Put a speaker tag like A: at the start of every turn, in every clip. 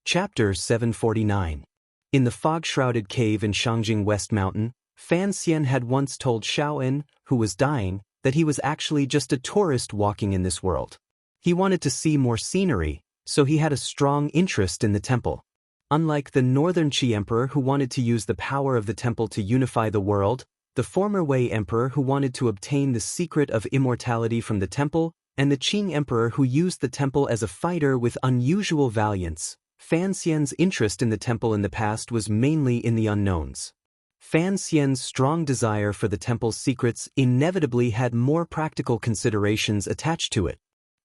A: Chapter 749. In the fog-shrouded cave in Shangjing West Mountain, Fan Xian had once told Xiao En, who was dying, that he was actually just a tourist walking in this world. He wanted to see more scenery, so he had a strong interest in the temple. Unlike the Northern Qi Emperor who wanted to use the power of the temple to unify the world, the former Wei Emperor who wanted to obtain the secret of immortality from the temple, and the Qing Emperor who used the temple as a fighter with unusual valiance, Fan Xian's interest in the temple in the past was mainly in the unknowns. Fan Xian's strong desire for the temple's secrets inevitably had more practical considerations attached to it.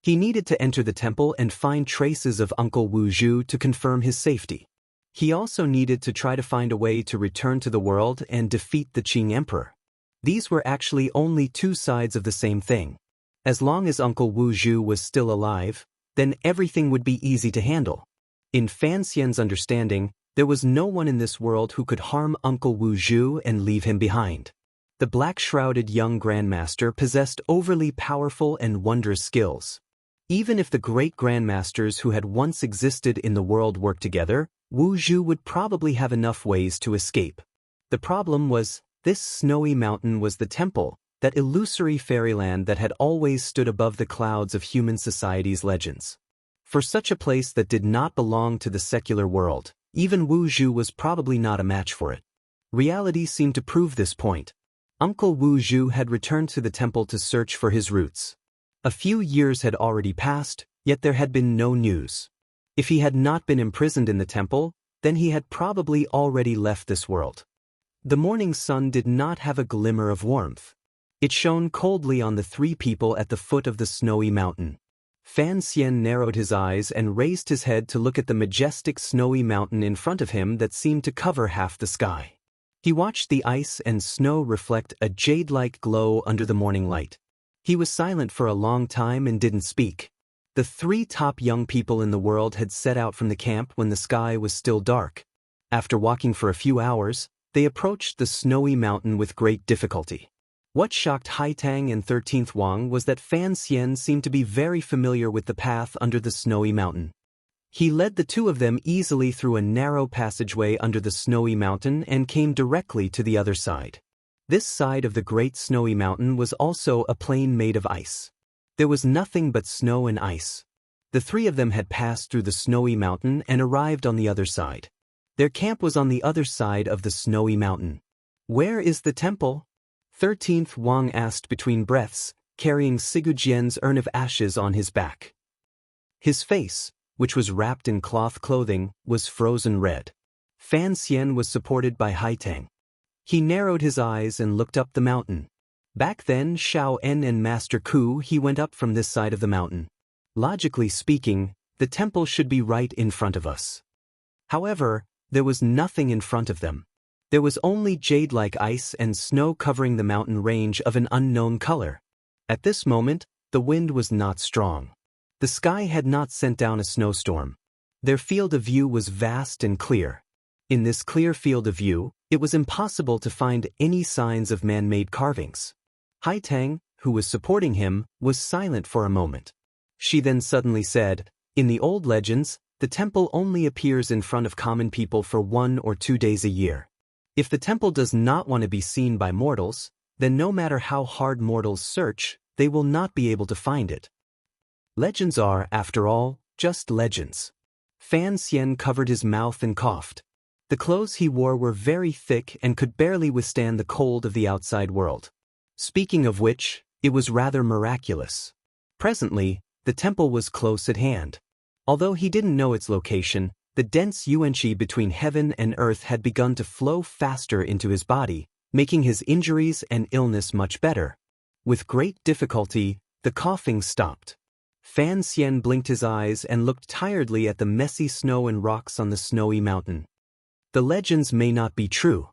A: He needed to enter the temple and find traces of Uncle Wu Zhu to confirm his safety. He also needed to try to find a way to return to the world and defeat the Qing Emperor. These were actually only two sides of the same thing. As long as Uncle Wu Zhu was still alive, then everything would be easy to handle. In Fan Xian's understanding, there was no one in this world who could harm Uncle Wu Zhu and leave him behind. The black-shrouded young grandmaster possessed overly powerful and wondrous skills. Even if the great grandmasters who had once existed in the world worked together, Wu Zhu would probably have enough ways to escape. The problem was, this snowy mountain was the temple, that illusory fairyland that had always stood above the clouds of human society's legends. For such a place that did not belong to the secular world, even Wu Zhu was probably not a match for it. Reality seemed to prove this point. Uncle Wu Zhu had returned to the temple to search for his roots. A few years had already passed, yet there had been no news. If he had not been imprisoned in the temple, then he had probably already left this world. The morning sun did not have a glimmer of warmth. It shone coldly on the three people at the foot of the snowy mountain. Fan Xian narrowed his eyes and raised his head to look at the majestic snowy mountain in front of him that seemed to cover half the sky. He watched the ice and snow reflect a jade-like glow under the morning light. He was silent for a long time and didn't speak. The three top young people in the world had set out from the camp when the sky was still dark. After walking for a few hours, they approached the snowy mountain with great difficulty. What shocked Haitang and 13th Wang was that Fan Xian seemed to be very familiar with the path under the snowy mountain. He led the two of them easily through a narrow passageway under the snowy mountain and came directly to the other side. This side of the great snowy mountain was also a plain made of ice. There was nothing but snow and ice. The three of them had passed through the snowy mountain and arrived on the other side. Their camp was on the other side of the snowy mountain. "Where is the temple?" 13th Wang asked between breaths, carrying Sigu Jian's urn of ashes on his back. His face, which was wrapped in cloth clothing, was frozen red. Fan Xian was supported by Haitang. He narrowed his eyes and looked up the mountain. Back then, Xiao En and Master Ku he went up from this side of the mountain. Logically speaking, the temple should be right in front of us. However, there was nothing in front of them. There was only jade-like ice and snow covering the mountain range of an unknown color. At this moment, the wind was not strong. The sky had not sent down a snowstorm. Their field of view was vast and clear. In this clear field of view, it was impossible to find any signs of man-made carvings. Haitang, who was supporting him, was silent for a moment. She then suddenly said, "In the old legends, the temple only appears in front of common people for 1 or 2 days a year. If the temple does not want to be seen by mortals, then no matter how hard mortals search, they will not be able to find it. Legends are, after all, just legends." Fan Xian covered his mouth and coughed. The clothes he wore were very thick and could barely withstand the cold of the outside world. Speaking of which, it was rather miraculous. Presently, the temple was close at hand. Although he didn't know its location, the dense yuanqi between heaven and earth had begun to flow faster into his body, making his injuries and illness much better. With great difficulty, the coughing stopped. Fan Xian blinked his eyes and looked tiredly at the messy snow and rocks on the snowy mountain. The legends may not be true.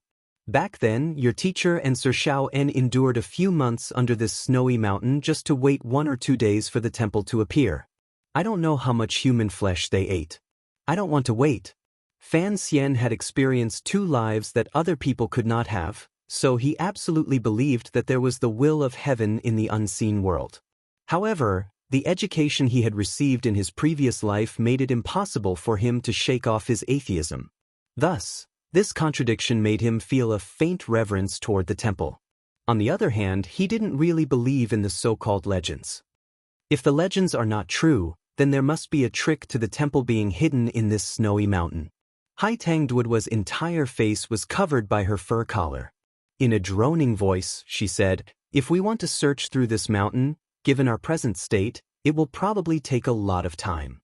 A: Back then, your teacher and Sir Xiao En endured a few months under this snowy mountain just to wait 1 or 2 days for the temple to appear. I don't know how much human flesh they ate. I don't want to wait. Fan Xian had experienced 2 lives that other people could not have, so he absolutely believed that there was the will of heaven in the unseen world. However, The education he had received in his previous life made it impossible for him to shake off his atheism. Thus, this contradiction made him feel a faint reverence toward the temple. On the other hand, he didn't really believe in the so-called legends. If the legends are not true, then there must be a trick to the temple being hidden in this snowy mountain. Haitangdwudwa's entire face was covered by her fur collar. In a droning voice, she said, "If we want to search through this mountain, given our present state, it will probably take a lot of time.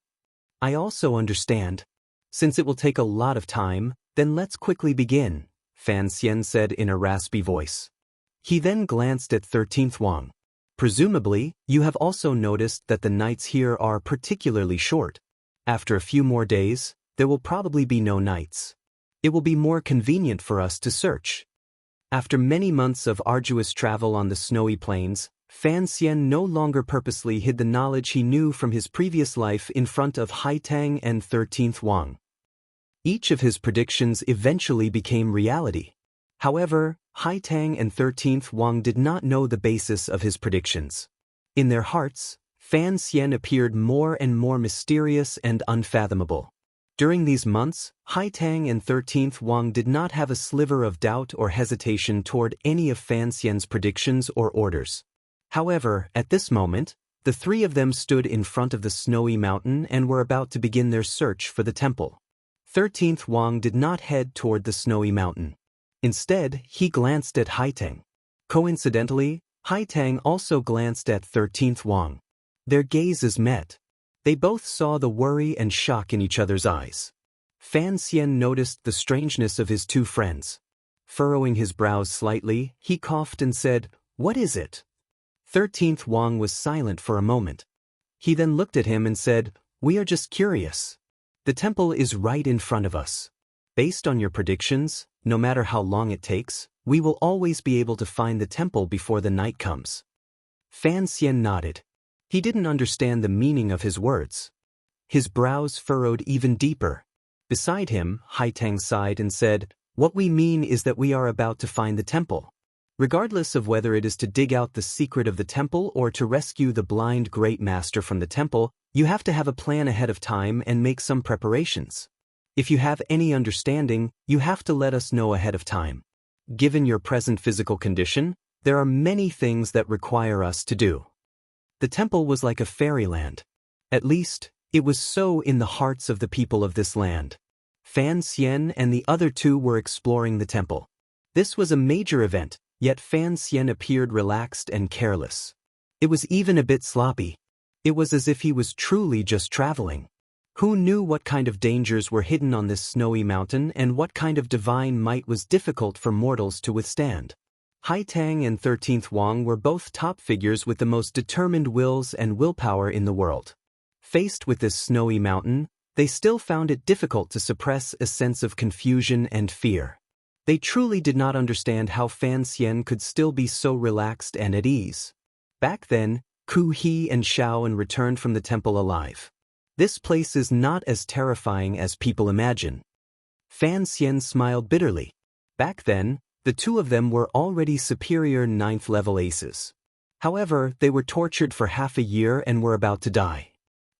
A: I also understand. Since it will take a lot of time, then let's quickly begin," Fan Xian said in a raspy voice. He then glanced at 13th Wang. "Presumably, you have also noticed that the nights here are particularly short. After a few more days, there will probably be no nights. It will be more convenient for us to search." After many months of arduous travel on the snowy plains, Fan Xian no longer purposely hid the knowledge he knew from his previous life in front of Haitang and 13th Wang. Each of his predictions eventually became reality. However, Haitang and 13th Wang did not know the basis of his predictions. In their hearts, Fan Xian appeared more and more mysterious and unfathomable. During these months, Haitang and 13th Wang did not have a sliver of doubt or hesitation toward any of Fan Xian's predictions or orders. However, at this moment, the three of them stood in front of the snowy mountain and were about to begin their search for the temple. 13th Wang did not head toward the snowy mountain. Instead, he glanced at Haitang. Coincidentally, Haitang also glanced at 13th Wang. Their gazes met. They both saw the worry and shock in each other's eyes. Fan Xian noticed the strangeness of his two friends. Furrowing his brows slightly, he coughed and said, "What is it?" 13th Wang was silent for a moment. He then looked at him and said, "We are just curious. The temple is right in front of us. Based on your predictions, no matter how long it takes, we will always be able to find the temple before the night comes." Fan Xian nodded. He didn't understand the meaning of his words. His brows furrowed even deeper. Beside him, Haitang sighed and said, "What we mean is that we are about to find the temple. Regardless of whether it is to dig out the secret of the temple or to rescue the blind great master from the temple, you have to have a plan ahead of time and make some preparations. If you have any understanding, you have to let us know ahead of time. Given your present physical condition, there are many things that require us to do." The temple was like a fairyland. At least, it was so in the hearts of the people of this land. Fan Xian and the other two were exploring the temple. This was a major event, yet Fan Xian appeared relaxed and careless. It was even a bit sloppy. It was as if he was truly just traveling. Who knew what kind of dangers were hidden on this snowy mountain and what kind of divine might was difficult for mortals to withstand? Haitang and 13th Wang were both top figures with the most determined wills and willpower in the world. Faced with this snowy mountain, they still found it difficult to suppress a sense of confusion and fear. They truly did not understand how Fan Xian could still be so relaxed and at ease. Back then, Ku He and Shaoan returned from the temple alive. This place is not as terrifying as people imagine. Fan Xian smiled bitterly. Back then, the two of them were already superior 9th-level aces. However, they were tortured for half a year and were about to die.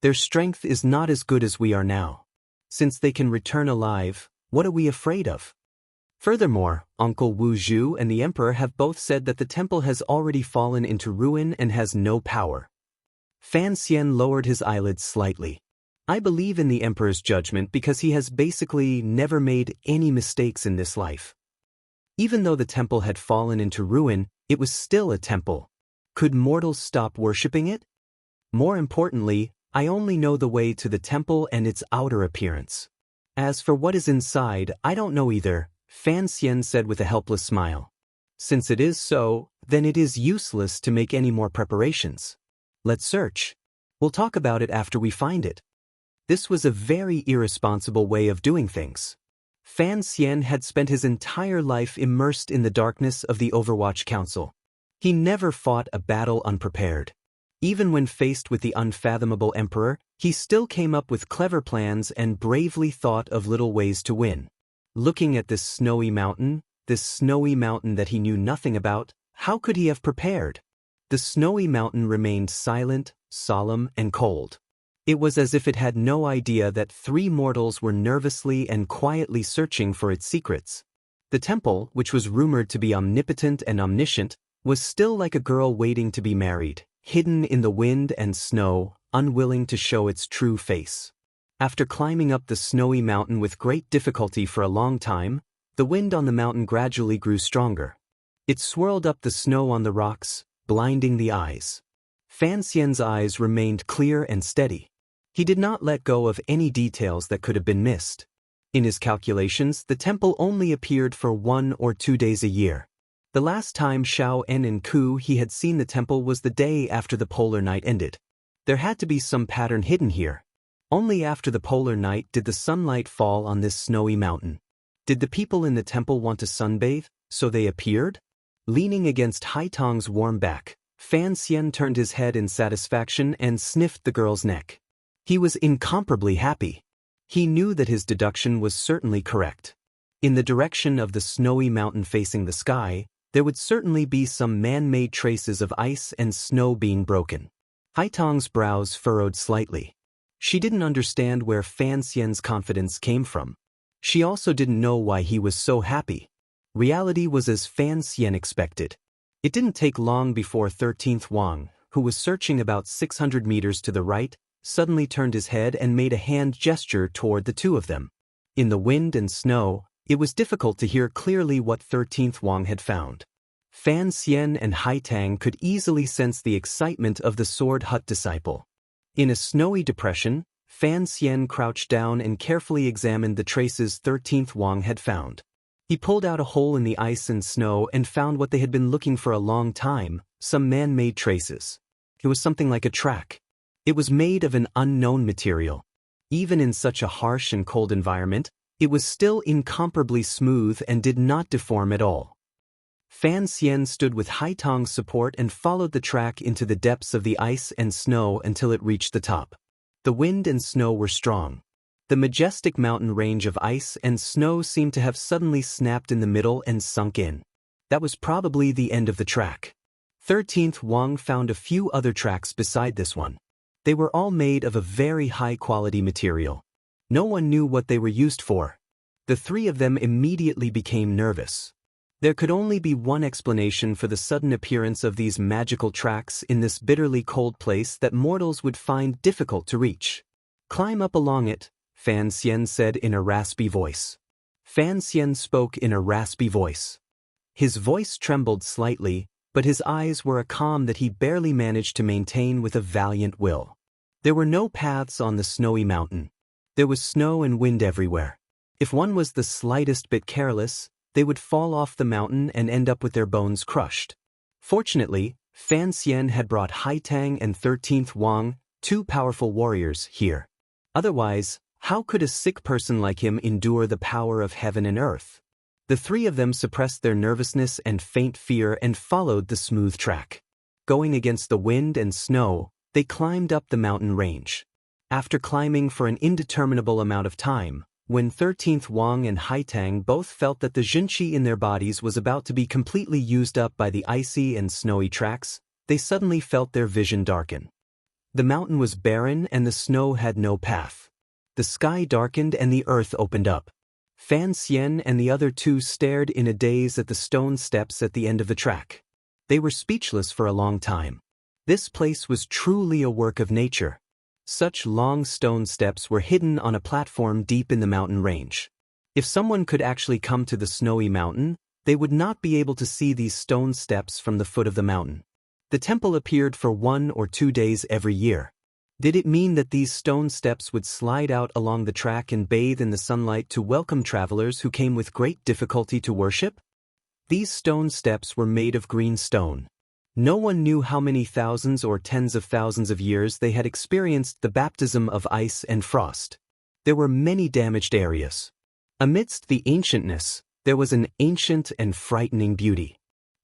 A: Their strength is not as good as we are now. Since they can return alive, what are we afraid of? Furthermore, Uncle Wu Zhu and the Emperor have both said that the temple has already fallen into ruin and has no power. Fan Xian lowered his eyelids slightly. "I believe in the Emperor's judgment because he has basically never made any mistakes in this life. Even though the temple had fallen into ruin, it was still a temple. Could mortals stop worshipping it? More importantly, I only know the way to the temple and its outer appearance. As for what is inside, I don't know either," Fan Xian said with a helpless smile. "Since it is so, then it is useless to make any more preparations. Let's search. We'll talk about it after we find it." This was a very irresponsible way of doing things. Fan Xian had spent his entire life immersed in the darkness of the Overwatch Council. He never fought a battle unprepared. Even when faced with the unfathomable Emperor, he still came up with clever plans and bravely thought of little ways to win. Looking at this snowy mountain that he knew nothing about, how could he have prepared? The snowy mountain remained silent, solemn, and cold. It was as if it had no idea that three mortals were nervously and quietly searching for its secrets. The temple, which was rumored to be omnipotent and omniscient, was still like a girl waiting to be married, hidden in the wind and snow, unwilling to show its true face. After climbing up the snowy mountain with great difficulty for a long time, the wind on the mountain gradually grew stronger. It swirled up the snow on the rocks, blinding the eyes. Fan Xian's eyes remained clear and steady. He did not let go of any details that could have been missed. In his calculations, the temple only appeared for 1 or 2 days a year. The last time Xiao En and Ku he had seen the temple was the day after the polar night ended. There had to be some pattern hidden here. Only after the polar night did the sunlight fall on this snowy mountain. Did the people in the temple want to sunbathe, so they appeared? Leaning against Haitang's warm back, Fan Xian turned his head in satisfaction and sniffed the girl's neck. He was incomparably happy. He knew that his deduction was certainly correct. In the direction of the snowy mountain facing the sky, there would certainly be some man-made traces of ice and snow being broken. Haitang's brows furrowed slightly. She didn't understand where Fan Xian's confidence came from. She also didn't know why he was so happy. Reality was as Fan Xian expected. It didn't take long before 13th Wang, who was searching about 600 meters to the right, suddenly turned his head and made a hand gesture toward the two of them. In the wind and snow, it was difficult to hear clearly what 13th Wang had found. Fan Xian and Haitang could easily sense the excitement of the Sword Hut disciple. In a snowy depression, Fan Xian crouched down and carefully examined the traces 13th Wang had found. He pulled out a hole in the ice and snow and found what they had been looking for a long time, some man-made traces. It was something like a track. It was made of an unknown material. Even in such a harsh and cold environment, it was still incomparably smooth and did not deform at all. Fan Xian stood with Haitang's support and followed the track into the depths of the ice and snow until it reached the top. The wind and snow were strong. The majestic mountain range of ice and snow seemed to have suddenly snapped in the middle and sunk in. That was probably the end of the track. 13th Wang found a few other tracks beside this one. They were all made of a very high-quality material. No one knew what they were used for. The three of them immediately became nervous. There could only be one explanation for the sudden appearance of these magical tracks in this bitterly cold place that mortals would find difficult to reach. "Climb up along it," Fan Xian said in a raspy voice. Fan Xian spoke in a raspy voice. His voice trembled slightly, but his eyes were a calm that he barely managed to maintain with a valiant will. There were no paths on the snowy mountain. There was snow and wind everywhere. If one was the slightest bit careless, they would fall off the mountain and end up with their bones crushed. Fortunately, Fan Xian had brought Haitang and 13th Wang, two powerful warriors, here. Otherwise, how could a sick person like him endure the power of heaven and earth? The three of them suppressed their nervousness and faint fear and followed the smooth track. Going against the wind and snow, they climbed up the mountain range. After climbing for an indeterminable amount of time, when 13th Wang and Haitang both felt that the junqi in their bodies was about to be completely used up by the icy and snowy tracks, they suddenly felt their vision darken. The mountain was barren and the snow had no path. The sky darkened and the earth opened up. Fan Xian and the other two stared in a daze at the stone steps at the end of the track. They were speechless for a long time. This place was truly a work of nature. Such long stone steps were hidden on a platform deep in the mountain range. If someone could actually come to the snowy mountain, they would not be able to see these stone steps from the foot of the mountain. The temple appeared for 1 or 2 days every year. Did it mean that these stone steps would slide out along the track and bathe in the sunlight to welcome travelers who came with great difficulty to worship? These stone steps were made of green stone. No one knew how many thousands or tens of thousands of years they had experienced the baptism of ice and frost. There were many damaged areas. Amidst the ancientness, there was an ancient and frightening beauty.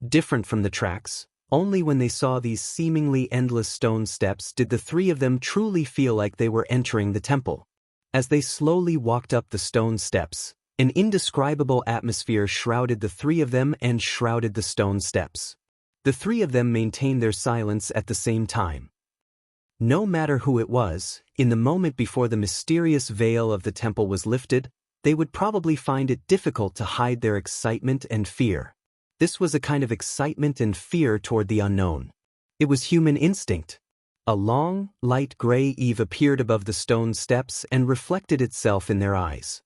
A: Different from the tracks, only when they saw these seemingly endless stone steps did the three of them truly feel like they were entering the temple. As they slowly walked up the stone steps, an indescribable atmosphere shrouded the three of them and shrouded the stone steps. The three of them maintained their silence at the same time. No matter who it was, in the moment before the mysterious veil of the temple was lifted, they would probably find it difficult to hide their excitement and fear. This was a kind of excitement and fear toward the unknown. It was human instinct. A long, light gray eve appeared above the stone steps and reflected itself in their eyes.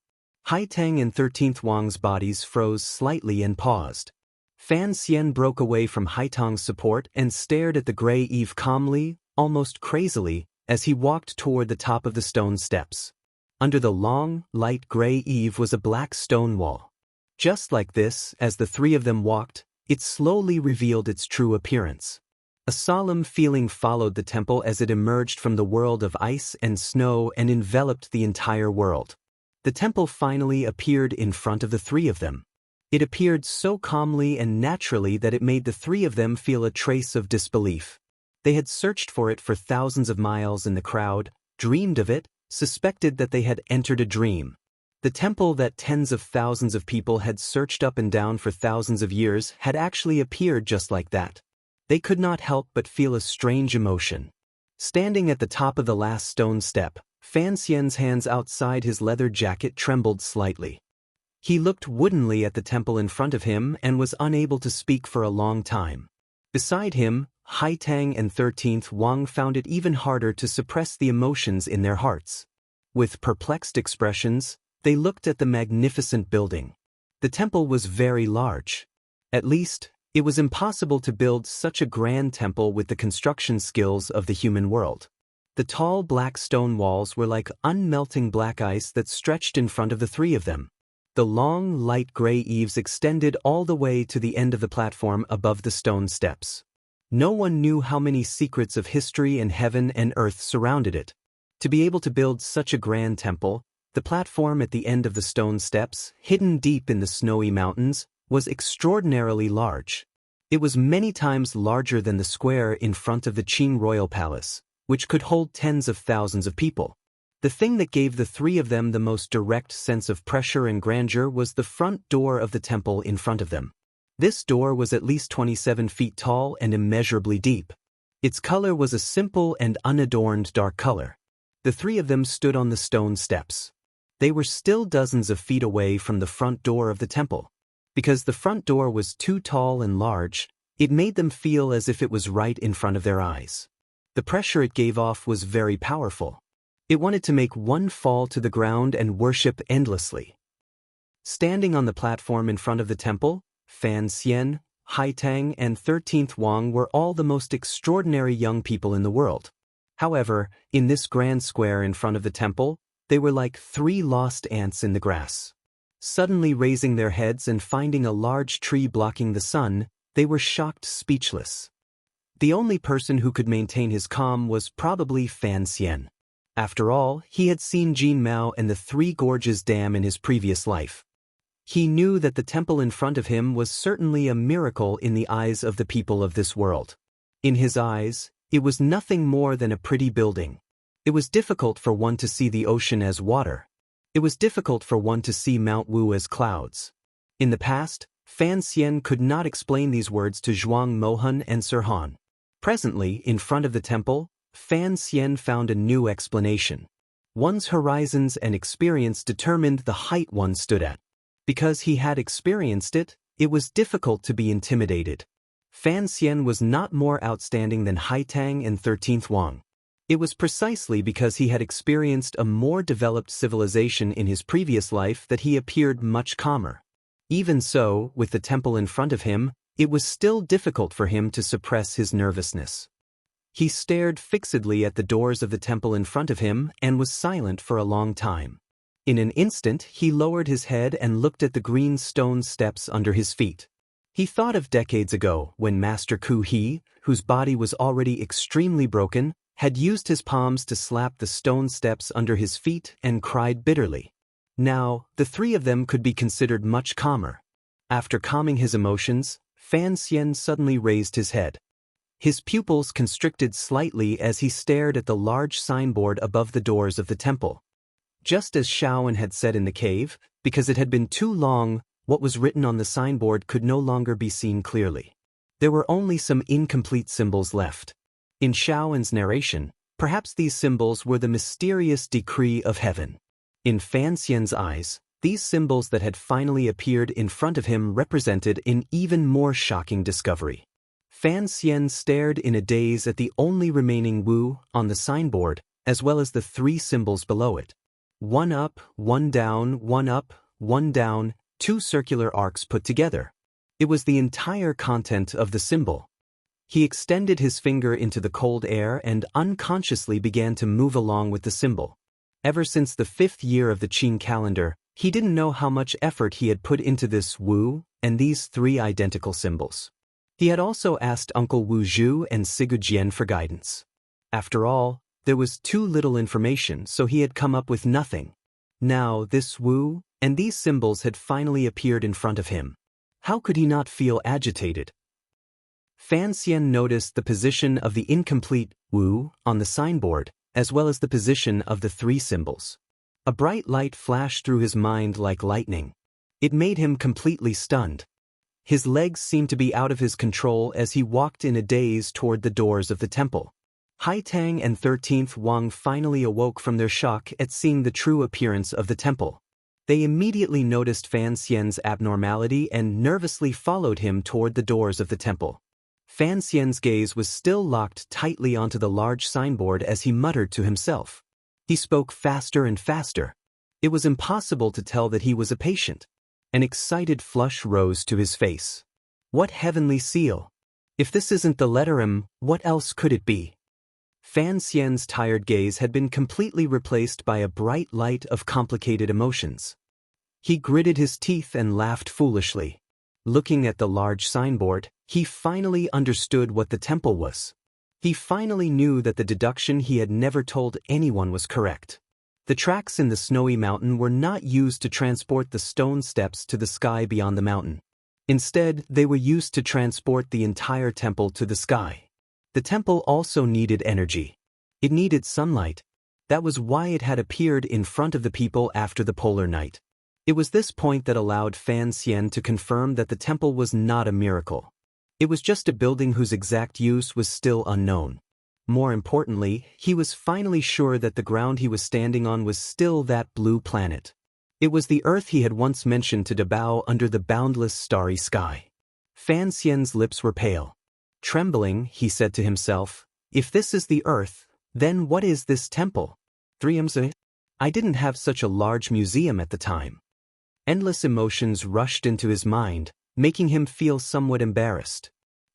A: Haitang and 13th Wang's bodies froze slightly and paused. Fan Xian broke away from Haitang's support and stared at the gray eve calmly, almost crazily, as he walked toward the top of the stone steps. Under the long, light gray eve was a black stone wall. Just like this, as the three of them walked, it slowly revealed its true appearance. A solemn feeling followed the temple as it emerged from the world of ice and snow and enveloped the entire world. The temple finally appeared in front of the three of them. It appeared so calmly and naturally that it made the three of them feel a trace of disbelief. They had searched for it for thousands of miles in the crowd, dreamed of it, suspected that they had entered a dream. The temple that tens of thousands of people had searched up and down for thousands of years had actually appeared just like that. They could not help but feel a strange emotion. Standing at the top of the last stone step, Fan Xian's hands outside his leather jacket trembled slightly. He looked woodenly at the temple in front of him and was unable to speak for a long time. Beside him, Haitang and 13th Wang found it even harder to suppress the emotions in their hearts. With perplexed expressions, they looked at the magnificent building. The temple was very large. At least, it was impossible to build such a grand temple with the construction skills of the human world. The tall black stone walls were like unmelting black ice that stretched in front of the three of them. The long, light gray eaves extended all the way to the end of the platform above the stone steps. No one knew how many secrets of history and heaven and earth surrounded it. To be able to build such a grand temple, the platform at the end of the stone steps, hidden deep in the snowy mountains, was extraordinarily large. It was many times larger than the square in front of the Qing royal palace, which could hold tens of thousands of people. The thing that gave the three of them the most direct sense of pressure and grandeur was the front door of the temple in front of them. This door was at least 27 feet tall and immeasurably deep. Its color was a simple and unadorned dark color. The three of them stood on the stone steps. They were still dozens of feet away from the front door of the temple. Because the front door was too tall and large, it made them feel as if it was right in front of their eyes. The pressure it gave off was very powerful. It wanted to make one fall to the ground and worship endlessly. Standing on the platform in front of the temple, Fan Xian, Haitang, and 13th Wang were all the most extraordinary young people in the world. However, in this grand square in front of the temple, they were like three lost ants in the grass. Suddenly raising their heads and finding a large tree blocking the sun, they were shocked speechless. The only person who could maintain his calm was probably Fan Xian. After all, he had seen Jin Mao and the Three Gorges Dam in his previous life. He knew that the temple in front of him was certainly a miracle in the eyes of the people of this world. In his eyes, it was nothing more than a pretty building. It was difficult for one to see the ocean as water. It was difficult for one to see Mount Wu as clouds. In the past, Fan Xian could not explain these words to Zhuang Mohan and Sirhan. Presently, in front of the temple, Fan Xian found a new explanation. One's horizons and experience determined the height one stood at. Because he had experienced it, it was difficult to be intimidated. Fan Xian was not more outstanding than Haitang and 13th Wang. It was precisely because he had experienced a more developed civilization in his previous life that he appeared much calmer. Even so, with the temple in front of him, it was still difficult for him to suppress his nervousness. He stared fixedly at the doors of the temple in front of him and was silent for a long time. In an instant, he lowered his head and looked at the green stone steps under his feet. He thought of decades ago when Master Ku He, whose body was already extremely broken, had used his palms to slap the stone steps under his feet and cried bitterly. Now, the three of them could be considered much calmer. After calming his emotions, Fan Xian suddenly raised his head. His pupils constricted slightly as he stared at the large signboard above the doors of the temple. Just as Shaoan had said in the cave, because it had been too long, what was written on the signboard could no longer be seen clearly. There were only some incomplete symbols left. In Xiaoen's narration, perhaps these symbols were the mysterious decree of heaven. In Fan Xian's eyes, these symbols that had finally appeared in front of him represented an even more shocking discovery. Fan Xian stared in a daze at the only remaining Wu on the signboard, as well as the 3 symbols below it. 1 up, 1 down, 1 up, 1 down, 2 circular arcs put together. It was the entire content of the symbol. He extended his finger into the cold air and unconsciously began to move along with the symbol. Ever since the 5th year of the Qing calendar, he didn't know how much effort he had put into this Wu and these 3 identical symbols. He had also asked Uncle Wu Zhu and Sigu Jian for guidance. After all, there was too little information, so he had come up with nothing. Now this Wu and these symbols had finally appeared in front of him. How could he not feel agitated? Fan Xian noticed the position of the incomplete Wu on the signboard, as well as the position of the 3 symbols. A bright light flashed through his mind like lightning. It made him completely stunned. His legs seemed to be out of his control as he walked in a daze toward the doors of the temple. Haitang and 13th Wang finally awoke from their shock at seeing the true appearance of the temple. They immediately noticed Fan Xian's abnormality and nervously followed him toward the doors of the temple. Fan Xian's gaze was still locked tightly onto the large signboard as he muttered to himself. He spoke faster and faster. It was impossible to tell that he was a patient. An excited flush rose to his face. What heavenly seal! If this isn't the letter M, what else could it be? Fan Xian's tired gaze had been completely replaced by a bright light of complicated emotions. He gritted his teeth and laughed foolishly. Looking at the large signboard, he finally understood what the temple was. He finally knew that the deduction he had never told anyone was correct. The tracks in the snowy mountain were not used to transport the stone steps to the sky beyond the mountain. Instead, they were used to transport the entire temple to the sky. The temple also needed energy. It needed sunlight. That was why it had appeared in front of the people after the polar night. It was this point that allowed Fan Xian to confirm that the temple was not a miracle. It was just a building whose exact use was still unknown. More importantly, he was finally sure that the ground he was standing on was still that blue planet. It was the Earth he had once mentioned to Dabao under the boundless starry sky. Fan Xian's lips were pale. Trembling, he said to himself, if this is the Earth, then what is this temple? 3 I didn't have such a large museum at the time. Endless emotions rushed into his mind, making him feel somewhat embarrassed.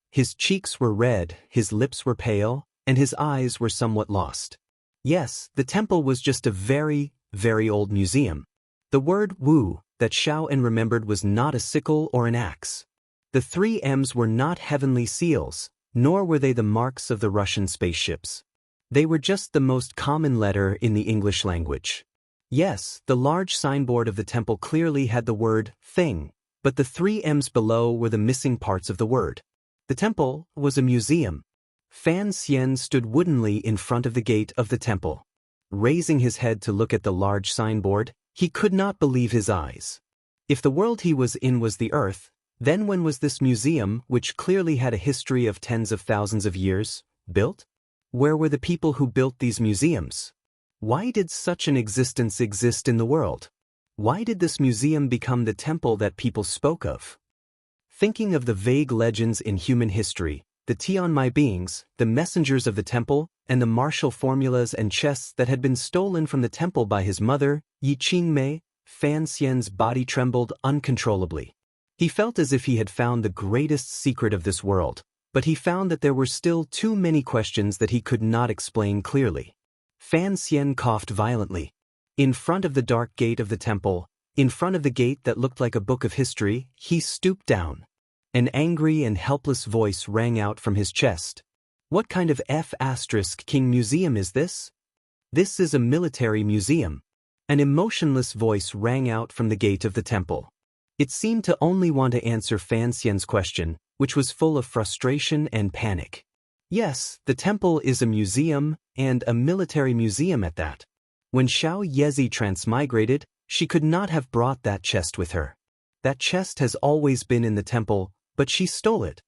A: His cheeks were red, his lips were pale, and his eyes were somewhat lost. Yes, the temple was just a very, very old museum. The word Wu that Xiaoen remembered was not a sickle or an axe. The 3 M's were not heavenly seals, nor were they the marks of the Russian spaceships. They were just the most common letter in the English language. Yes, the large signboard of the temple clearly had the word thing, but the 3 M's below were the missing parts of the word. The temple was a museum. Fan Xian stood woodenly in front of the gate of the temple. Raising his head to look at the large signboard, he could not believe his eyes. If the world he was in was the Earth, then when was this museum, which clearly had a history of tens of thousands of years, built? Where were the people who built these museums? Why did such an existence exist in the world? Why did this museum become the temple that people spoke of? Thinking of the vague legends in human history, the Tianmai beings, the messengers of the temple, and the martial formulas and chests that had been stolen from the temple by his mother, Yi Qingmei, Fan Xian's body trembled uncontrollably. He felt as if he had found the greatest secret of this world, but he found that there were still too many questions that he could not explain clearly. Fan Xian coughed violently. In front of the dark gate of the temple, in front of the gate that looked like a book of history, he stooped down. An angry and helpless voice rang out from his chest. What kind of F***king museum is this? This is a military museum. An emotionless voice rang out from the gate of the temple. It seemed to only want to answer Fan Xian's question, which was full of frustration and panic. Yes, the temple is a museum, and a military museum at that. When Xiao Yezi transmigrated, she could not have brought that chest with her. That chest has always been in the temple, but she stole it.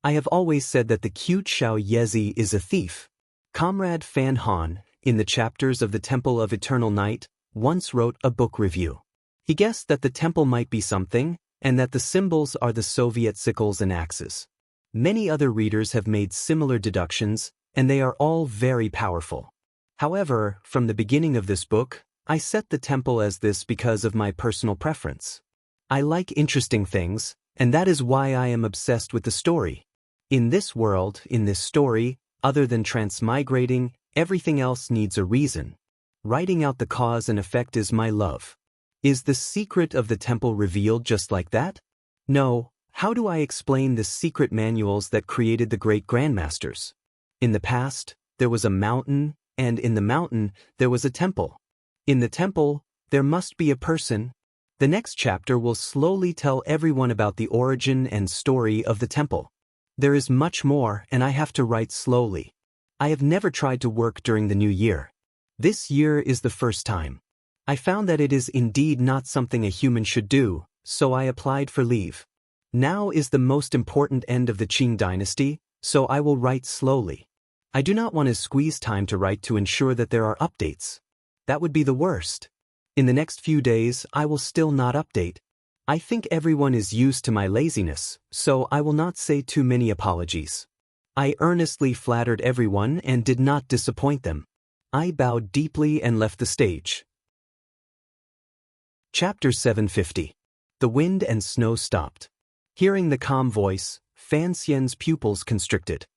A: I have always said that the cute Xiao Yezi is a thief. Comrade Fan Han, in the chapters of the Temple of Eternal Night, once wrote a book review. He guessed that the temple might be something, and that the symbols are the Soviet sickles and axes. Many other readers have made similar deductions, and they are all very powerful. However, from the beginning of this book, I set the temple as this because of my personal preference. I like interesting things, and that is why I am obsessed with the story. In this world, in this story, other than transmigrating, everything else needs a reason. Writing out the cause and effect is my love. Is the secret of the temple revealed just like that? No. How do I explain the secret manuals that created the great grandmasters? In the past, there was a mountain, and in the mountain, there was a temple. In the temple, there must be a person. The next chapter will slowly tell everyone about the origin and story of the temple. There is much more, and I have to write slowly. I have never tried to work during the new year. This year is the first time. I found that it is indeed not something a human should do, so I applied for leave. Now is the most important end of the Qing dynasty, so I will write slowly. I do not want to squeeze time to write to ensure that there are updates. That would be the worst. In the next few days, I will still not update. I think everyone is used to my laziness, so I will not say too many apologies. I earnestly flattered everyone and did not disappoint them. I bowed deeply and left the stage. Chapter 750. The wind and snow stopped. Hearing the calm voice, Fan Xian's pupils constricted.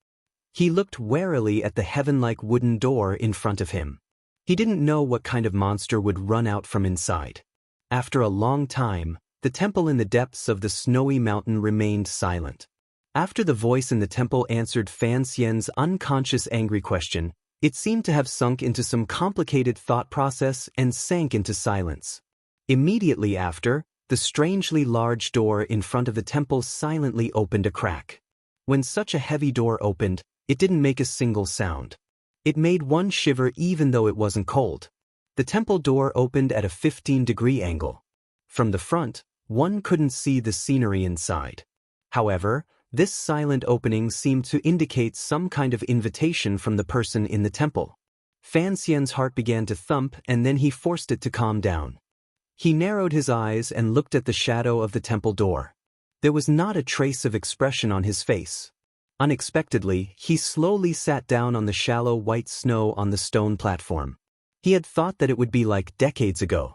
A: He looked warily at the heaven-like wooden door in front of him. He didn't know what kind of monster would run out from inside. After a long time, the temple in the depths of the snowy mountain remained silent. After the voice in the temple answered Fan Xian's unconscious angry question, it seemed to have sunk into some complicated thought process and sank into silence. Immediately after, the strangely large door in front of the temple silently opened a crack. When such a heavy door opened, it didn't make a single sound. It made one shiver even though it wasn't cold. The temple door opened at a 15-degree angle. From the front, one couldn't see the scenery inside. However, this silent opening seemed to indicate some kind of invitation from the person in the temple. Fan Xian's heart began to thump, and then he forced it to calm down. He narrowed his eyes and looked at the shadow of the temple door. There was not a trace of expression on his face. Unexpectedly, he slowly sat down on the shallow white snow on the stone platform. He had thought that it would be like decades ago.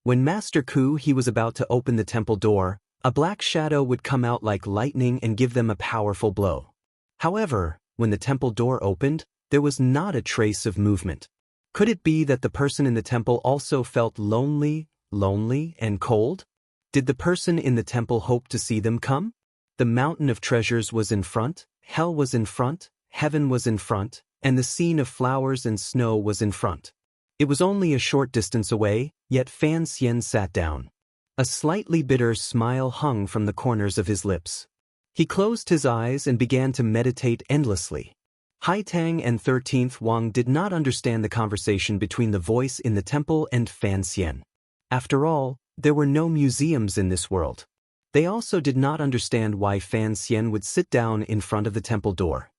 A: When Master Ku was about to open the temple door, a black shadow would come out like lightning and give them a powerful blow. However, when the temple door opened, there was not a trace of movement. Could it be that the person in the temple also felt lonely and cold? Did the person in the temple hope to see them come? The mountain of treasures was in front, hell was in front, heaven was in front, and the scene of flowers and snow was in front. It was only a short distance away, yet Fan Xian sat down. A slightly bitter smile hung from the corners of his lips. He closed his eyes and began to meditate endlessly. Haitang and 13th Wang did not understand the conversation between the voice in the temple and Fan Xian. After all, there were no museums in this world. They also did not understand why Fan Xian would sit down in front of the temple door.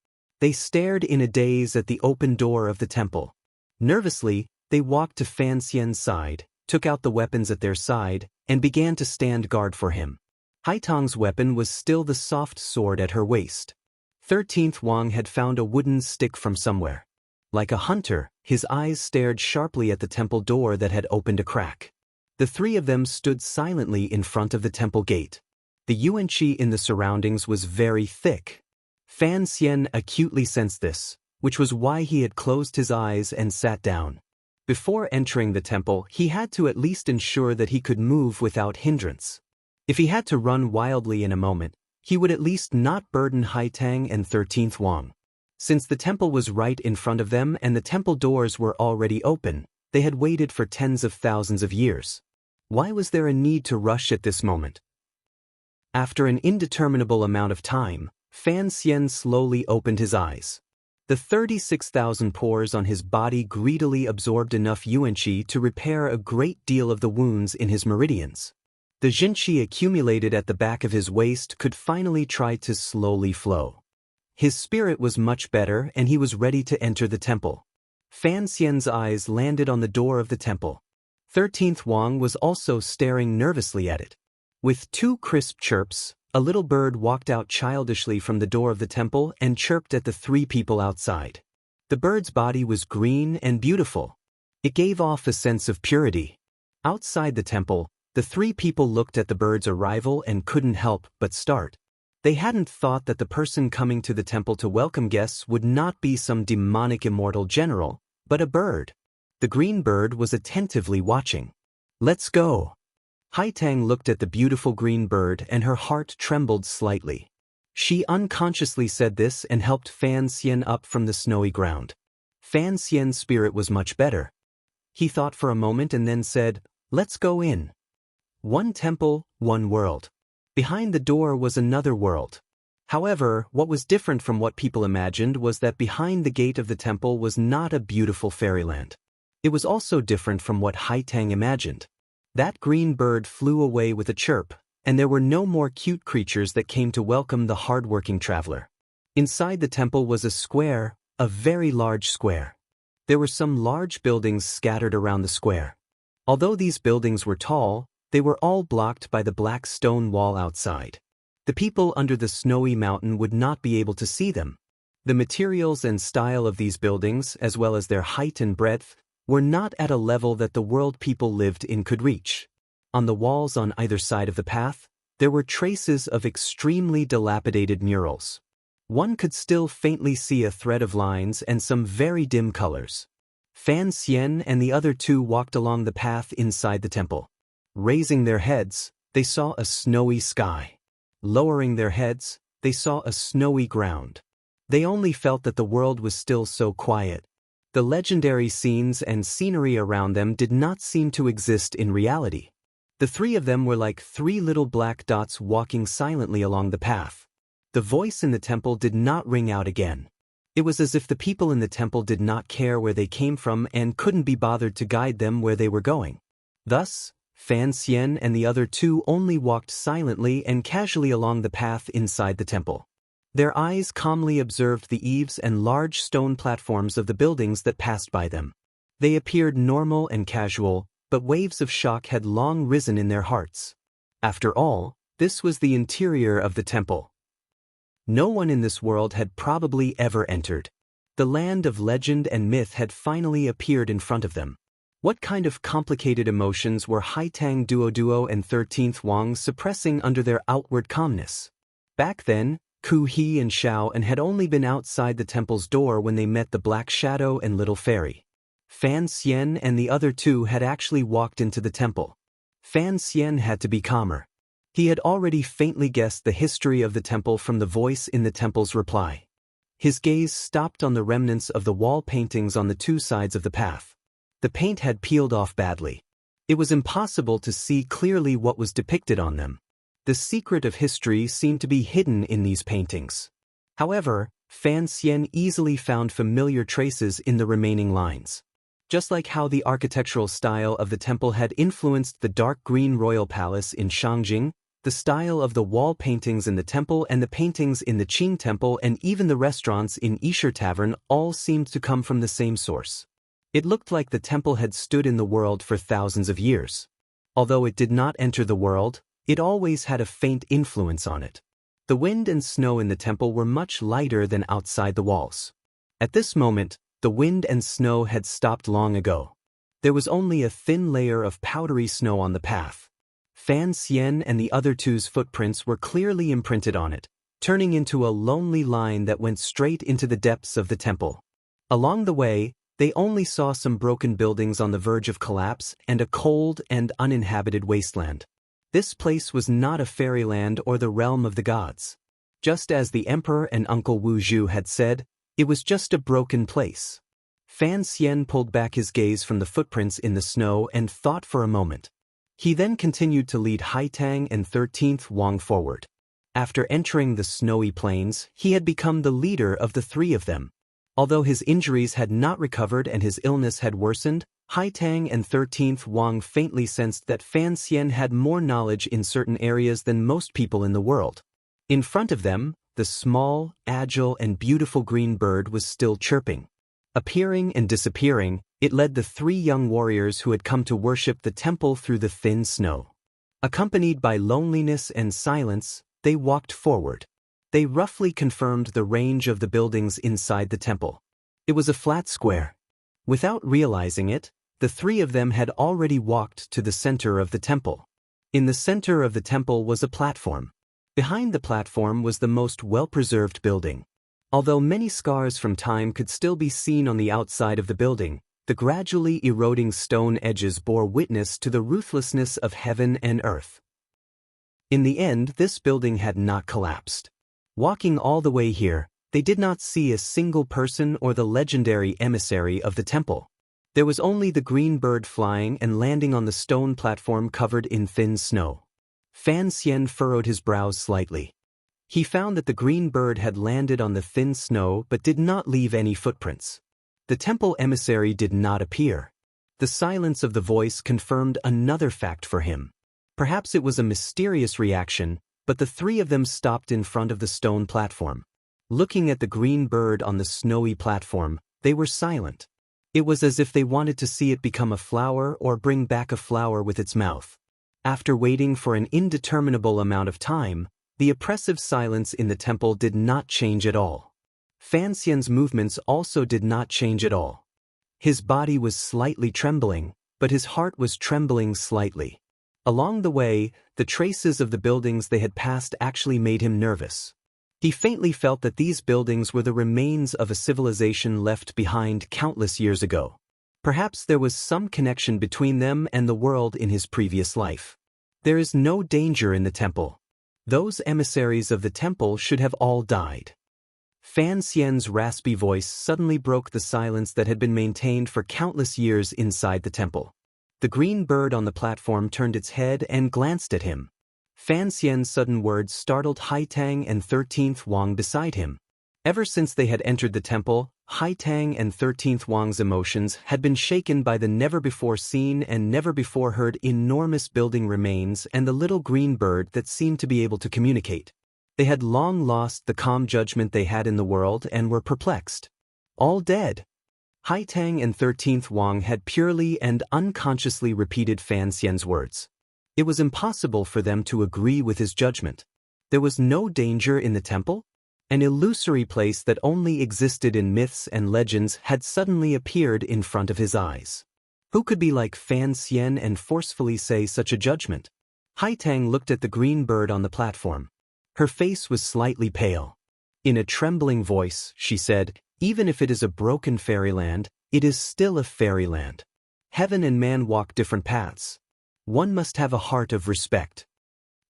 A: They stared in a daze at the open door of the temple. Nervously, they walked to Fan Xian's side, took out the weapons at their side, and began to stand guard for him. Haitang's weapon was still the soft sword at her waist. 13th Wang had found a wooden stick from somewhere. Like a hunter, his eyes stared sharply at the temple door that had opened a crack. The three of them stood silently in front of the temple gate. The yuan-chi in the surroundings was very thick. Fan Xian acutely sensed this, which was why he had closed his eyes and sat down. Before entering the temple, he had to at least ensure that he could move without hindrance. If he had to run wildly in a moment, he would at least not burden Haitang and 13th Wang. Since the temple was right in front of them and the temple doors were already open, they had waited for tens of thousands of years. Why was there a need to rush at this moment? After an indeterminable amount of time, Fan Xian slowly opened his eyes. The 36,000 pores on his body greedily absorbed enough yuan-chi to repair a great deal of the wounds in his meridians. The jin-chi accumulated at the back of his waist could finally try to slowly flow. His spirit was much better and he was ready to enter the temple. Fan Xian's eyes landed on the door of the temple. 13th Wang was also staring nervously at it. With two crisp chirps, a little bird walked out childishly from the door of the temple and chirped at the three people outside. The bird's body was green and beautiful. It gave off a sense of purity. Outside the temple, the three people looked at the bird's arrival and couldn't help but start. They hadn't thought that the person coming to the temple to welcome guests would not be some demonic immortal general, but a bird. The green bird was attentively watching. "Let's go." Haitang looked at the beautiful green bird and her heart trembled slightly. She unconsciously said this and helped Fan Xian up from the snowy ground. Fan Xian's spirit was much better. He thought for a moment and then said, "Let's go in." One temple, one world. Behind the door was another world. However, what was different from what people imagined was that behind the gate of the temple was not a beautiful fairyland. It was also different from what Haitang imagined. That green bird flew away with a chirp, and there were no more cute creatures that came to welcome the hard-working traveler. Inside the temple was a square, a very large square. There were some large buildings scattered around the square. Although these buildings were tall, they were all blocked by the black stone wall outside. The people under the snowy mountain would not be able to see them. The materials and style of these buildings, as well as their height and breadth, were not at a level that the world people lived in could reach. On the walls on either side of the path, there were traces of extremely dilapidated murals. One could still faintly see a thread of lines and some very dim colors. Fan Xian and the other two walked along the path inside the temple. Raising their heads, they saw a snowy sky. Lowering their heads, they saw a snowy ground. They only felt that the world was still so quiet. The legendary scenes and scenery around them did not seem to exist in reality. The three of them were like three little black dots walking silently along the path. The voice in the temple did not ring out again. It was as if the people in the temple did not care where they came from and couldn't be bothered to guide them where they were going. Thus, Fan Xian and the other two only walked silently and casually along the path inside the temple. Their eyes calmly observed the eaves and large stone platforms of the buildings that passed by them. They appeared normal and casual, but waves of shock had long risen in their hearts. After all, this was the interior of the temple. No one in this world had probably ever entered. The land of legend and myth had finally appeared in front of them. What kind of complicated emotions were Haitang Duo and 13th Wang suppressing under their outward calmness? Back then, Ku He and Xiao En had only been outside the temple's door when they met the Black Shadow and Little Fairy. Fan Xian and the other two had actually walked into the temple. Fan Xian had to be calmer. He had already faintly guessed the history of the temple from the voice in the temple's reply. His gaze stopped on the remnants of the wall paintings on the two sides of the path. The paint had peeled off badly. It was impossible to see clearly what was depicted on them. The secret of history seemed to be hidden in these paintings. However, Fan Xian easily found familiar traces in the remaining lines. Just like how the architectural style of the temple had influenced the dark green royal palace in Shangjing, the style of the wall paintings in the temple and the paintings in the Qing temple and even the restaurants in Yisher Tavern all seemed to come from the same source. It looked like the temple had stood in the world for thousands of years. Although it did not enter the world, it always had a faint influence on it. The wind and snow in the temple were much lighter than outside the walls. At this moment, the wind and snow had stopped long ago. There was only a thin layer of powdery snow on the path. Fan Xian and the other two's footprints were clearly imprinted on it, turning into a lonely line that went straight into the depths of the temple. Along the way, they only saw some broken buildings on the verge of collapse and a cold and uninhabited wasteland. This place was not a fairyland or the realm of the gods. Just as the emperor and Uncle Wu Zhu had said, it was just a broken place. Fan Xian pulled back his gaze from the footprints in the snow and thought for a moment. He then continued to lead Haitang and 13th Wang forward. After entering the snowy plains, he had become the leader of the three of them. Although his injuries had not recovered and his illness had worsened, Haitang and 13th Wang faintly sensed that Fan Xian had more knowledge in certain areas than most people in the world. In front of them, the small, agile and beautiful green bird was still chirping. Appearing and disappearing, it led the three young warriors who had come to worship the temple through the thin snow. Accompanied by loneliness and silence, they walked forward. They roughly confirmed the range of the buildings inside the temple. It was a flat square. Without realizing it, the three of them had already walked to the center of the temple. In the center of the temple was a platform. Behind the platform was the most well-preserved building. Although many scars from time could still be seen on the outside of the building, the gradually eroding stone edges bore witness to the ruthlessness of heaven and earth. In the end, this building had not collapsed. Walking all the way here, they did not see a single person or the legendary emissary of the temple. There was only the green bird flying and landing on the stone platform covered in thin snow. Fan Xian furrowed his brows slightly. He found that the green bird had landed on the thin snow but did not leave any footprints. The temple emissary did not appear. The silence of the voice confirmed another fact for him. Perhaps it was a mysterious reaction, but the three of them stopped in front of the stone platform. Looking at the green bird on the snowy platform, they were silent. It was as if they wanted to see it become a flower or bring back a flower with its mouth. After waiting for an indeterminable amount of time, the oppressive silence in the temple did not change at all. Fan Xian's movements also did not change at all. His body was slightly trembling, but his heart was trembling slightly. Along the way, the traces of the buildings they had passed actually made him nervous. He faintly felt that these buildings were the remains of a civilization left behind countless years ago. Perhaps there was some connection between them and the world in his previous life. There is no danger in the temple. Those emissaries of the temple should have all died. Fan Xian's raspy voice suddenly broke the silence that had been maintained for countless years inside the temple. The green bird on the platform turned its head and glanced at him. Fan Xian's sudden words startled Haitang and 13th Wang beside him. Ever since they had entered the temple, Haitang and 13th Wang's emotions had been shaken by the never-before-seen and never-before-heard enormous building remains and the little green bird that seemed to be able to communicate. They had long lost the calm judgment they had in the world and were perplexed. All dead. Haitang and 13th Wang had purely and unconsciously repeated Fan Xian's words. It was impossible for them to agree with his judgment. There was no danger in the temple? An illusory place that only existed in myths and legends had suddenly appeared in front of his eyes. Who could be like Fan Xian and forcefully say such a judgment? Haitang looked at the green bird on the platform. Her face was slightly pale. In a trembling voice, she said, "Even if it is a broken fairyland, it is still a fairyland. Heaven and man walk different paths. One must have a heart of respect."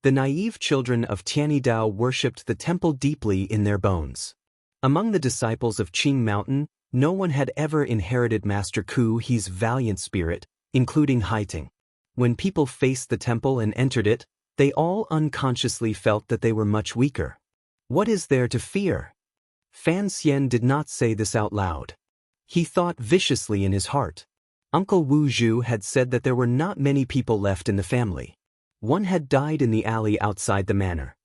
A: The naive children of Tianidao worshipped the temple deeply in their bones. Among the disciples of Qing Mountain, no one had ever inherited Master Ku He's valiant spirit, including Haitang. When people faced the temple and entered it, they all unconsciously felt that they were much weaker. What is there to fear? Fan Xian did not say this out loud. He thought viciously in his heart. Uncle Wu Zhu had said that there were not many people left in the family. One had died in the alley outside the manor.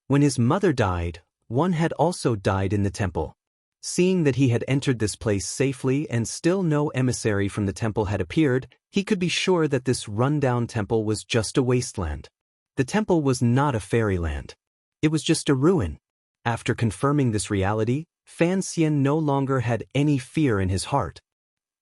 A: When his mother died, one had also died in the temple. Seeing that he had entered this place safely and still no emissary from the temple had appeared, he could be sure that this rundown temple was just a wasteland. The temple was not a fairyland. It was just a ruin. After confirming this reality, Fan Xian no longer had any fear in his heart.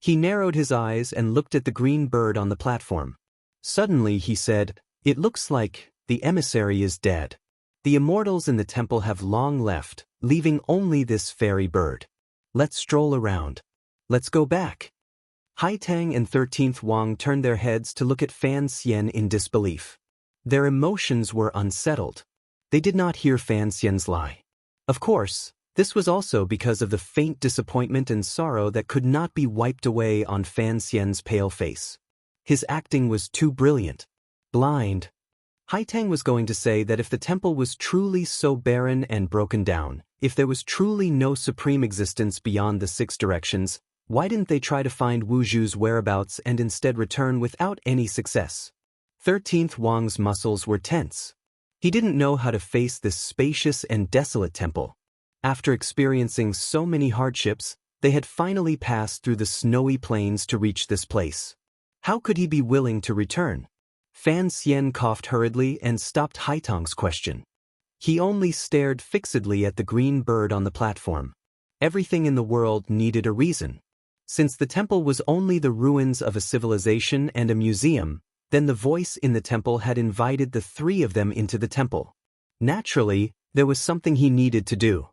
A: He narrowed his eyes and looked at the green bird on the platform. Suddenly he said, "It looks like the emissary is dead. The immortals in the temple have long left, leaving only this fairy bird. Let's stroll around. Let's go back." Haitang and 13th Wang turned their heads to look at Fan Xian in disbelief. Their emotions were unsettled. They did not hear Fan Xian's lie. Of course, this was also because of the faint disappointment and sorrow that could not be wiped away on Fan Xian's pale face. His acting was too brilliant. Blind. Haitang was going to say that if the temple was truly so barren and broken down, if there was truly no supreme existence beyond the 6 directions, why didn't they try to find Wu Zhu's whereabouts and instead return without any success? 13th Wang's muscles were tense. He didn't know how to face this spacious and desolate temple. After experiencing so many hardships, they had finally passed through the snowy plains to reach this place. How could he be willing to return? Fan Xian coughed hurriedly and stopped Haitang's question. He only stared fixedly at the green bird on the platform. Everything in the world needed a reason. Since the temple was only the ruins of a civilization and a museum, then the voice in the temple had invited the three of them into the temple. Naturally, there was something he needed to do.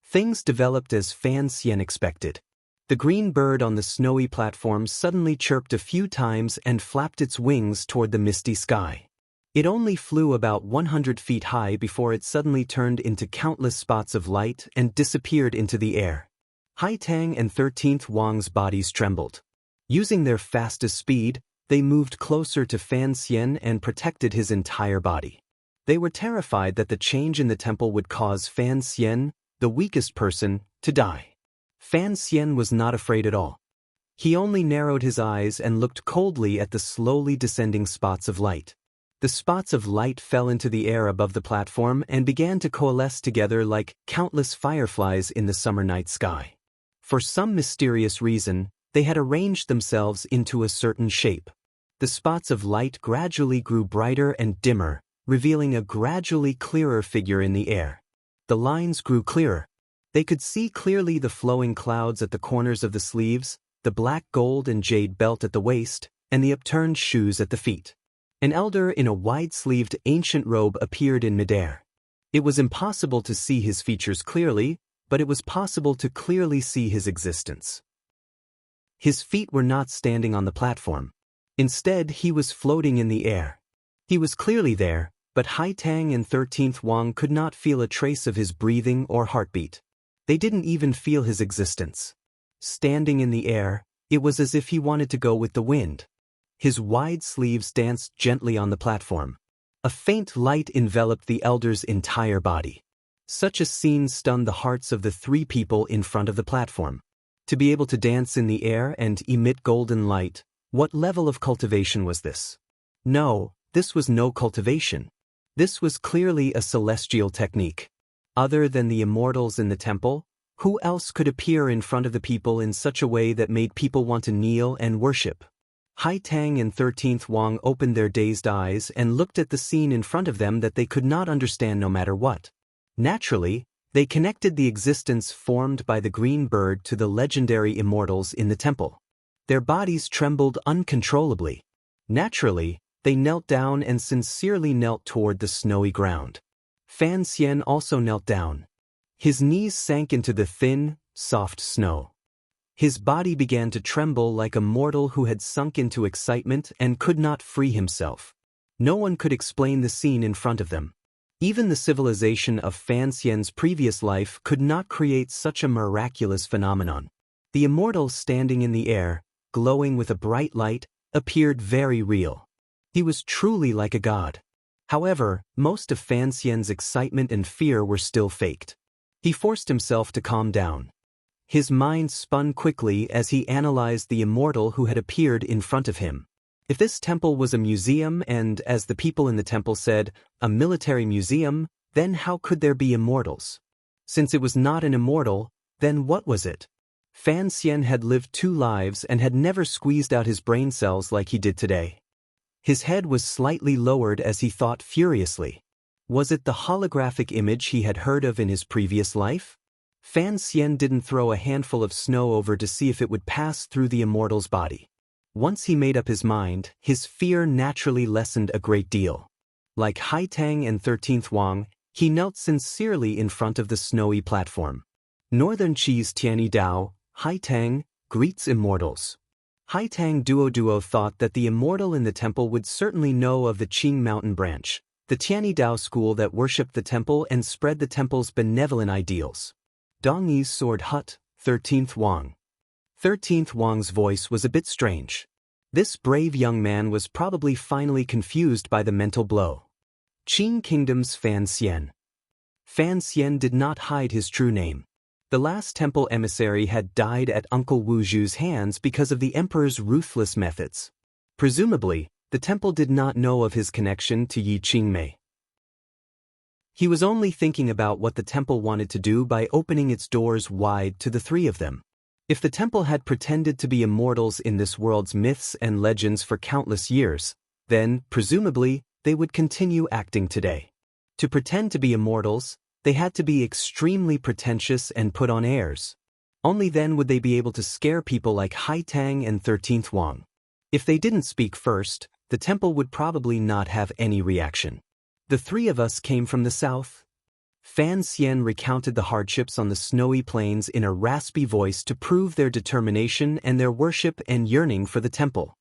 A: Things developed as Fan Xian expected. The green bird on the snowy platform suddenly chirped a few times and flapped its wings toward the misty sky. It only flew about 100 feet high before it suddenly turned into countless spots of light and disappeared into the air. Haitang and 13th Wang's bodies trembled. Using their fastest speed, they moved closer to Fan Xian and protected his entire body. They were terrified that the change in the temple would cause Fan Xian, the weakest person, to die. Fan Xian was not afraid at all. He only narrowed his eyes and looked coldly at the slowly descending spots of light. The spots of light fell into the air above the platform and began to coalesce together like countless fireflies in the summer night sky. For some mysterious reason, they had arranged themselves into a certain shape. The spots of light gradually grew brighter and dimmer, revealing a gradually clearer figure in the air. The lines grew clearer. They could see clearly the flowing clouds at the corners of the sleeves, the black gold and jade belt at the waist, and the upturned shoes at the feet. An elder in a wide-sleeved ancient robe appeared in midair. It was impossible to see his features clearly, but it was possible to clearly see his existence. His feet were not standing on the platform. Instead, he was floating in the air. He was clearly there, but Haitang and 13th Wang could not feel a trace of his breathing or heartbeat. They didn't even feel his existence. Standing in the air, it was as if he wanted to go with the wind. His wide sleeves danced gently on the platform. A faint light enveloped the elder's entire body. Such a scene stunned the hearts of the three people in front of the platform. To be able to dance in the air and emit golden light, what level of cultivation was this? No, this was no cultivation. This was clearly a celestial technique. Other than the immortals in the temple, who else could appear in front of the people in such a way that made people want to kneel and worship? Haitang and 13th Wang opened their dazed eyes and looked at the scene in front of them that they could not understand no matter what. Naturally, they connected the existence formed by the green bird to the legendary immortals in the temple. Their bodies trembled uncontrollably. Naturally, they knelt down and sincerely knelt toward the snowy ground. Fan Xian also knelt down. His knees sank into the thin, soft snow. His body began to tremble like a mortal who had sunk into excitement and could not free himself. No one could explain the scene in front of them. Even the civilization of Fan Xian's previous life could not create such a miraculous phenomenon. The immortal standing in the air, glowing with a bright light, appeared very real. He was truly like a god. However, most of Fan Xian's excitement and fear were still faked. He forced himself to calm down. His mind spun quickly as he analyzed the immortal who had appeared in front of him. If this temple was a museum and, as the people in the temple said, a military museum, then how could there be immortals? Since it was not an immortal, then what was it? Fan Xian had lived 2 lives and had never squeezed out his brain cells like he did today. His head was slightly lowered as he thought furiously. Was it the holographic image he had heard of in his previous life? Fan Xian didn't throw a handful of snow over to see if it would pass through the immortal's body. Once he made up his mind, his fear naturally lessened a great deal. Like Haitang and 13th Wang, he knelt sincerely in front of the snowy platform. Northern Chi's Tianyi Dao, Haitang, greets immortals. Haitang Duo thought that the immortal in the temple would certainly know of the Qing mountain branch, the Tianyi Dao school that worshipped the temple and spread the temple's benevolent ideals. Dongyi's sword hut, 13th Wang. 13th Wang's voice was a bit strange. This brave young man was probably finally confused by the mental blow. Qing Kingdom's Fan Xian. Fan Xian did not hide his true name. The last temple emissary had died at Uncle Wu Zhu's hands because of the emperor's ruthless methods. Presumably, the temple did not know of his connection to Yi Qingmei. He was only thinking about what the temple wanted to do by opening its doors wide to the three of them. If the temple had pretended to be immortals in this world's myths and legends for countless years, then, presumably, they would continue acting today. To pretend to be immortals, they had to be extremely pretentious and put on airs. Only then would they be able to scare people like Haitang and 13th Wang. If they didn't speak first, the temple would probably not have any reaction. The three of us came from the south. Fan Xian recounted the hardships on the snowy plains in a raspy voice to prove their determination and their worship and yearning for the temple.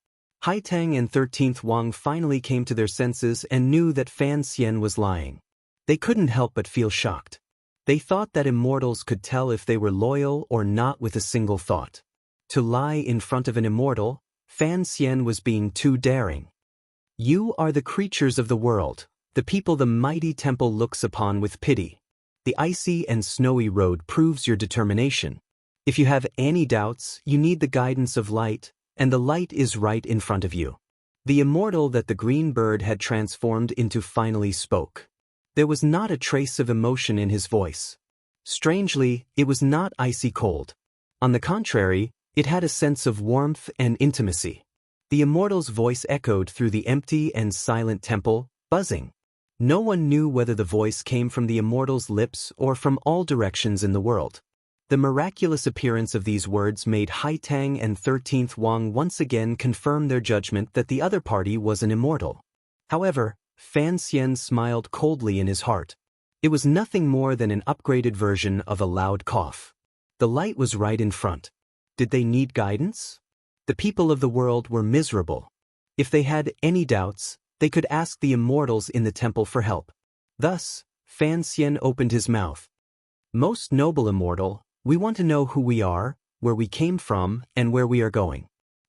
A: Haitang and 13th Wang finally came to their senses and knew that Fan Xian was lying. They couldn't help but feel shocked. They thought that immortals could tell if they were loyal or not with a single thought. To lie in front of an immortal, Fan Xian was being too daring. You are the creatures of the world, the people the mighty temple looks upon with pity. The icy and snowy road proves your determination. If you have any doubts, you need the guidance of light, and the light is right in front of you. The immortal that the green bird had transformed into finally spoke. There was not a trace of emotion in his voice. Strangely, it was not icy cold. On the contrary, it had a sense of warmth and intimacy. The immortal's voice echoed through the empty and silent temple, buzzing. No one knew whether the voice came from the immortal's lips or from all directions in the world. The miraculous appearance of these words made Haitang and 13th Wang once again confirm their judgment that the other party was an immortal. However, Fan Xian smiled coldly in his heart. It was nothing more than an upgraded version of a loud cough. The light was right in front. Did they need guidance? The people of the world were miserable. If they had any doubts, they could ask the immortals in the temple for help. Thus, Fan Xian opened his mouth. Most noble immortal, we want to know who we are, where we came from, and where we are going.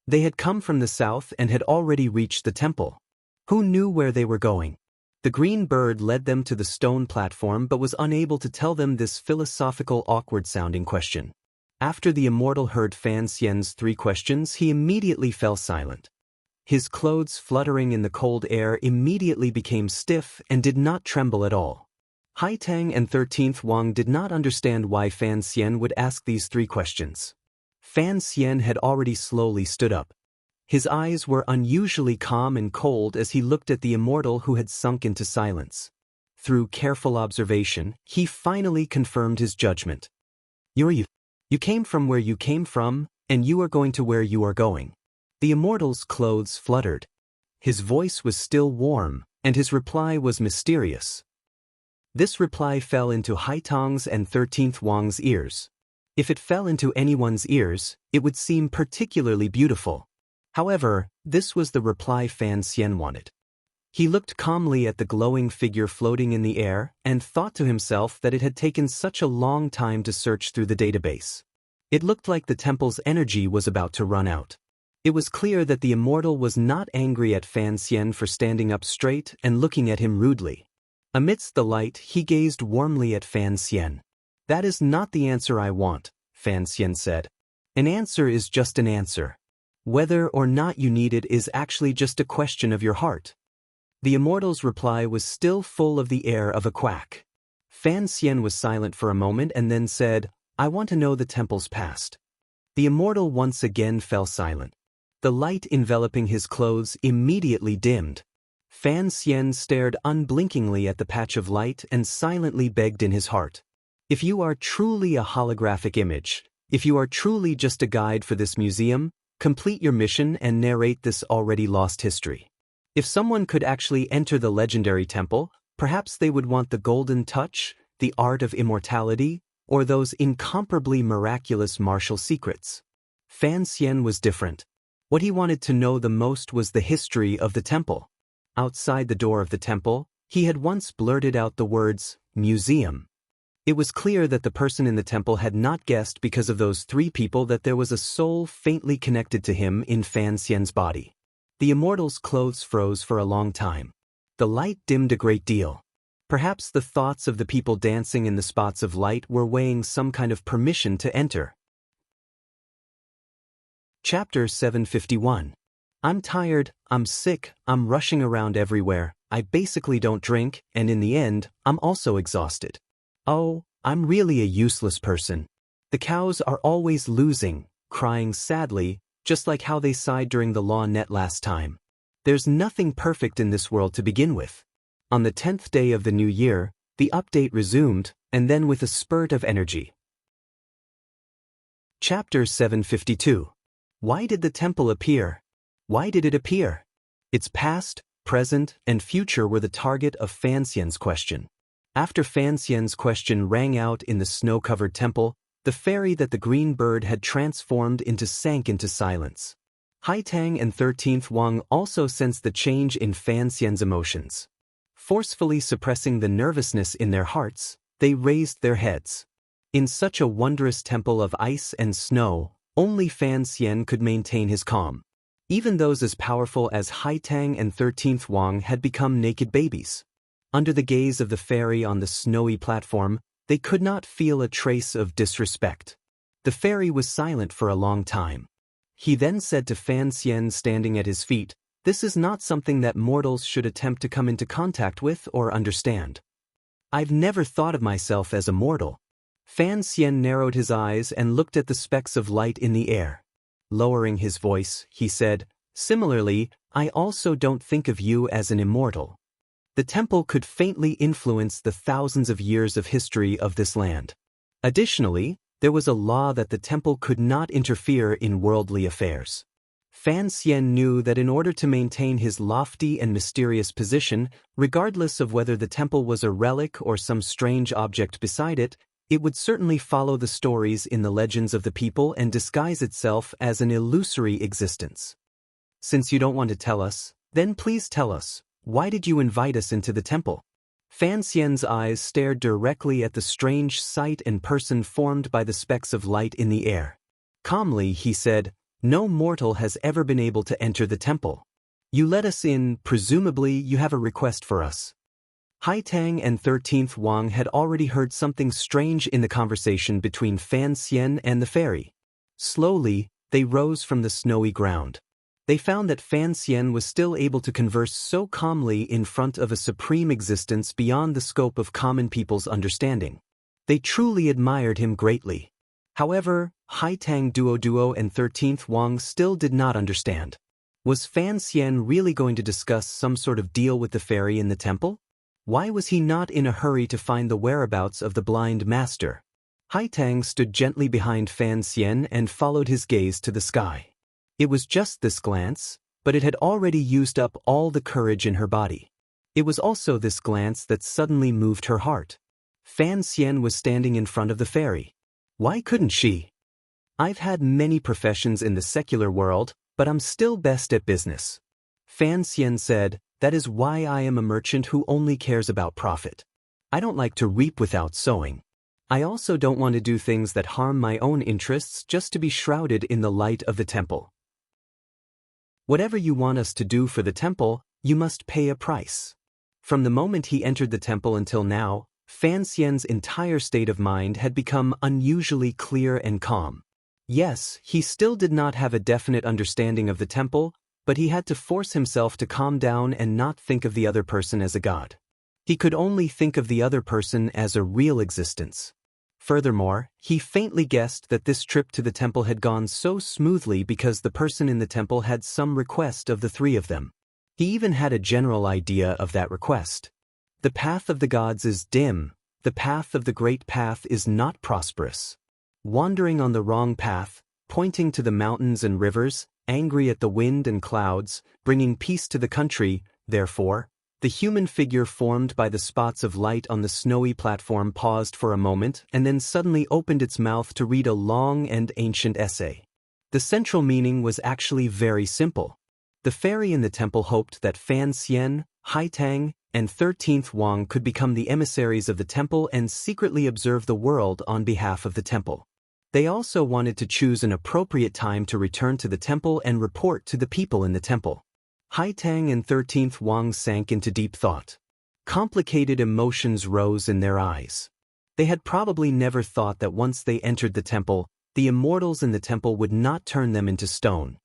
A: They had come from the south and had already reached the temple. Who knew where they were going? The green bird led them to the stone platform but was unable to tell them this philosophical awkward-sounding question. After the immortal heard Fan Xian's three questions, he immediately fell silent. His clothes fluttering in the cold air immediately became stiff and did not tremble at all. Haitang and 13th Wang did not understand why Fan Xian would ask these three questions. Fan Xian had already slowly stood up. His eyes were unusually calm and cold as he looked at the immortal who had sunk into silence. Through careful observation, he finally confirmed his judgment. You came from where you came from, and you are going to where you are going. The immortal's clothes fluttered. His voice was still warm, and his reply was mysterious. This reply fell into Haitang's and 13th Wang's ears. If it fell into anyone's ears, it would seem particularly beautiful. However, this was the reply Fan Xian wanted. He looked calmly at the glowing figure floating in the air and thought to himself that it had taken such a long time to search through the database. It looked like the temple's energy was about to run out. It was clear that the immortal was not angry at Fan Xian for standing up straight and looking at him rudely. Amidst the light, he gazed warmly at Fan Xian. That is not the answer I want, Fan Xian said. An answer is just an answer. Whether or not you need it is actually just a question of your heart. The immortal's reply was still full of the air of a quack. Fan Xian was silent for a moment and then said, I want to know the temple's past. The immortal once again fell silent. The light enveloping his clothes immediately dimmed. Fan Xian stared unblinkingly at the patch of light and silently begged in his heart. If you are truly a holographic image, if you are truly just a guide for this museum, complete your mission and narrate this already lost history. If someone could actually enter the legendary temple, perhaps they would want the golden touch, the art of immortality, or those incomparably miraculous martial secrets. Fan Xian was different. What he wanted to know the most was the history of the temple. Outside the door of the temple, he had once blurted out the words, museum. It was clear that the person in the temple had not guessed because of those three people that there was a soul faintly connected to him in Fan Xian's body. The immortal's clothes froze for a long time. The light dimmed a great deal. Perhaps the thoughts of the people dancing in the spots of light were weighing some kind of permission to enter. Chapter 751. I'm tired, I'm sick, I'm rushing around everywhere, I basically don't drink, and in the end, I'm also exhausted. Oh, I'm really a useless person. The cows are always losing, crying sadly, just like how they sighed during the lawn net last time. There's nothing perfect in this world to begin with. On the 10th day of the new year, the update resumed, and then with a spurt of energy. Chapter 752. Why did the temple appear? Why did it appear? Its past, present, and future were the target of Fan Xian's question. After Fan Xian's question rang out in the snow-covered temple, the fairy that the green bird had transformed into sank into silence. Haitang and 13th Wang also sensed the change in Fan Xian's emotions. Forcefully suppressing the nervousness in their hearts, they raised their heads. In such a wondrous temple of ice and snow, only Fan Xian could maintain his calm. Even those as powerful as Haitang and 13th Wang had become naked babies. Under the gaze of the fairy on the snowy platform, they could not feel a trace of disrespect. The fairy was silent for a long time. He then said to Fan Xian standing at his feet, "This is not something that mortals should attempt to come into contact with or understand. I've never thought of myself as a mortal." Fan Xian narrowed his eyes and looked at the specks of light in the air. Lowering his voice, he said, "Similarly, I also don't think of you as an immortal." The temple could faintly influence the thousands of years of history of this land. Additionally, there was a law that the temple could not interfere in worldly affairs. Fan Xian knew that in order to maintain his lofty and mysterious position, regardless of whether the temple was a relic or some strange object beside it, it would certainly follow the stories in the legends of the people and disguise itself as an illusory existence. Since you don't want to tell us, then please tell us, why did you invite us into the temple? Fan Xian's eyes stared directly at the strange sight and person formed by the specks of light in the air. Calmly, he said, "No mortal has ever been able to enter the temple. You let us in, presumably you have a request for us." Haitang and 13th Wang had already heard something strange in the conversation between Fan Xian and the fairy. Slowly, they rose from the snowy ground. They found that Fan Xian was still able to converse so calmly in front of a supreme existence beyond the scope of common people's understanding. They truly admired him greatly. However, Haitang Duo and 13th Wang still did not understand. Was Fan Xian really going to discuss some sort of deal with the fairy in the temple? Why was he not in a hurry to find the whereabouts of the blind master? Haitang stood gently behind Fan Xian and followed his gaze to the sky. It was just this glance, but it had already used up all the courage in her body. It was also this glance that suddenly moved her heart. Fan Xian was standing in front of the fairy. Why couldn't she? "I've had many professions in the secular world, but I'm still best at business." Fan Xian said, "That is why I am a merchant who only cares about profit. I don't like to reap without sowing. I also don't want to do things that harm my own interests just to be shrouded in the light of the temple. Whatever you want us to do for the temple, you must pay a price." From the moment he entered the temple until now, Fan Xian's entire state of mind had become unusually clear and calm. Yes, he still did not have a definite understanding of the temple, but he had to force himself to calm down and not think of the other person as a god. He could only think of the other person as a real existence. Furthermore, he faintly guessed that this trip to the temple had gone so smoothly because the person in the temple had some request of the three of them. He even had a general idea of that request. The path of the gods is dim, the path of the great path is not prosperous. Wandering on the wrong path, pointing to the mountains and rivers, angry at the wind and clouds, bringing peace to the country, therefore, the human figure formed by the spots of light on the snowy platform paused for a moment and then suddenly opened its mouth to read a long and ancient essay. The central meaning was actually very simple. The fairy in the temple hoped that Fan Xian, Haitang, and 13th Wang could become the emissaries of the temple and secretly observe the world on behalf of the temple. They also wanted to choose an appropriate time to return to the temple and report to the people in the temple. Haitang and 13th Wang sank into deep thought. Complicated emotions rose in their eyes. They had probably never thought that once they entered the temple, the immortals in the temple would not turn them into stone.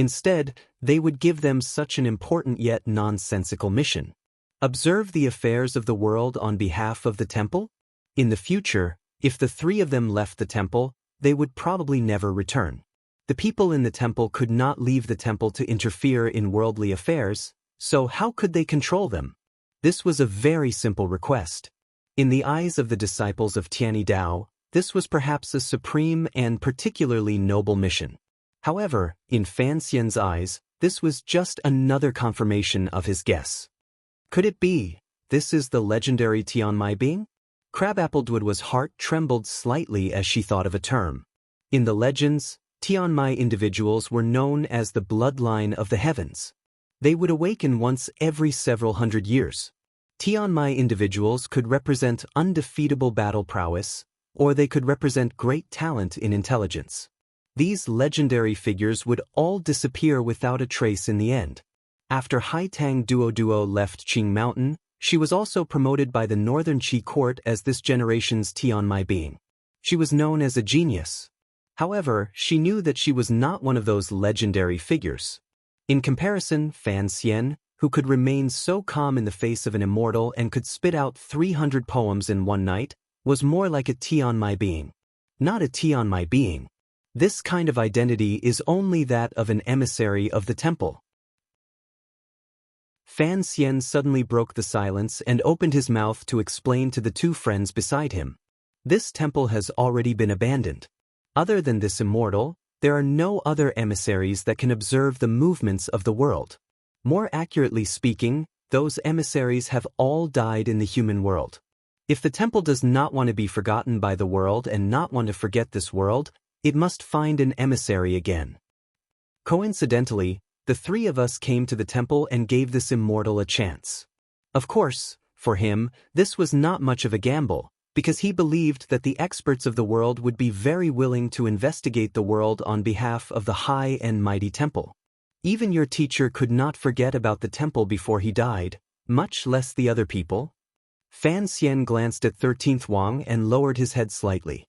A: Instead, they would give them such an important yet nonsensical mission. Observe the affairs of the world on behalf of the temple? In the future, if the three of them left the temple, they would probably never return. The people in the temple could not leave the temple to interfere in worldly affairs, so how could they control them? This was a very simple request. In the eyes of the disciples of Tianyi Dao, this was perhaps a supreme and particularly noble mission. However, in Fan Xian's eyes, this was just another confirmation of his guess. Could it be, this is the legendary Tianmai being? Crabappledwood's heart trembled slightly as she thought of a term. In the legends, Tianmai individuals were known as the bloodline of the heavens. They would awaken once every several hundred years. Tianmai individuals could represent undefeatable battle prowess, or they could represent great talent in intelligence. These legendary figures would all disappear without a trace in the end. After Haitang Duo left Qing Mountain, she was also promoted by the Northern Qi court as this generation's Tianmai being. She was known as a genius. However, she knew that she was not one of those legendary figures. In comparison, Fan Xian, who could remain so calm in the face of an immortal and could spit out 300 poems in one night, was more like a Tianmai being. Not a Tianmai being. This kind of identity is only that of an emissary of the temple. Fan Xian suddenly broke the silence and opened his mouth to explain to the two friends beside him. This temple has already been abandoned. Other than this immortal, there are no other emissaries that can observe the movements of the world. More accurately speaking, those emissaries have all died in the human world. If the temple does not want to be forgotten by the world and not want to forget this world, it must find an emissary again. Coincidentally, the three of us came to the temple and gave this immortal a chance. Of course, for him, this was not much of a gamble, because he believed that the experts of the world would be very willing to investigate the world on behalf of the high and mighty temple. Even your teacher could not forget about the temple before he died, much less the other people. Fan Xian glanced at 13th Wang and lowered his head slightly.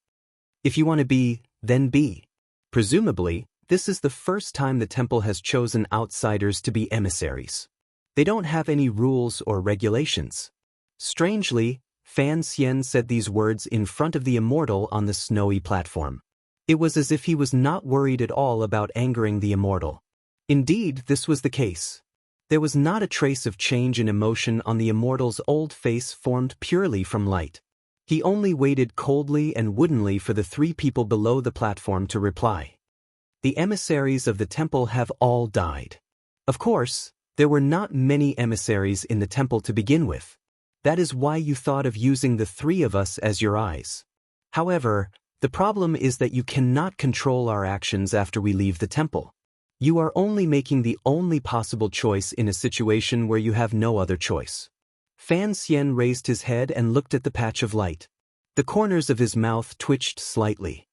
A: If you want to be, then be. Presumably, this is the first time the temple has chosen outsiders to be emissaries. They don't have any rules or regulations. Strangely, Fan Xian said these words in front of the immortal on the snowy platform. It was as if he was not worried at all about angering the immortal. Indeed, this was the case. There was not a trace of change in emotion on the immortal's old face formed purely from light. He only waited coldly and woodenly for the three people below the platform to reply. The emissaries of the temple have all died. Of course, there were not many emissaries in the temple to begin with. That is why you thought of using the three of us as your eyes. However, the problem is that you cannot control our actions after we leave the temple. You are only making the only possible choice in a situation where you have no other choice. Fan Xian raised his head and looked at the patch of light. The corners of his mouth twitched slightly.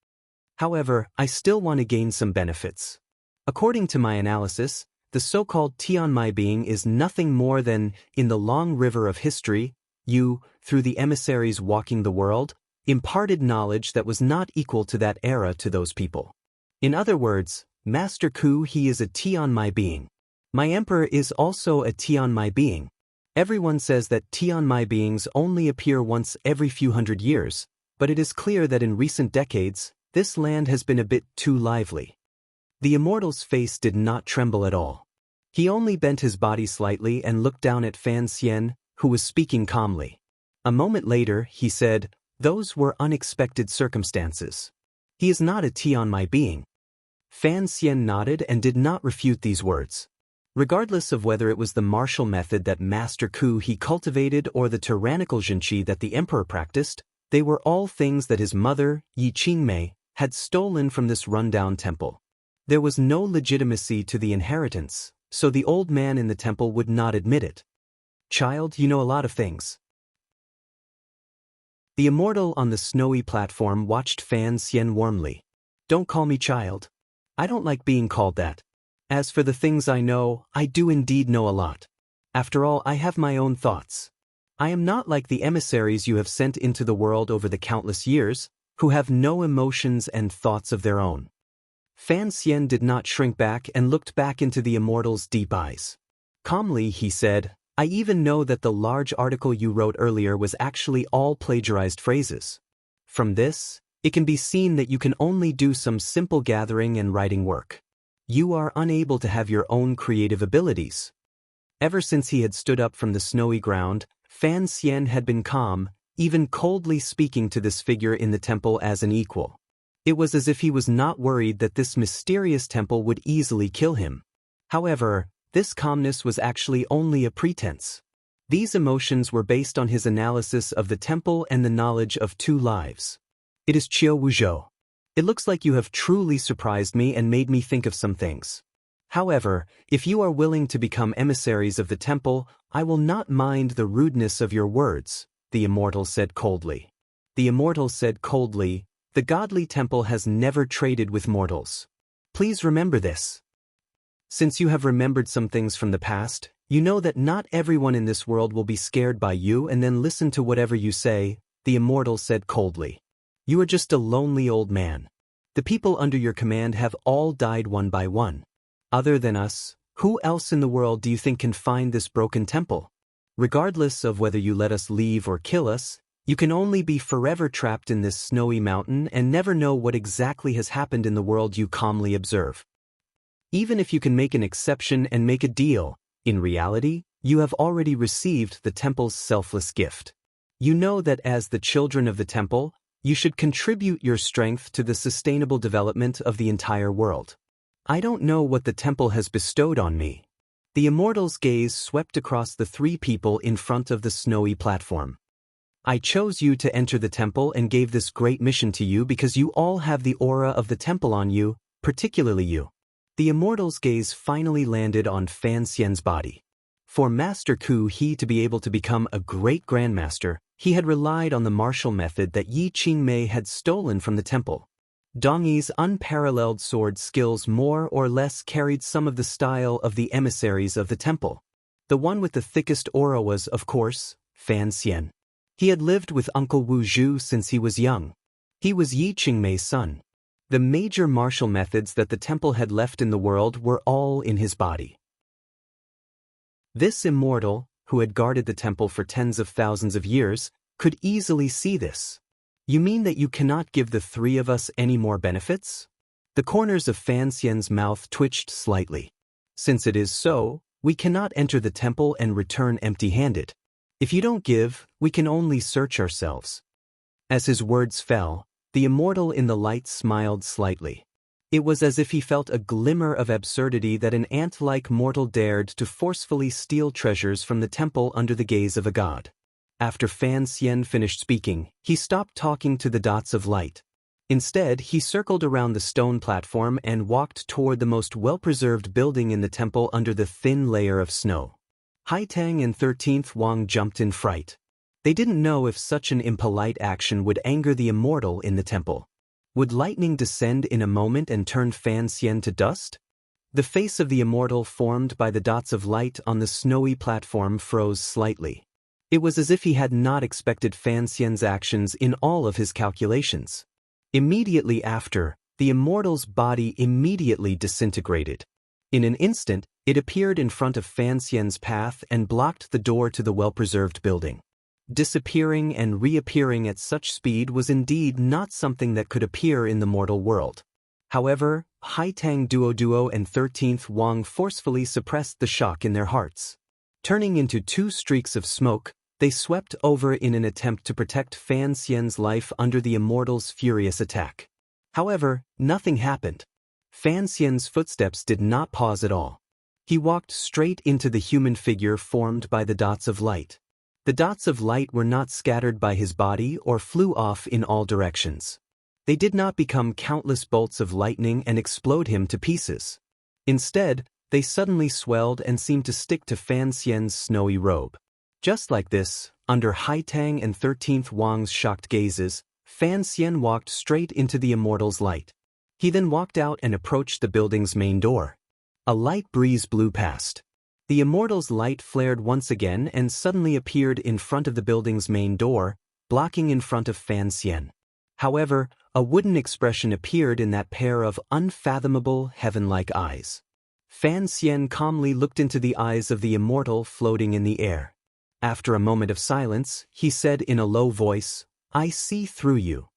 A: However, I still want to gain some benefits. According to my analysis, the so-called Tianmai being is nothing more than, in the long river of history, you, through the emissaries walking the world, imparted knowledge that was not equal to that era to those people. In other words, Master Ku, he is a Tianmai being. My emperor is also a Tianmai being. Everyone says that Tianmai beings only appear once every few hundred years, but it is clear that in recent decades, this land has been a bit too lively. The immortal's face did not tremble at all. He only bent his body slightly and looked down at Fan Xian, who was speaking calmly. A moment later, he said, "Those were unexpected circumstances. He is not a Tianmai being." Fan Xian nodded and did not refute these words. Regardless of whether it was the martial method that Master Ku he cultivated or the tyrannical zhenqi that the emperor practiced, they were all things that his mother, Yi Qingmei, had stolen from this rundown temple. There was no legitimacy to the inheritance, so the old man in the temple would not admit it. "Child, you know a lot of things." The immortal on the snowy platform watched Fan Xian warmly. "Don't call me child. I don't like being called that. As for the things I know, I do indeed know a lot. After all, I have my own thoughts. I am not like the emissaries you have sent into the world over the countless years, who have no emotions and thoughts of their own." Fan Xian did not shrink back and looked back into the immortal's deep eyes. Calmly, he said, I even know that the large article you wrote earlier was actually all plagiarized phrases. From this, it can be seen that you can only do some simple gathering and writing work. You are unable to have your own creative abilities. Ever since he had stood up from the snowy ground, Fan Xian had been calm, even coldly speaking to this figure in the temple as an equal. It was as if he was not worried that this mysterious temple would easily kill him. However, this calmness was actually only a pretense. These emotions were based on his analysis of the temple and the knowledge of two lives. It is Qiu Wuzhou. It looks like you have truly surprised me and made me think of some things. However, if you are willing to become emissaries of the temple, I will not mind the rudeness of your words, the immortal said coldly. The immortal said coldly, the godly temple has never traded with mortals. Please remember this. Since you have remembered some things from the past, you know that not everyone in this world will be scared by you and then listen to whatever you say, the immortal said coldly. You are just a lonely old man. The people under your command have all died one by one. Other than us, who else in the world do you think can find this broken temple? Regardless of whether you let us leave or kill us, you can only be forever trapped in this snowy mountain and never know what exactly has happened in the world you calmly observe. Even if you can make an exception and make a deal, in reality, you have already received the temple's selfless gift. You know that as the children of the temple, you should contribute your strength to the sustainable development of the entire world. I don't know what the temple has bestowed on me. The immortal's gaze swept across the three people in front of the snowy platform. I chose you to enter the temple and gave this great mission to you because you all have the aura of the temple on you, particularly you. The immortal's gaze finally landed on Fan Xian's body. For Master Ku He to be able to become a great grandmaster, he had relied on the martial method that Yi Qingmei had stolen from the temple. Dong Yi's unparalleled sword skills more or less carried some of the style of the emissaries of the temple. The one with the thickest aura was, of course, Fan Xian. He had lived with Uncle Wu Zhu since he was young. He was Yi Qingmei's son. The major martial methods that the temple had left in the world were all in his body. This immortal, who had guarded the temple for tens of thousands of years, could easily see this. You mean that you cannot give the three of us any more benefits? The corners of Fan Xian's mouth twitched slightly. Since it is so, we cannot enter the temple and return empty-handed. If you don't give, we can only search ourselves. As his words fell, the immortal in the light smiled slightly. It was as if he felt a glimmer of absurdity that an ant-like mortal dared to forcefully steal treasures from the temple under the gaze of a god. After Fan Xian finished speaking, he stopped talking to the dots of light. Instead, he circled around the stone platform and walked toward the most well-preserved building in the temple under the thin layer of snow. Haitang and 13th Wang jumped in fright. They didn't know if such an impolite action would anger the immortal in the temple. Would lightning descend in a moment and turn Fan Xian to dust? The face of the immortal formed by the dots of light on the snowy platform froze slightly. It was as if he had not expected Fan Xian's actions in all of his calculations. Immediately after, the immortal's body immediately disintegrated. In an instant, it appeared in front of Fan Xian's path and blocked the door to the well-preserved building. Disappearing and reappearing at such speed was indeed not something that could appear in the mortal world. However, Haitang Duo and 13th Wang forcefully suppressed the shock in their hearts. Turning into two streaks of smoke, they swept over in an attempt to protect Fan Xian's life under the immortal's furious attack. However, nothing happened. Fan Xian's footsteps did not pause at all. He walked straight into the human figure formed by the dots of light. The dots of light were not scattered by his body or flew off in all directions. They did not become countless bolts of lightning and explode him to pieces. Instead, they suddenly swelled and seemed to stick to Fan Xian's snowy robe. Just like this, under Haitang and 13th Wang's shocked gazes, Fan Xian walked straight into the immortal's light. He then walked out and approached the building's main door. A light breeze blew past. The immortal's light flared once again and suddenly appeared in front of the building's main door, blocking in front of Fan Xian. However, A wooden expression appeared in that pair of unfathomable, heaven-like eyes. Fan Xian calmly looked into the eyes of the immortal floating in the air. After a moment of silence, he said in a low voice, "I see through you."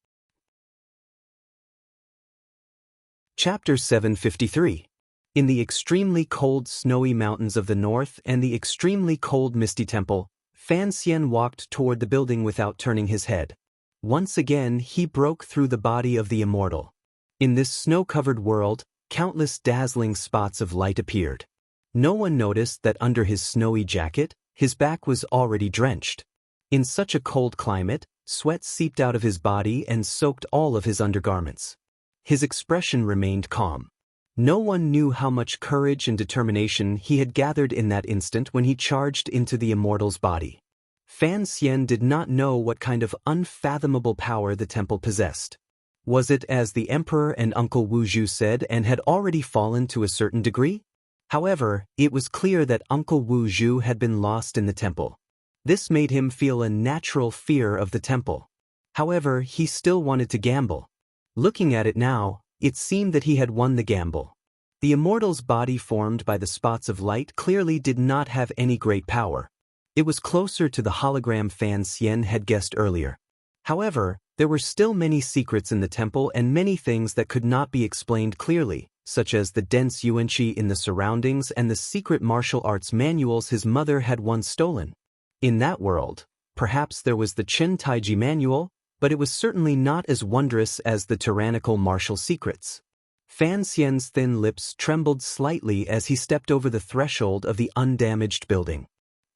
A: Chapter 753. In the extremely cold snowy mountains of the north and the extremely cold misty temple, Fan Xian walked toward the building without turning his head. Once again he broke through the body of the immortal. In this snow-covered world, countless dazzling spots of light appeared. No one noticed that under his snowy jacket, his back was already drenched. In such a cold climate, sweat seeped out of his body and soaked all of his undergarments. His expression remained calm. No one knew how much courage and determination he had gathered in that instant when he charged into the immortal's body. Fan Xian did not know what kind of unfathomable power the temple possessed. Was it as the emperor and Uncle Wu Zhu said and had already fallen to a certain degree? However, it was clear that Uncle Wu Zhu had been lost in the temple. This made him feel a natural fear of the temple. However, he still wanted to gamble. Looking at it now, it seemed that he had won the gamble. The immortal's body formed by the spots of light clearly did not have any great power. It was closer to the hologram Fan Xian had guessed earlier. However, there were still many secrets in the temple and many things that could not be explained clearly, such as the dense yuanqi in the surroundings and the secret martial arts manuals his mother had once stolen. In that world, perhaps there was the Chen Taiji manual, but it was certainly not as wondrous as the tyrannical martial secrets. Fan Xian's thin lips trembled slightly as he stepped over the threshold of the undamaged building.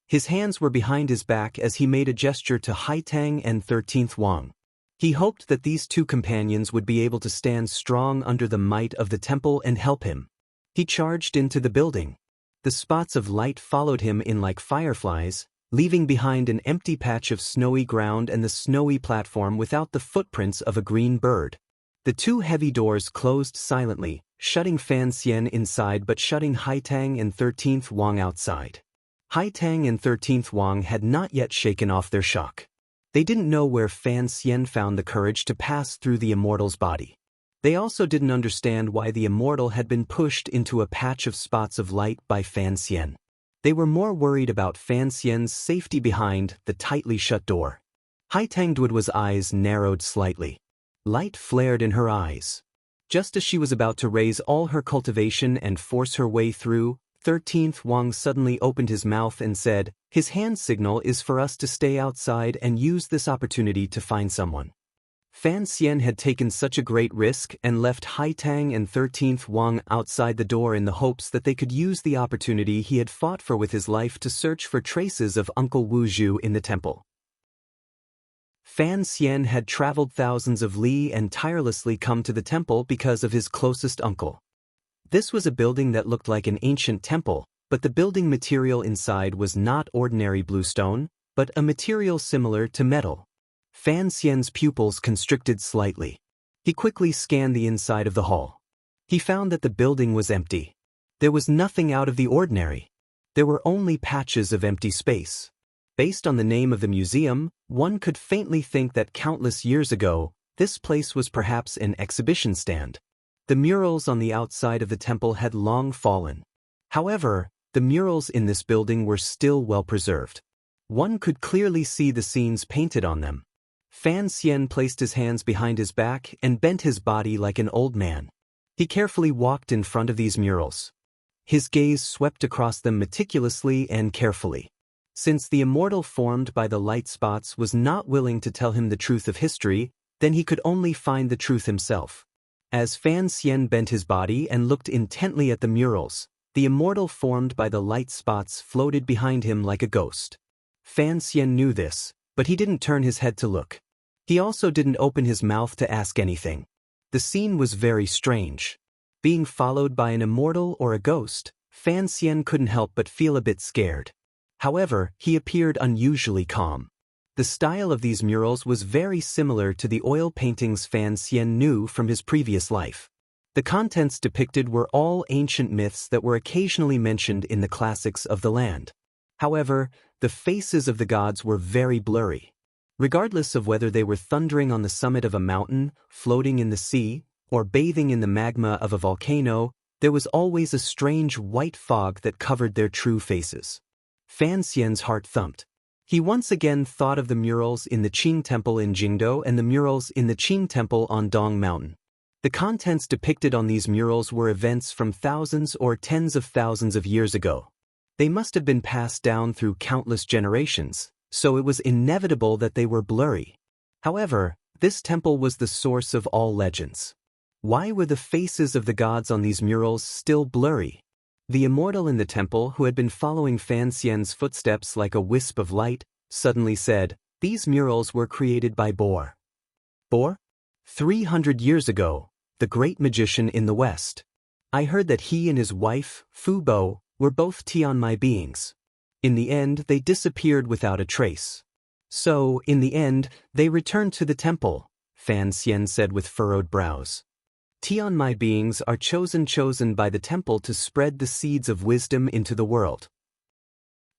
A: His hands were behind his back as he made a gesture to Haitang and 13th Wang. He hoped that these two companions would be able to stand strong under the might of the temple and help him. He charged into the building. The spots of light followed him in like fireflies, leaving behind an empty patch of snowy ground and the snowy platform without the footprints of a green bird. The two heavy doors closed silently, shutting Fan Xian inside but shutting Haitang and 13th Wang outside. Haitang and 13th Wang had not yet shaken off their shock. They didn't know where Fan Xian found the courage to pass through the immortal's body. They also didn't understand why the immortal had been pushed into a patch of spots of light by Fan Xian. They were more worried about Fan Xian's safety behind the tightly shut door. Haitang Duoduo's eyes narrowed slightly. Light flared in her eyes. Just as she was about to raise all her cultivation and force her way through, 13th Wang suddenly opened his mouth and said, "His hand signal is for us to stay outside and use this opportunity to find someone." Fan Xian had taken such a great risk and left Haitang and 13th Wang outside the door in the hopes that they could use the opportunity he had fought for with his life to search for traces of Uncle Wu Zhu in the temple. Fan Xian had traveled thousands of li and tirelessly come to the temple because of his closest uncle. This was a building that looked like an ancient temple, but the building material inside was not ordinary bluestone, but a material similar to metal. Fan Xian's pupils constricted slightly. He quickly scanned the inside of the hall. He found that the building was empty. There was nothing out of the ordinary. There were only patches of empty space. Based on the name of the museum, one could faintly think that countless years ago, this place was perhaps an exhibition stand. The murals on the outside of the temple had long fallen. However, the murals in this building were still well preserved. One could clearly see the scenes painted on them. Fan Xian placed his hands behind his back and bent his body like an old man. He carefully walked in front of these murals. His gaze swept across them meticulously and carefully. Since the immortal formed by the light spots was not willing to tell him the truth of history, then he could only find the truth himself. As Fan Xian bent his body and looked intently at the murals, the immortal formed by the light spots floated behind him like a ghost. Fan Xian knew this, but he didn't turn his head to look. He also didn't open his mouth to ask anything. The scene was very strange. Being followed by an immortal or a ghost, Fan Xian couldn't help but feel a bit scared. However, he appeared unusually calm. The style of these murals was very similar to the oil paintings Fan Xian knew from his previous life. The contents depicted were all ancient myths that were occasionally mentioned in the classics of the land. However, the faces of the gods were very blurry. Regardless of whether they were thundering on the summit of a mountain, floating in the sea, or bathing in the magma of a volcano, there was always a strange white fog that covered their true faces. Fan Xian's heart thumped. He once again thought of the murals in the Qing Temple in Jingdou and the murals in the Qing Temple on Dong Mountain. The contents depicted on these murals were events from thousands or tens of thousands of years ago. They must have been passed down through countless generations, so it was inevitable that they were blurry. However, this temple was the source of all legends. Why were the faces of the gods on these murals still blurry? The immortal in the temple, who had been following Fan Xian's footsteps like a wisp of light, suddenly said, "These murals were created by Bo." Bo? 300 years ago, the great magician in the West. I heard that he and his wife, Fu Bo, were both Tianmai beings. In the end, they disappeared without a trace. So, in the end, they returned to the temple, Fan Xian said with furrowed brows. Tianmai beings are chosen by the temple to spread the seeds of wisdom into the world.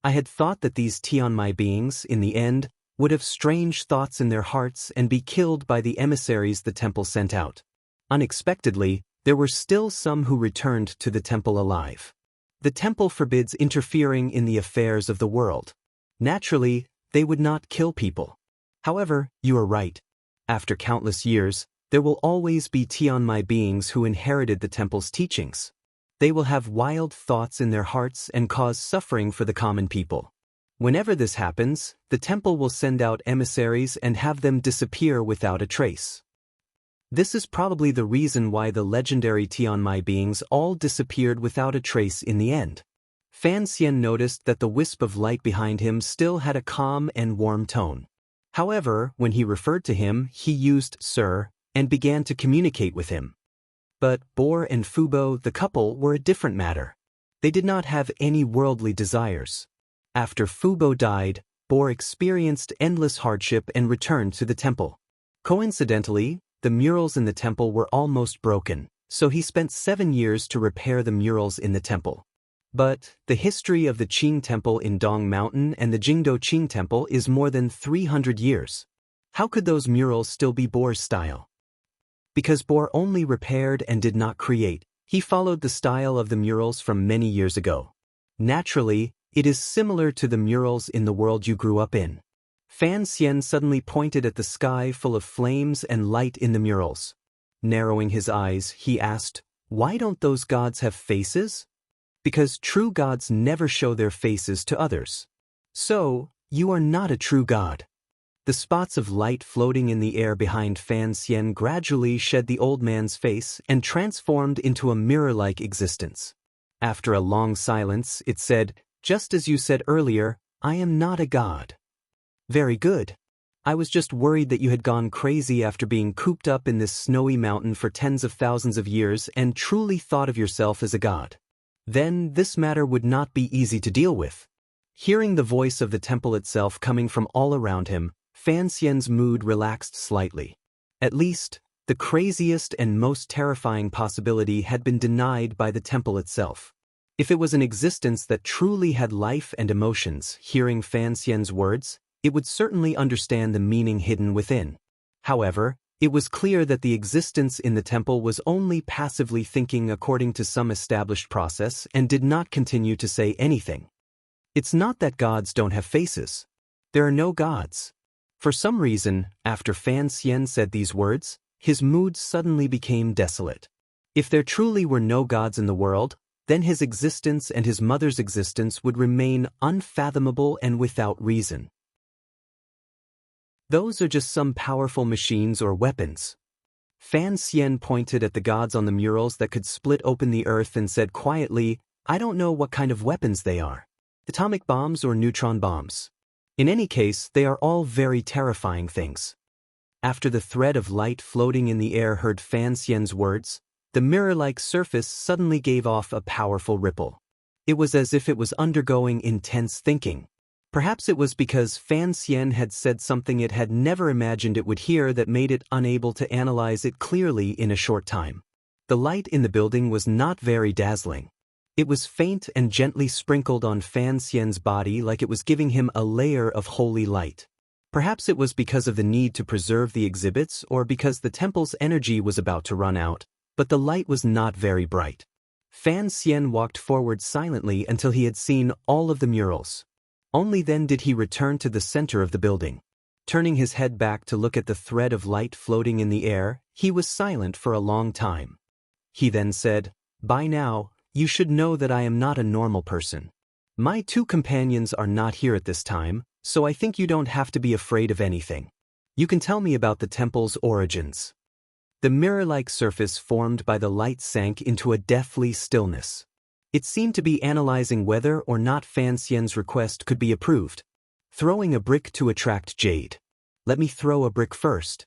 A: I had thought that these Tianmai beings, in the end, would have strange thoughts in their hearts and be killed by the emissaries the temple sent out. Unexpectedly, there were still some who returned to the temple alive. The temple forbids interfering in the affairs of the world. Naturally, they would not kill people. However, you are right. After countless years, there will always be Tianmai beings who inherited the temple's teachings. They will have wild thoughts in their hearts and cause suffering for the common people. Whenever this happens, the temple will send out emissaries and have them disappear without a trace. This is probably the reason why the legendary Tianmai beings all disappeared without a trace in the end. Fan Xian noticed that the wisp of light behind him still had a calm and warm tone. However, when he referred to him, he used "sir" and began to communicate with him. But Bo and Fubo, the couple, were a different matter. They did not have any worldly desires. After Fubo died, Bo experienced endless hardship and returned to the temple. Coincidentally, the murals in the temple were almost broken, so he spent 7 years to repair the murals in the temple. But the history of the Qing Temple in Dong Mountain and the Jingdou Qing Temple is more than 300 years. How could those murals still be Bo's style? Because Bo only repaired and did not create, he followed the style of the murals from many years ago. Naturally, it is similar to the murals in the world you grew up in. Fan Xian suddenly pointed at the sky full of flames and light in the murals. Narrowing his eyes, he asked, "Why don't those gods have faces?" Because true gods never show their faces to others. So, you are not a true god. The spots of light floating in the air behind Fan Xian gradually shed the old man's face and transformed into a mirror-like existence. After a long silence, it said, "Just as you said earlier, I am not a god." "Very good. I was just worried that you had gone crazy after being cooped up in this snowy mountain for tens of thousands of years and truly thought of yourself as a god. Then this matter would not be easy to deal with." Hearing the voice of the temple itself coming from all around him, Fan Xian's mood relaxed slightly. At least, the craziest and most terrifying possibility had been denied by the temple itself. If it was an existence that truly had life and emotions, hearing Fan Xian's words, it would certainly understand the meaning hidden within. However, it was clear that the existence in the temple was only passively thinking according to some established process and did not continue to say anything. It's not that gods don't have faces. There are no gods. For some reason, after Fan Xian said these words, his mood suddenly became desolate. If there truly were no gods in the world, then his existence and his mother's existence would remain unfathomable and without reason. Those are just some powerful machines or weapons. Fan Xian pointed at the gods on the murals that could split open the earth and said quietly, "I don't know what kind of weapons they are. Atomic bombs or neutron bombs. In any case, they are all very terrifying things." After the thread of light floating in the air heard Fan Xian's words, the mirror-like surface suddenly gave off a powerful ripple. It was as if it was undergoing intense thinking. Perhaps it was because Fan Xian had said something it had never imagined it would hear that made it unable to analyze it clearly in a short time. The light in the building was not very dazzling. It was faint and gently sprinkled on Fan Xian's body like it was giving him a layer of holy light. Perhaps it was because of the need to preserve the exhibits or because the temple's energy was about to run out, but the light was not very bright. Fan Xian walked forward silently until he had seen all of the murals. Only then did he return to the center of the building. Turning his head back to look at the thread of light floating in the air, he was silent for a long time. He then said, "By now, you should know that I am not a normal person. My two companions are not here at this time, so I think you don't have to be afraid of anything. You can tell me about the temple's origins." The mirror-like surface formed by the light sank into a deathly stillness. It seemed to be analyzing whether or not Fan Xian's request could be approved. Throwing a brick to attract jade. "Let me throw a brick first."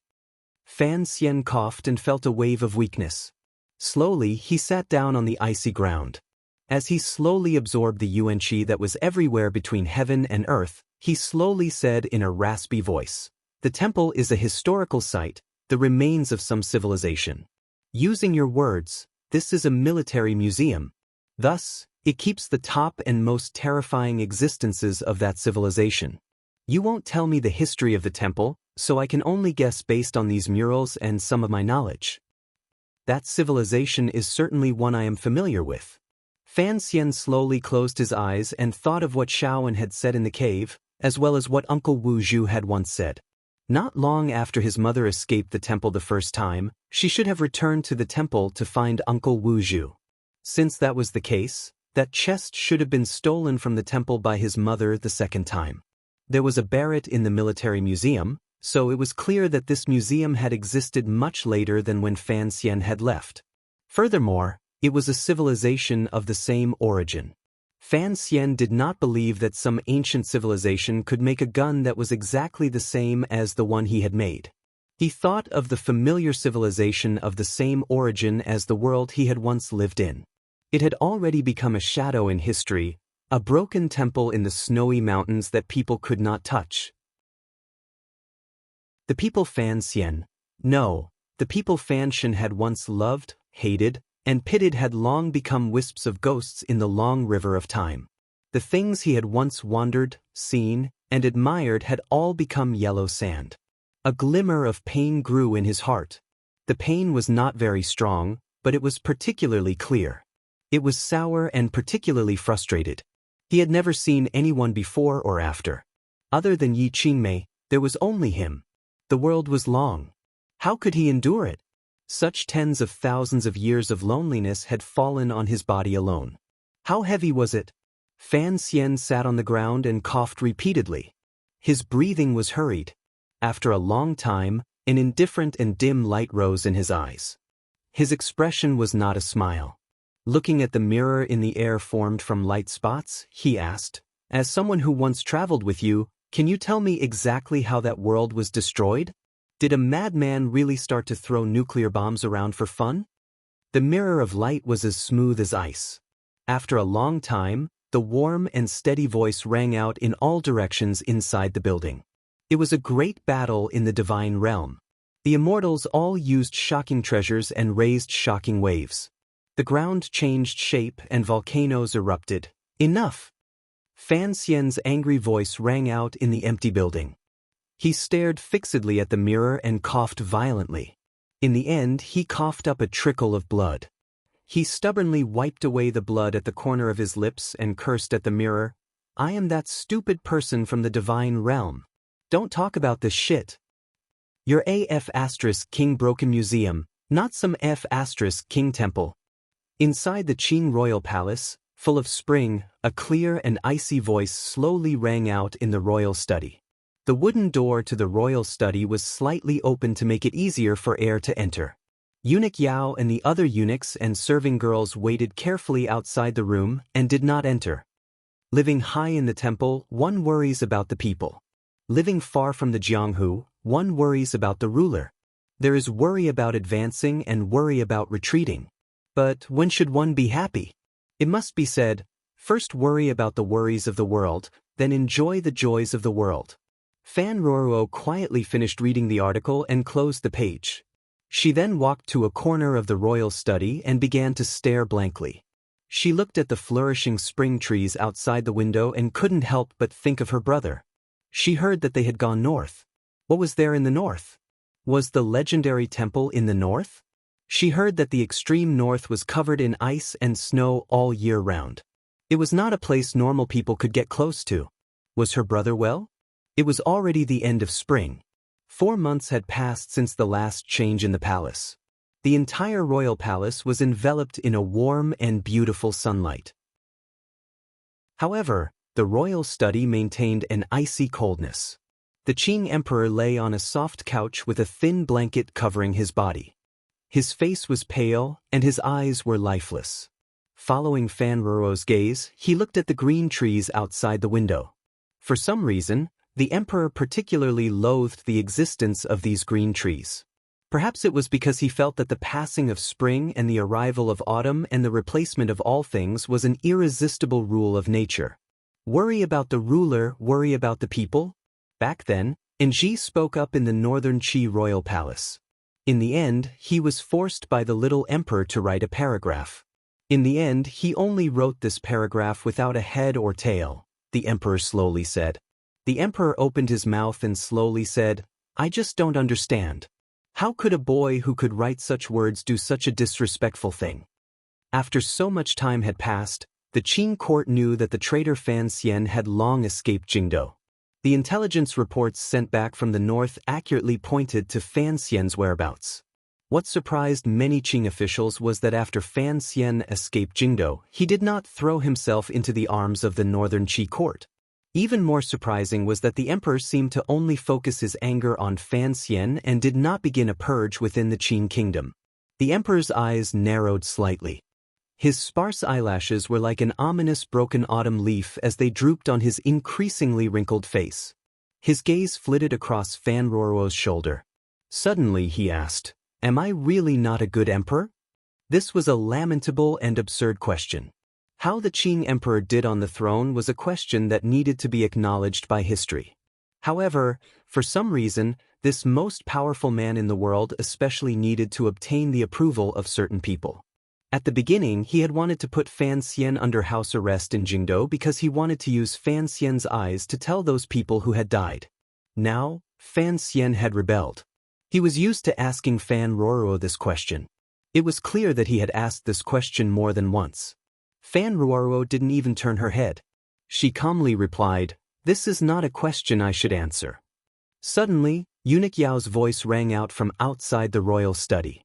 A: Fan Xian coughed and felt a wave of weakness. Slowly, he sat down on the icy ground. As he slowly absorbed the yuan qi that was everywhere between heaven and earth, he slowly said in a raspy voice, "The temple is a historical site, the remains of some civilization. Using your words, this is a military museum. Thus, it keeps the top and most terrifying existences of that civilization. You won't tell me the history of the temple, so I can only guess based on these murals and some of my knowledge. That civilization is certainly one I am familiar with." Fan Xian slowly closed his eyes and thought of what Shaoan had said in the cave, as well as what Uncle Wu Zhu had once said. Not long after his mother escaped the temple the first time, she should have returned to the temple to find Uncle Wu Zhu. Since that was the case, that chest should have been stolen from the temple by his mother the second time. There was a barret in the military museum, so it was clear that this museum had existed much later than when Fan Xian had left. Furthermore, it was a civilization of the same origin. Fan Xian did not believe that some ancient civilization could make a gun that was exactly the same as the one he had made. He thought of the familiar civilization of the same origin as the world he had once lived in. It had already become a shadow in history, a broken temple in the snowy mountains that people could not touch. The people Fan Xian, no, the people Fan Xian had once loved, hated, and pitted had long become wisps of ghosts in the long river of time. The things he had once wandered, seen, and admired had all become yellow sand. A glimmer of pain grew in his heart. The pain was not very strong, but it was particularly clear. It was sour and particularly frustrated. He had never seen anyone before or after. Other than Yi Qingmei, there was only him. The world was long. How could he endure it? Such tens of thousands of years of loneliness had fallen on his body alone. How heavy was it? Fan Xian sat on the ground and coughed repeatedly. His breathing was hurried. After a long time, an indifferent and dim light rose in his eyes. His expression was not a smile. Looking at the mirror in the air formed from light spots, he asked, "As someone who once traveled with you, can you tell me exactly how that world was destroyed? Did a madman really start to throw nuclear bombs around for fun?" The mirror of light was as smooth as ice. After a long time, the warm and steady voice rang out in all directions inside the building. It was a great battle in the divine realm. The immortals all used shocking treasures and raised shocking waves. The ground changed shape and volcanoes erupted. Enough! Fan Xian's angry voice rang out in the empty building. He stared fixedly at the mirror and coughed violently. In the end, he coughed up a trickle of blood. He stubbornly wiped away the blood at the corner of his lips and cursed at the mirror. "I am that stupid person from the divine realm. Don't talk about this shit. You're AF * King Broken Museum, not some F * King Temple." Inside the Qing royal palace, full of spring, a clear and icy voice slowly rang out in the royal study. The wooden door to the royal study was slightly open to make it easier for air to enter. Eunuch Yao and the other eunuchs and serving girls waited carefully outside the room and did not enter. Living high in the temple, one worries about the people. Living far from the Jianghu, one worries about the ruler. There is worry about advancing and worry about retreating. But when should one be happy? It must be said, first worry about the worries of the world, then enjoy the joys of the world. Fan Ruoruo quietly finished reading the article and closed the page. She then walked to a corner of the royal study and began to stare blankly. She looked at the flourishing spring trees outside the window and couldn't help but think of her brother. She heard that they had gone north. What was there in the north? Was the legendary temple in the north? She heard that the extreme north was covered in ice and snow all year round. It was not a place normal people could get close to. Was her brother well? It was already the end of spring. 4 months had passed since the last change in the palace. The entire royal palace was enveloped in a warm and beautiful sunlight. However, the royal study maintained an icy coldness. The Qing emperor lay on a soft couch with a thin blanket covering his body. His face was pale, and his eyes were lifeless. Following Fan Ruo's gaze, he looked at the green trees outside the window. For some reason, the emperor particularly loathed the existence of these green trees. Perhaps it was because he felt that the passing of spring and the arrival of autumn and the replacement of all things was an irresistible rule of nature. Worry about the ruler, worry about the people? Back then, Enji spoke up in the northern Qi royal palace. In the end, he was forced by the little emperor to write a paragraph. In the end, he only wrote this paragraph without a head or tail, the emperor slowly said. The emperor opened his mouth and slowly said, "I just don't understand. How could a boy who could write such words do such a disrespectful thing?" After so much time had passed, the Qing court knew that the traitor Fan Xian had long escaped Jingdo. The intelligence reports sent back from the north accurately pointed to Fan Xian's whereabouts. What surprised many Qing officials was that after Fan Xian escaped Jingdo, he did not throw himself into the arms of the northern Qi court. Even more surprising was that the emperor seemed to only focus his anger on Fan Xian and did not begin a purge within the Qing kingdom. The emperor's eyes narrowed slightly. His sparse eyelashes were like an ominous broken autumn leaf as they drooped on his increasingly wrinkled face. His gaze flitted across Fan Ruo's shoulder. Suddenly he asked, "Am I really not a good emperor?" This was a lamentable and absurd question. How the Qing emperor did on the throne was a question that needed to be acknowledged by history. However, for some reason, this most powerful man in the world especially needed to obtain the approval of certain people. At the beginning, he had wanted to put Fan Xian under house arrest in Jingdo because he wanted to use Fan Xian's eyes to tell those people who had died. Now, Fan Xian had rebelled. He was used to asking Fan Ruo this question. It was clear that he had asked this question more than once. Fan Ruo didn't even turn her head. She calmly replied, "This is not a question I should answer." Suddenly, Eunuch Yao's voice rang out from outside the royal study.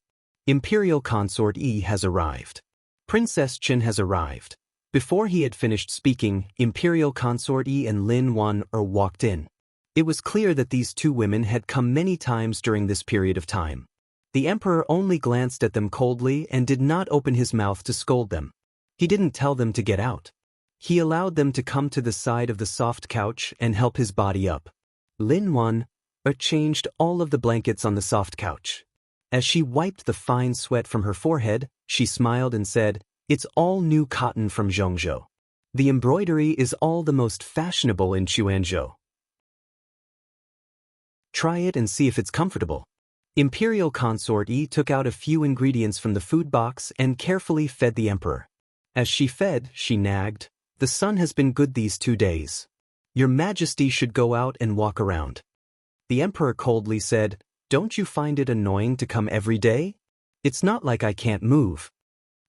A: "Imperial Consort Yi has arrived. Princess Chen has arrived." Before he had finished speaking, Imperial Consort Yi and Lin Wan walked in. It was clear that these two women had come many times during this period of time. The emperor only glanced at them coldly and did not open his mouth to scold them. He didn't tell them to get out. He allowed them to come to the side of the soft couch and help his body up. Lin Wan changed all of the blankets on the soft couch. As she wiped the fine sweat from her forehead, she smiled and said, "It's all new cotton from Zhongzhou. The embroidery is all the most fashionable in Quanzhou. Try it and see if it's comfortable." Imperial Consort Yi took out a few ingredients from the food box and carefully fed the emperor. As she fed, she nagged, "The sun has been good these 2 days. Your Majesty should go out and walk around." The emperor coldly said, "Don't you find it annoying to come every day? It's not like I can't move."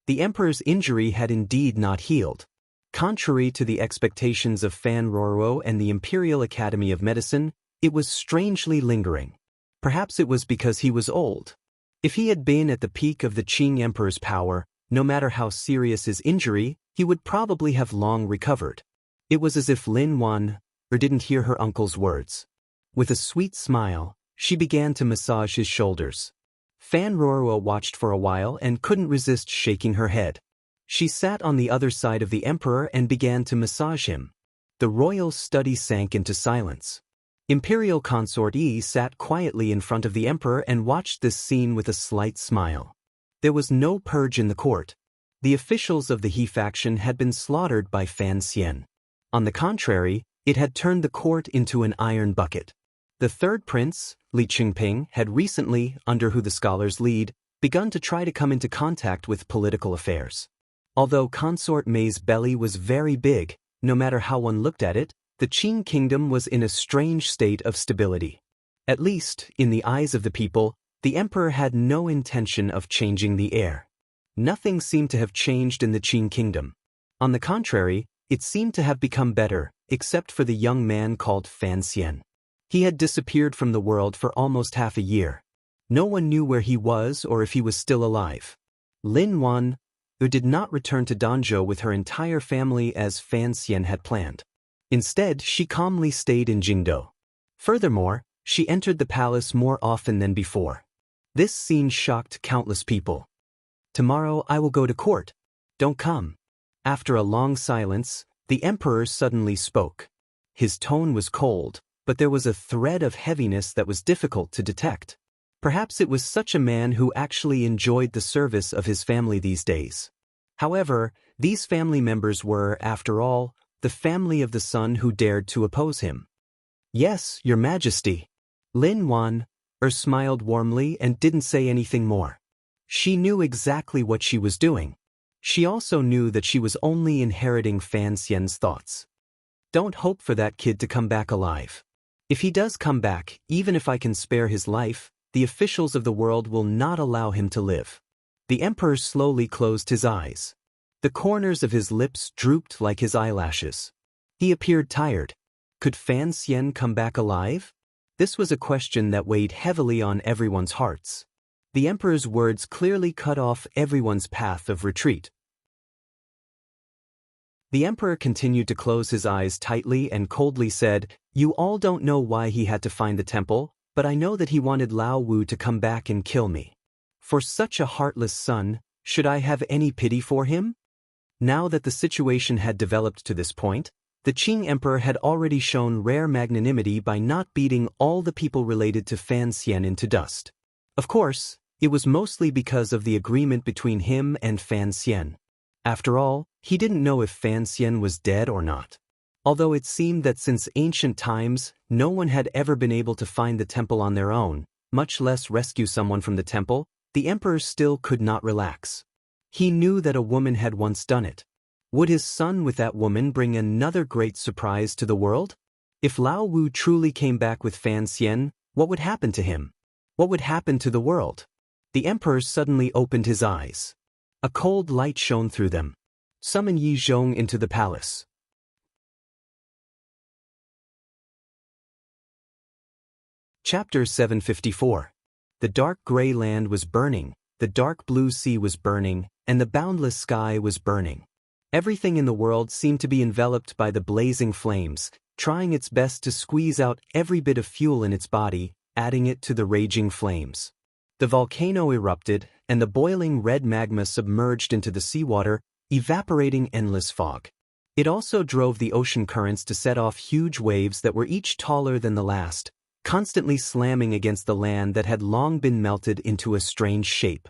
A: The emperor's injury had indeed not healed. Contrary to the expectations of Fan Ruo and the Imperial Academy of Medicine, it was strangely lingering. Perhaps it was because he was old. If he had been at the peak of the Qing emperor's power, no matter how serious his injury, he would probably have long recovered. It was as if Lin Wan didn't hear her uncle's words. With a sweet smile, she began to massage his shoulders. Fan Ruo watched for a while and couldn't resist shaking her head. She sat on the other side of the emperor and began to massage him. The royal study sank into silence. Imperial Consort Yi sat quietly in front of the emperor and watched this scene with a slight smile. There was no purge in the court. The officials of the He faction had been slaughtered by Fan Xian. On the contrary, it had turned the court into an iron bucket. The third prince, Li Qingping, had recently, under who the scholars lead, begun to try to come into contact with political affairs. Although Consort Mei's belly was very big, no matter how one looked at it, the Qing kingdom was in a strange state of stability. At least, in the eyes of the people, the emperor had no intention of changing the heir. Nothing seemed to have changed in the Qing kingdom. On the contrary, it seemed to have become better, except for the young man called Fan Xian. He had disappeared from the world for almost half a year. No one knew where he was or if he was still alive. Lin Wan, who did not return to Danzhou with her entire family as Fan Xian had planned. Instead, she calmly stayed in Jingdou. Furthermore, she entered the palace more often than before. This scene shocked countless people. "Tomorrow I will go to court. Don't come." After a long silence, the emperor suddenly spoke. His tone was cold, but there was a thread of heaviness that was difficult to detect. Perhaps it was such a man who actually enjoyed the service of his family these days. However, these family members were, after all, the family of the son who dared to oppose him. "Yes, Your Majesty." Lin Wan smiled warmly and didn't say anything more. She knew exactly what she was doing. She also knew that she was only inheriting Fan Xian's thoughts. "Don't hope for that kid to come back alive. If he does come back, even if I can spare his life, the officials of the world will not allow him to live." The emperor slowly closed his eyes. The corners of his lips drooped like his eyelashes. He appeared tired. Could Fan Xian come back alive? This was a question that weighed heavily on everyone's hearts. The emperor's words clearly cut off everyone's path of retreat. The emperor continued to close his eyes tightly and coldly said, "You all don't know why he had to find the temple, but I know that he wanted Lao Wu to come back and kill me. For such a heartless son, should I have any pity for him?" Now that the situation had developed to this point, the Qing emperor had already shown rare magnanimity by not beating all the people related to Fan Xian into dust. Of course, it was mostly because of the agreement between him and Fan Xian. After all, he didn't know if Fan Xian was dead or not. Although it seemed that since ancient times, no one had ever been able to find the temple on their own, much less rescue someone from the temple, the emperor still could not relax. He knew that a woman had once done it. Would his son with that woman bring another great surprise to the world? If Lao Wu truly came back with Fan Xian, what would happen to him? What would happen to the world? The emperor suddenly opened his eyes. A cold light shone through them. "Summon Yi Zhong into the palace." Chapter 754. The dark gray land was burning, the dark blue sea was burning, and the boundless sky was burning. Everything in the world seemed to be enveloped by the blazing flames, trying its best to squeeze out every bit of fuel in its body, adding it to the raging flames. The volcano erupted, and the boiling red magma submerged into the seawater, evaporating endless fog. It also drove the ocean currents to set off huge waves that were each taller than the last, constantly slamming against the land that had long been melted into a strange shape.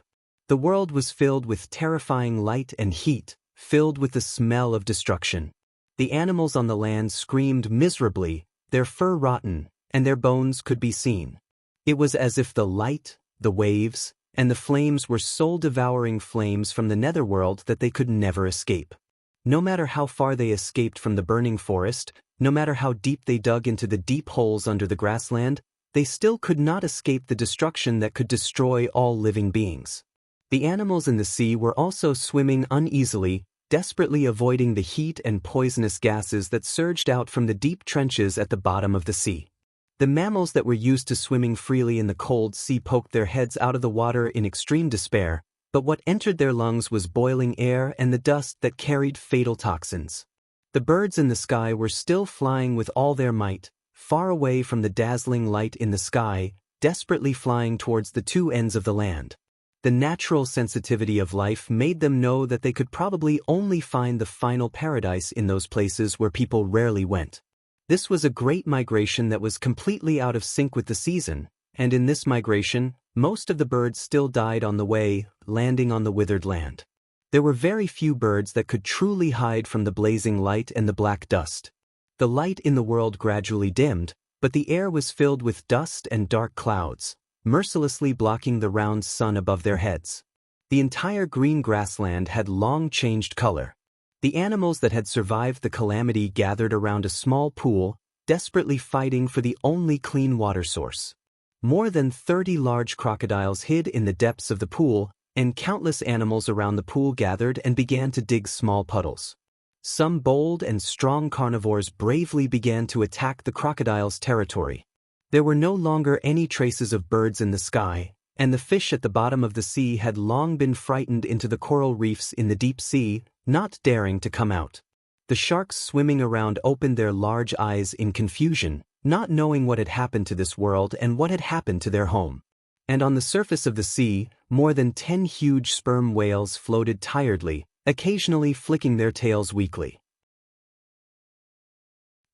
A: The world was filled with terrifying light and heat, filled with the smell of destruction. The animals on the land screamed miserably, their fur rotten, and their bones could be seen. It was as if the light, the waves, and the flames were soul-devouring flames from the netherworld that they could never escape. No matter how far they escaped from the burning forest, no matter how deep they dug into the deep holes under the grassland, they still could not escape the destruction that could destroy all living beings. The animals in the sea were also swimming uneasily, desperately avoiding the heat and poisonous gases that surged out from the deep trenches at the bottom of the sea. The mammals that were used to swimming freely in the cold sea poked their heads out of the water in extreme despair, but what entered their lungs was boiling air and the dust that carried fatal toxins. The birds in the sky were still flying with all their might, far away from the dazzling light in the sky, desperately flying towards the two ends of the land. The natural sensitivity of life made them know that they could probably only find the final paradise in those places where people rarely went. This was a great migration that was completely out of sync with the season, and in this migration, most of the birds still died on the way, landing on the withered land. There were very few birds that could truly hide from the blazing light and the black dust. The light in the world gradually dimmed, but the air was filled with dust and dark clouds, mercilessly blocking the round sun above their heads. The entire green grassland had long changed color. The animals that had survived the calamity gathered around a small pool, desperately fighting for the only clean water source. More than 30 large crocodiles hid in the depths of the pool, and countless animals around the pool gathered and began to dig small puddles. Some bold and strong carnivores bravely began to attack the crocodiles' territory. There were no longer any traces of birds in the sky, and the fish at the bottom of the sea had long been frightened into the coral reefs in the deep sea, not daring to come out. The sharks swimming around opened their large eyes in confusion, not knowing what had happened to this world and what had happened to their home. And on the surface of the sea, more than 10 huge sperm whales floated tiredly, occasionally flicking their tails weakly.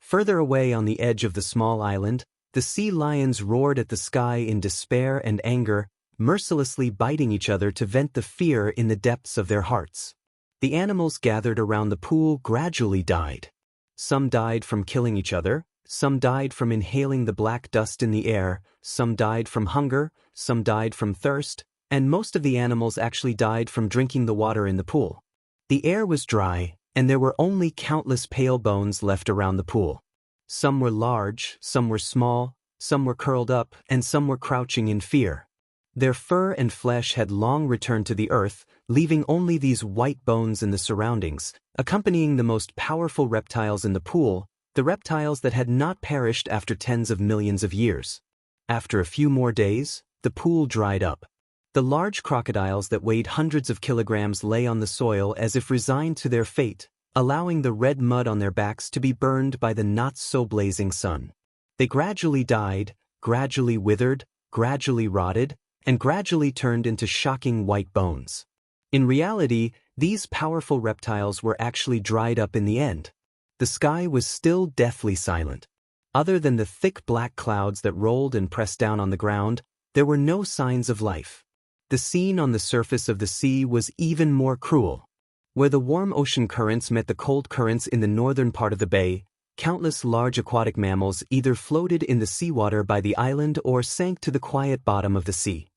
A: Further away on the edge of the small island, the sea lions roared at the sky in despair and anger, mercilessly biting each other to vent the fear in the depths of their hearts. The animals gathered around the pool gradually died. Some died from killing each other, some died from inhaling the black dust in the air, some died from hunger, some died from thirst, and most of the animals actually died from drinking the water in the pool. The air was dry, and there were only countless pale bones left around the pool. Some were large, some were small, some were curled up, and some were crouching in fear. Their fur and flesh had long returned to the earth, leaving only these white bones in the surroundings, accompanying the most powerful reptiles in the pool, the reptiles that had not perished after tens of millions of years. After a few more days, the pool dried up. The large crocodiles that weighed hundreds of kilograms lay on the soil as if resigned to their fate, allowing the red mud on their backs to be burned by the not-so-blazing sun. They gradually died, gradually withered, gradually rotted, and gradually turned into shocking white bones. In reality, these powerful reptiles were actually dried up in the end. The sky was still deathly silent. Other than the thick black clouds that rolled and pressed down on the ground, there were no signs of life. The scene on the surface of the sea was even more cruel. Where the warm ocean currents met the cold currents in the northern part of the bay, countless large aquatic mammals either floated in the seawater by the island or sank to the quiet bottom of the sea.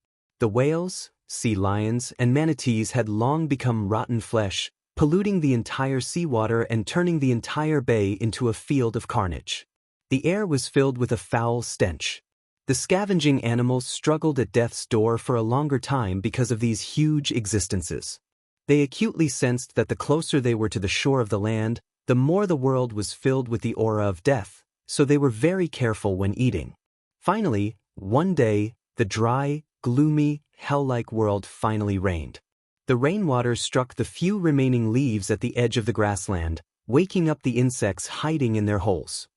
A: The whales, sea lions, and manatees had long become rotten flesh, polluting the entire seawater and turning the entire bay into a field of carnage. The air was filled with a foul stench. The scavenging animals struggled at death's door for a longer time because of these huge existences. They acutely sensed that the closer they were to the shore of the land, the more the world was filled with the aura of death, so they were very careful when eating. Finally, one day, the dry, gloomy, hell-like world finally rained. The rainwater struck the few remaining leaves at the edge of the grassland, waking up the insects hiding in their holes.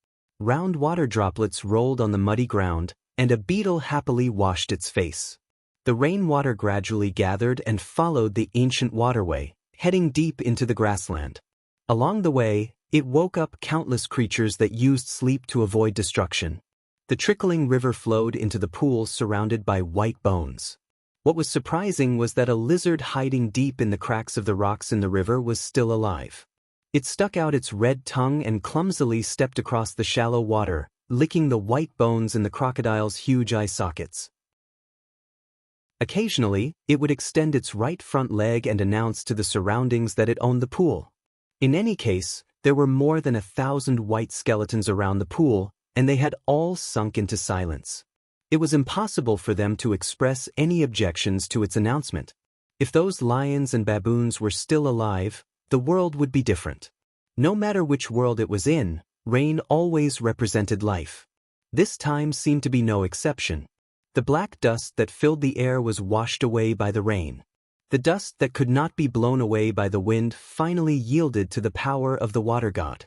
A: Round water droplets rolled on the muddy ground, and a beetle happily washed its face. The rainwater gradually gathered and followed the ancient waterway, heading deep into the grassland. Along the way, it woke up countless creatures that used sleep to avoid destruction. The trickling river flowed into the pools surrounded by white bones. What was surprising was that a lizard hiding deep in the cracks of the rocks in the river was still alive. It stuck out its red tongue and clumsily stepped across the shallow water, licking the white bones in the crocodile's huge eye sockets. Occasionally, it would extend its right front leg and announce to the surroundings that it owned the pool. In any case, there were more than 1,000 white skeletons around the pool, and they had all sunk into silence. It was impossible for them to express any objections to its announcement. If those lions and baboons were still alive, the world would be different. No matter which world it was in, rain always represented life. This time seemed to be no exception. The black dust that filled the air was washed away by the rain. The dust that could not be blown away by the wind finally yielded to the power of the water god.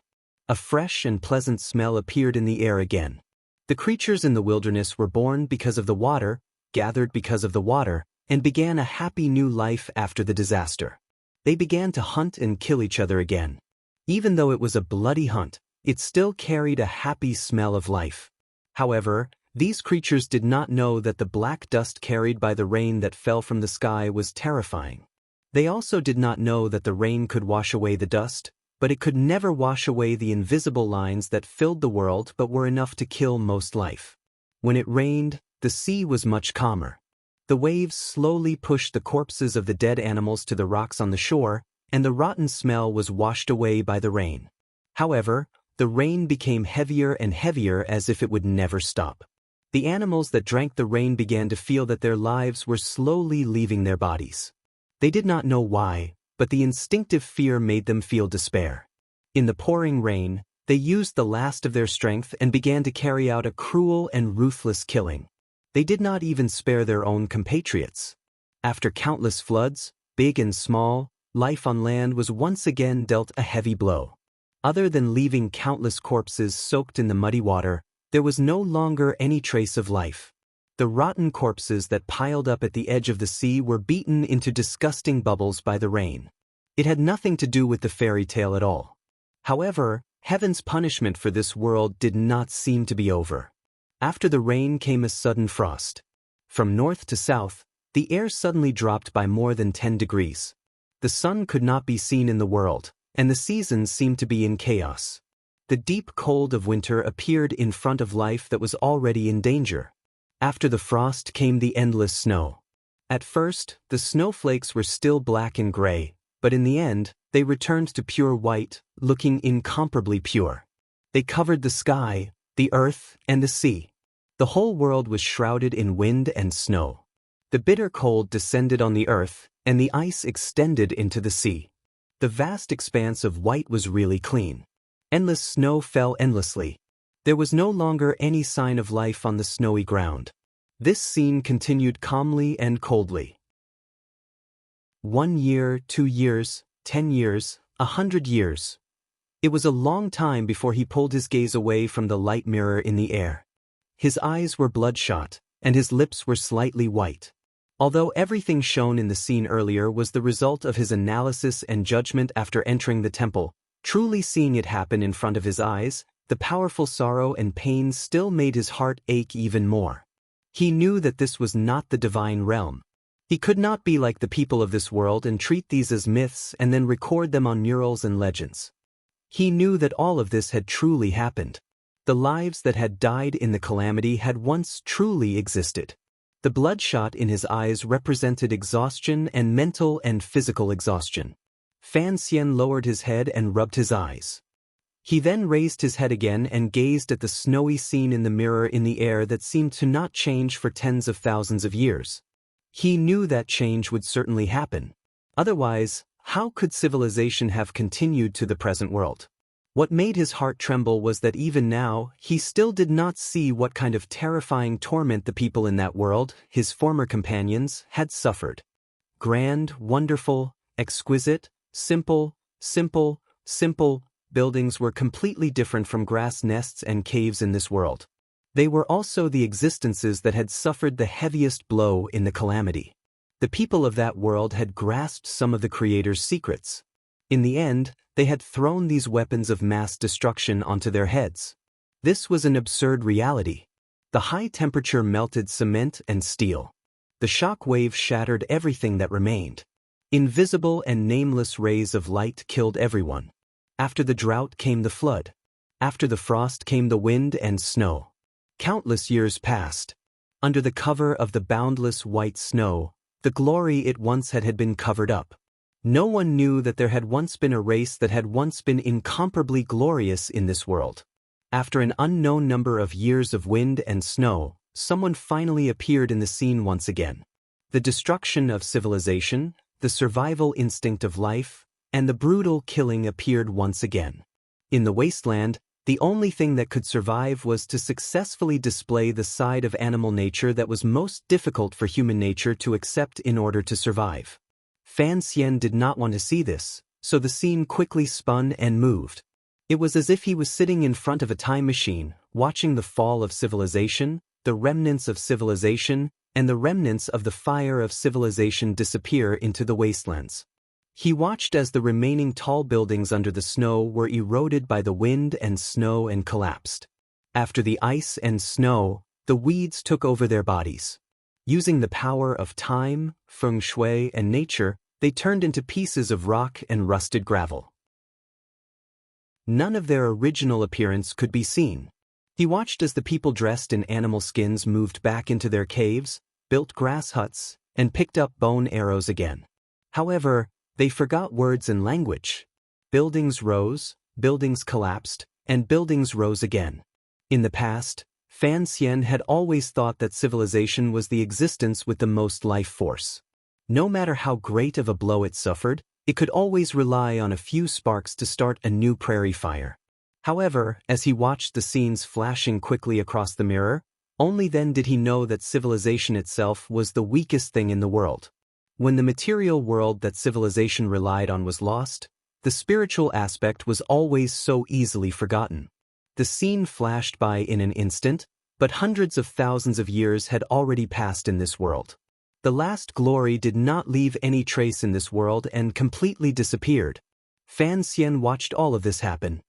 A: A fresh and pleasant smell appeared in the air again. The creatures in the wilderness were born because of the water, gathered because of the water, and began a happy new life after the disaster. They began to hunt and kill each other again. Even though it was a bloody hunt, it still carried a happy smell of life. However, these creatures did not know that the black dust carried by the rain that fell from the sky was terrifying. They also did not know that the rain could wash away the dust, but it could never wash away the invisible lines that filled the world but were enough to kill most life. When it rained, the sea was much calmer. The waves slowly pushed the corpses of the dead animals to the rocks on the shore, and the rotten smell was washed away by the rain. However, the rain became heavier and heavier as if it would never stop. The animals that drank the rain began to feel that their lives were slowly leaving their bodies. They did not know why, but the instinctive fear made them feel despair. In the pouring rain, they used the last of their strength and began to carry out a cruel and ruthless killing. They did not even spare their own compatriots. After countless floods, big and small, life on land was once again dealt a heavy blow. Other than leaving countless corpses soaked in the muddy water, there was no longer any trace of life. The rotten corpses that piled up at the edge of the sea were beaten into disgusting bubbles by the rain. It had nothing to do with the fairy tale at all. However, heaven's punishment for this world did not seem to be over. After the rain came a sudden frost. From north to south, the air suddenly dropped by more than 10 degrees. The sun could not be seen in the world, and the seasons seemed to be in chaos. The deep cold of winter appeared in front of life that was already in danger. After the frost came the endless snow. At first, the snowflakes were still black and gray, but in the end, they returned to pure white, looking incomparably pure. They covered the sky, the earth, and the sea. The whole world was shrouded in wind and snow. The bitter cold descended on the earth, and the ice extended into the sea. The vast expanse of white was really clean. Endless snow fell endlessly. There was no longer any sign of life on the snowy ground. This scene continued calmly and coldly. 1 year, 2 years, 10 years, 100 years. It was a long time before he pulled his gaze away from the light mirror in the air. His eyes were bloodshot, and his lips were slightly white. Although everything shown in the scene earlier was the result of his analysis and judgment after entering the temple, truly seeing it happen in front of his eyes, the powerful sorrow and pain still made his heart ache even more. He knew that this was not the divine realm. He could not be like the people of this world and treat these as myths and then record them on murals and legends. He knew that all of this had truly happened. The lives that had died in the calamity had once truly existed. The bloodshot in his eyes represented exhaustion and mental and physical exhaustion. Fan Xian lowered his head and rubbed his eyes. He then raised his head again and gazed at the snowy scene in the mirror in the air that seemed to not change for tens of thousands of years. He knew that change would certainly happen. Otherwise, how could civilization have continued to the present world? What made his heart tremble was that even now, he still did not see what kind of terrifying torment the people in that world, his former companions, had suffered. Grand, wonderful, exquisite, simple buildings were completely different from grass nests and caves in this world. They were also the existences that had suffered the heaviest blow in the calamity. The people of that world had grasped some of the Creator's secrets. In the end, they had thrown these weapons of mass destruction onto their heads. This was an absurd reality. The high temperature melted cement and steel. The shock wave shattered everything that remained. Invisible and nameless rays of light killed everyone. After the drought came the flood. After the frost came the wind and snow. Countless years passed. Under the cover of the boundless white snow, the glory it once had been covered up. No one knew that there had once been a race that had once been incomparably glorious in this world. After an unknown number of years of wind and snow, someone finally appeared in the scene once again. The destruction of civilization, the survival instinct of life, and the brutal killing appeared once again. In the wasteland, the only thing that could survive was to successfully display the side of animal nature that was most difficult for human nature to accept in order to survive. Fan Xian did not want to see this, so the scene quickly spun and moved. It was as if he was sitting in front of a time machine, watching the fall of civilization, the remnants of civilization, and the remnants of the fire of civilization disappear into the wastelands. He watched as the remaining tall buildings under the snow were eroded by the wind and snow and collapsed. After the ice and snow, the weeds took over their bodies. Using the power of time, feng shui, and nature, they turned into pieces of rock and rusted gravel. None of their original appearance could be seen. He watched as the people dressed in animal skins moved back into their caves, built grass huts, and picked up bone arrows again. However, They forgot words and language. Buildings rose, buildings collapsed, and buildings rose again. In the past, Fan Xian had always thought that civilization was the existence with the most life force. No matter how great of a blow it suffered, it could always rely on a few sparks to start a new prairie fire. However, as he watched the scenes flashing quickly across the mirror, only then did he know that civilization itself was the weakest thing in the world. When the material world that civilization relied on was lost, the spiritual aspect was always so easily forgotten. The scene flashed by in an instant, but hundreds of thousands of years had already passed in this world. The last glory did not leave any trace in this world and completely disappeared. Fan Xian watched all of this happen.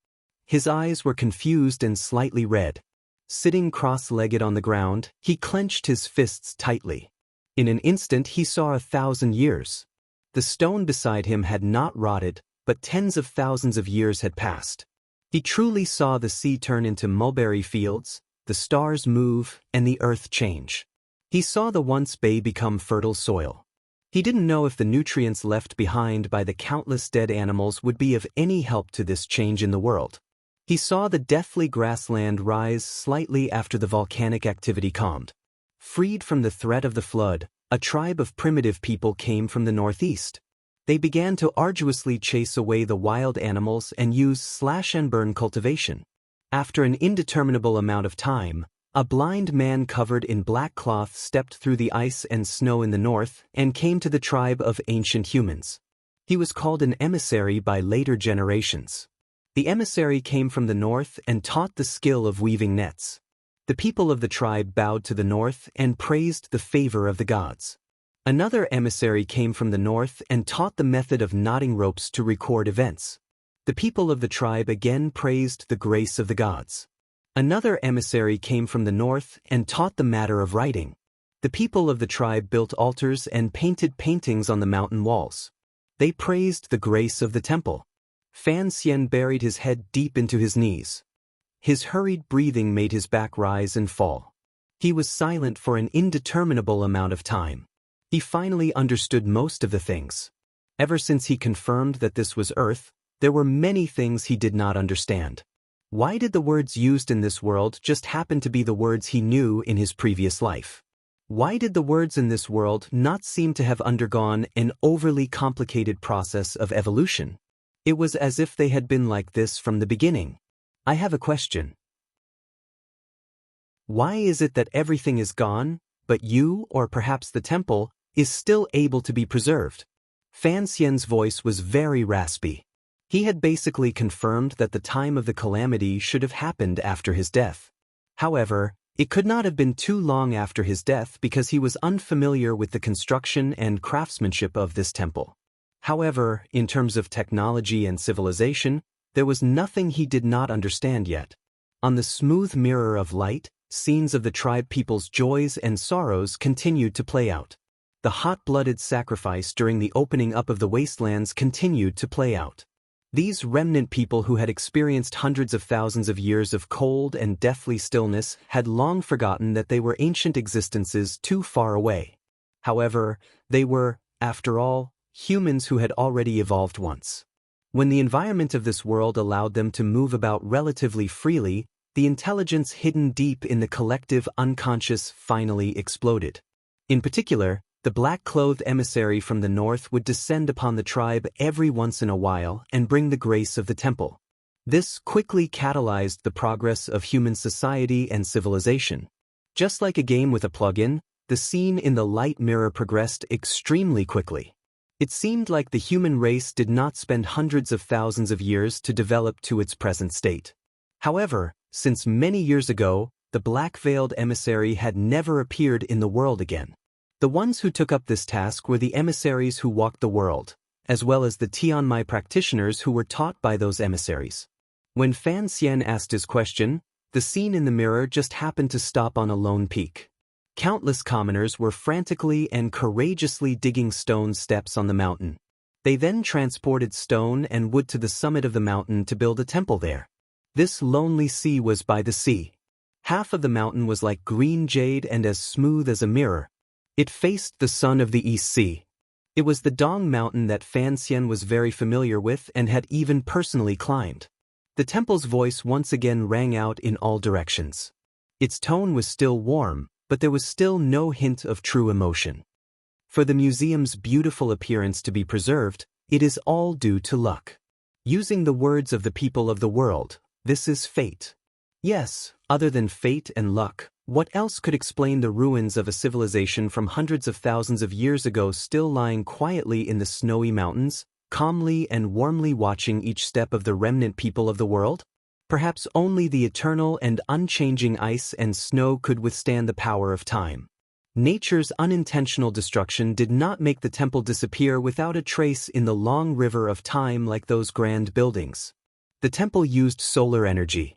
A: His eyes were confused and slightly red. Sitting cross-legged on the ground, he clenched his fists tightly. In an instant he saw 1,000 years. The stone beside him had not rotted, but tens of thousands of years had passed. He truly saw the sea turn into mulberry fields, the stars move, and the earth change. He saw the once bay become fertile soil. He didn't know if the nutrients left behind by the countless dead animals would be of any help to this change in the world. He saw the deathly grassland rise slightly after the volcanic activity calmed. Freed from the threat of the flood, a tribe of primitive people came from the northeast. They began to arduously chase away the wild animals and use slash-and-burn cultivation. After an indeterminable amount of time, a blind man covered in black cloth stepped through the ice and snow in the north and came to the tribe of ancient humans. He was called an emissary by later generations. The emissary came from the north and taught the skill of weaving nets. The people of the tribe bowed to the north and praised the favor of the gods. Another emissary came from the north and taught the method of knotting ropes to record events. The people of the tribe again praised the grace of the gods. Another emissary came from the north and taught the matter of writing. The people of the tribe built altars and painted paintings on the mountain walls. They praised the grace of the temple. Fan Xian buried his head deep into his knees. His hurried breathing made his back rise and fall. He was silent for an indeterminable amount of time. He finally understood most of the things. Ever since he confirmed that this was Earth, there were many things he did not understand. Why did the words used in this world just happen to be the words he knew in his previous life? Why did the words in this world not seem to have undergone an overly complicated process of evolution? It was as if they had been like this from the beginning. I have a question. Why is it that everything is gone, but you, or perhaps the temple, is still able to be preserved? Fan Xian's voice was very raspy. He had basically confirmed that the time of the calamity should have happened after his death. However, it could not have been too long after his death because he was unfamiliar with the construction and craftsmanship of this temple. However, in terms of technology and civilization, there was nothing he did not understand yet. On the smooth mirror of light, scenes of the tribe people's joys and sorrows continued to play out. The hot-blooded sacrifice during the opening up of the wastelands continued to play out. These remnant people who had experienced hundreds of thousands of years of cold and deathly stillness had long forgotten that they were ancient existences too far away. However, they were, after all, humans who had already evolved once. When the environment of this world allowed them to move about relatively freely, the intelligence hidden deep in the collective unconscious finally exploded. In particular, the black-clothed emissary from the north would descend upon the tribe every once in a while and bring the grace of the temple. This quickly catalyzed the progress of human society and civilization. Just like a game with a plug-in, the scene in the light mirror progressed extremely quickly. It seemed like the human race did not spend hundreds of thousands of years to develop to its present state. However, since many years ago, the black-veiled emissary had never appeared in the world again. The ones who took up this task were the emissaries who walked the world, as well as the Tianmai practitioners who were taught by those emissaries. When Fan Xian asked his question, the scene in the mirror just happened to stop on a lone peak. Countless commoners were frantically and courageously digging stone steps on the mountain. They then transported stone and wood to the summit of the mountain to build a temple there. This lonely sea was by the sea. Half of the mountain was like green jade and as smooth as a mirror. It faced the sun of the East Sea. It was the Dong Mountain that Fan Xian was very familiar with and had even personally climbed. The temple's voice once again rang out in all directions. Its tone was still warm, but there was still no hint of true emotion. For the museum's beautiful appearance to be preserved, it is all due to luck. Using the words of the people of the world, this is fate. Yes, other than fate and luck, what else could explain the ruins of a civilization from hundreds of thousands of years ago still lying quietly in the snowy mountains, calmly and warmly watching each step of the remnant people of the world? Perhaps only the eternal and unchanging ice and snow could withstand the power of time. Nature's unintentional destruction did not make the temple disappear without a trace in the long river of time like those grand buildings. The temple used solar energy.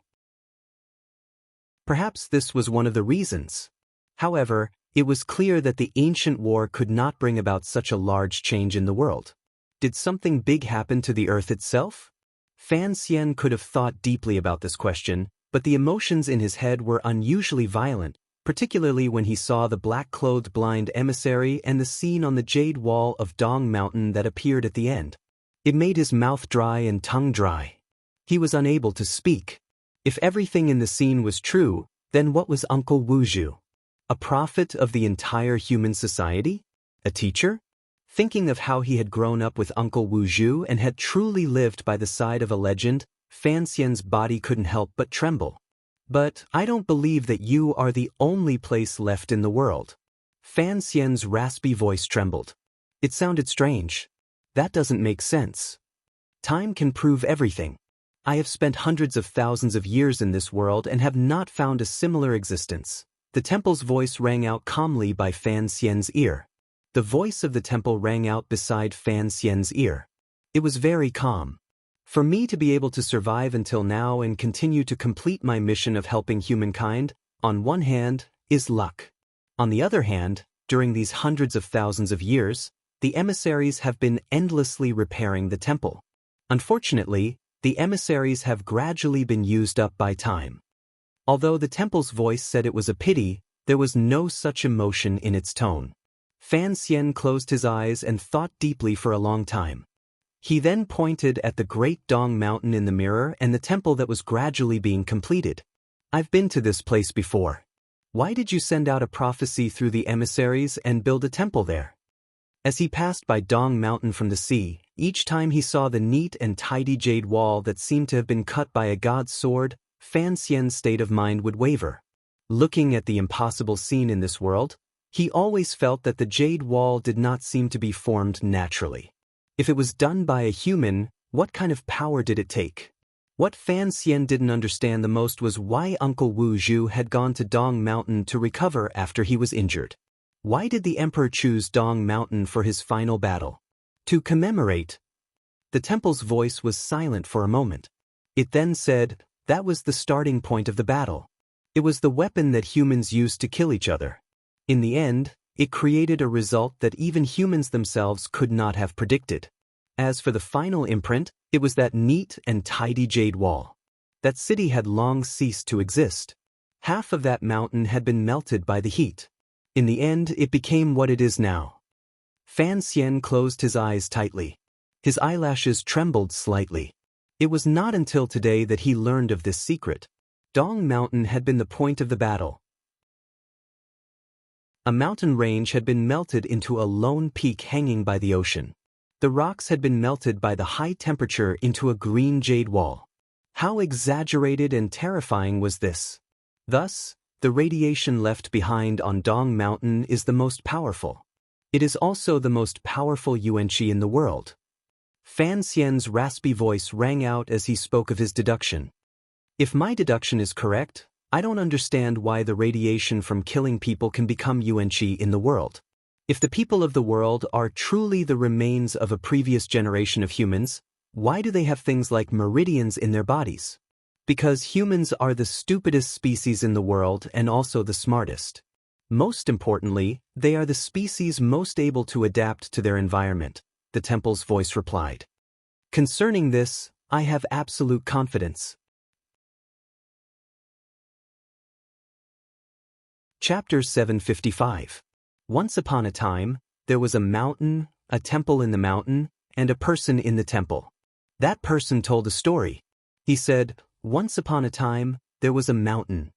A: Perhaps this was one of the reasons. However, it was clear that the ancient war could not bring about such a large change in the world. Did something big happen to the earth itself? Fan Xian could have thought deeply about this question, but the emotions in his head were unusually violent, particularly when he saw the black-clothed blind emissary and the scene on the jade wall of Dong Mountain that appeared at the end. It made his mouth dry and tongue dry. He was unable to speak. If everything in the scene was true, then what was Uncle Wuzhu? A prophet of the entire human society? A teacher? Thinking of how he had grown up with Uncle Wuzhu and had truly lived by the side of a legend, Fan Xian's body couldn't help but tremble. But I don't believe that you are the only place left in the world. Fan Xian's raspy voice trembled. It sounded strange. That doesn't make sense. Time can prove everything. I have spent hundreds of thousands of years in this world and have not found a similar existence. The temple's voice rang out calmly by Fan Xian's ear. The voice of the temple rang out beside Fan Xian's ear. It was very calm. For me to be able to survive until now and continue to complete my mission of helping humankind, on one hand, is luck. On the other hand, during these hundreds of thousands of years, the emissaries have been endlessly repairing the temple. Unfortunately, the emissaries have gradually been used up by time. Although the temple's voice said it was a pity, there was no such emotion in its tone. Fan Xian closed his eyes and thought deeply for a long time. He then pointed at the great Dong Mountain in the mirror and the temple that was gradually being completed. I've been to this place before. Why did you send out a prophecy through the emissaries and build a temple there? As he passed by Dong Mountain from the sea, each time he saw the neat and tidy jade wall that seemed to have been cut by a god's sword, Fan Xian's state of mind would waver. Looking at the impossible scene in this world, he always felt that the jade wall did not seem to be formed naturally. If it was done by a human, what kind of power did it take? What Fan Xian didn't understand the most was why Uncle Wuzhu had gone to Dong Mountain to recover after he was injured. Why did the emperor choose Dong Mountain for his final battle? To commemorate. The temple's voice was silent for a moment. It then said, that was the starting point of the battle. It was the weapon that humans used to kill each other. In the end, it created a result that even humans themselves could not have predicted. As for the final imprint, it was that neat and tidy jade wall. That city had long ceased to exist. Half of that mountain had been melted by the heat. In the end, it became what it is now. Fan Xian closed his eyes tightly. His eyelashes trembled slightly. It was not until today that he learned of this secret. Dong Mountain had been the point of the battle. A mountain range had been melted into a lone peak hanging by the ocean. The rocks had been melted by the high temperature into a green jade wall. How exaggerated and terrifying was this? Thus, the radiation left behind on Dong Mountain is the most powerful. It is also the most powerful yuanqi in the world. Fan Xian's raspy voice rang out as he spoke of his deduction. If my deduction is correct, I don't understand why the radiation from killing people can become yuanqi in the world. If the people of the world are truly the remains of a previous generation of humans, why do they have things like meridians in their bodies? Because humans are the stupidest species in the world and also the smartest. Most importantly, they are the species most able to adapt to their environment, the temple's voice replied. Concerning this, I have absolute confidence. Chapter 755. Once upon a time, there was a mountain a temple in the mountain, and a person in the temple. That person told a story. He said, "Once upon a time, there was a mountain."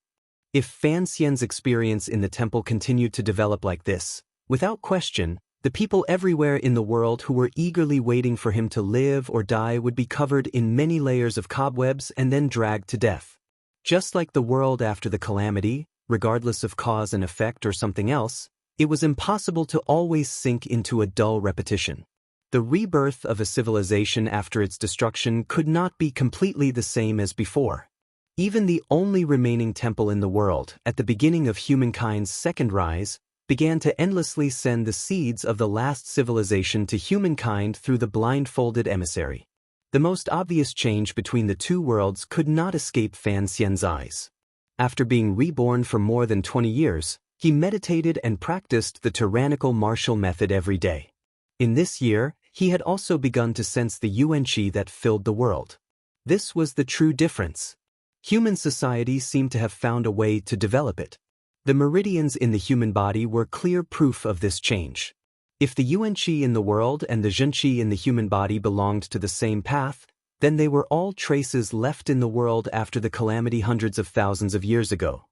A: If Fan Xian's experience in the temple continued to develop like this, without question, the people everywhere in the world who were eagerly waiting for him to live or die would be covered in many layers of cobwebs and then dragged to death. Just like the world after the calamity, regardless of cause and effect or something else, it was impossible to always sink into a dull repetition. The rebirth of a civilization after its destruction could not be completely the same as before. Even the only remaining temple in the world, at the beginning of humankind's second rise, began to endlessly send the seeds of the last civilization to humankind through the blindfolded emissary. The most obvious change between the two worlds could not escape Fan Xian's eyes. After being reborn for more than 20 years, he meditated and practiced the tyrannical martial method every day. In this year, he had also begun to sense the yuan qi that filled the world. This was the true difference. Human society seemed to have found a way to develop it. The meridians in the human body were clear proof of this change. If the yuan qi in the world and the zhen qi in the human body belonged to the same path, then they were all traces left in the world after the calamity hundreds of thousands of years ago.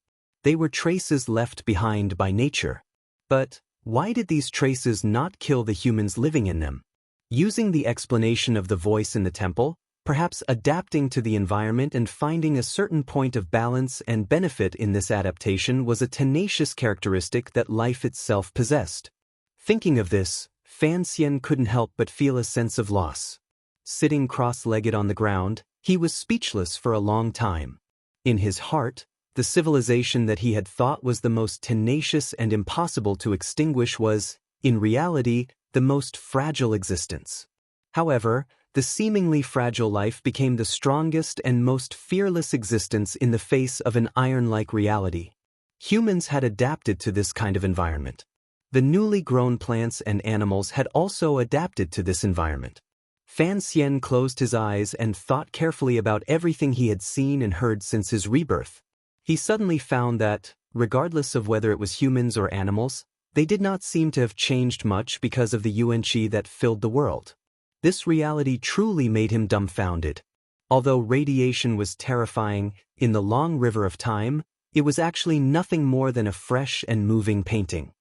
A: They were traces left behind by nature. But why did these traces not kill the humans living in them? Using the explanation of the voice in the temple, perhaps adapting to the environment and finding a certain point of balance and benefit in this adaptation was a tenacious characteristic that life itself possessed. Thinking of this, Fan Xian couldn't help but feel a sense of loss. Sitting cross-legged on the ground, he was speechless for a long time. In his heart, the civilization that he had thought was the most tenacious and impossible to extinguish was, in reality, the most fragile existence. However, the seemingly fragile life became the strongest and most fearless existence in the face of an iron-like reality. Humans had adapted to this kind of environment. The newly grown plants and animals had also adapted to this environment. Fan Xian closed his eyes and thought carefully about everything he had seen and heard since his rebirth. He suddenly found that, regardless of whether it was humans or animals, they did not seem to have changed much because of the yuan qi that filled the world. This reality truly made him dumbfounded. Although radiation was terrifying, in the long river of time, it was actually nothing more than a fresh and moving painting.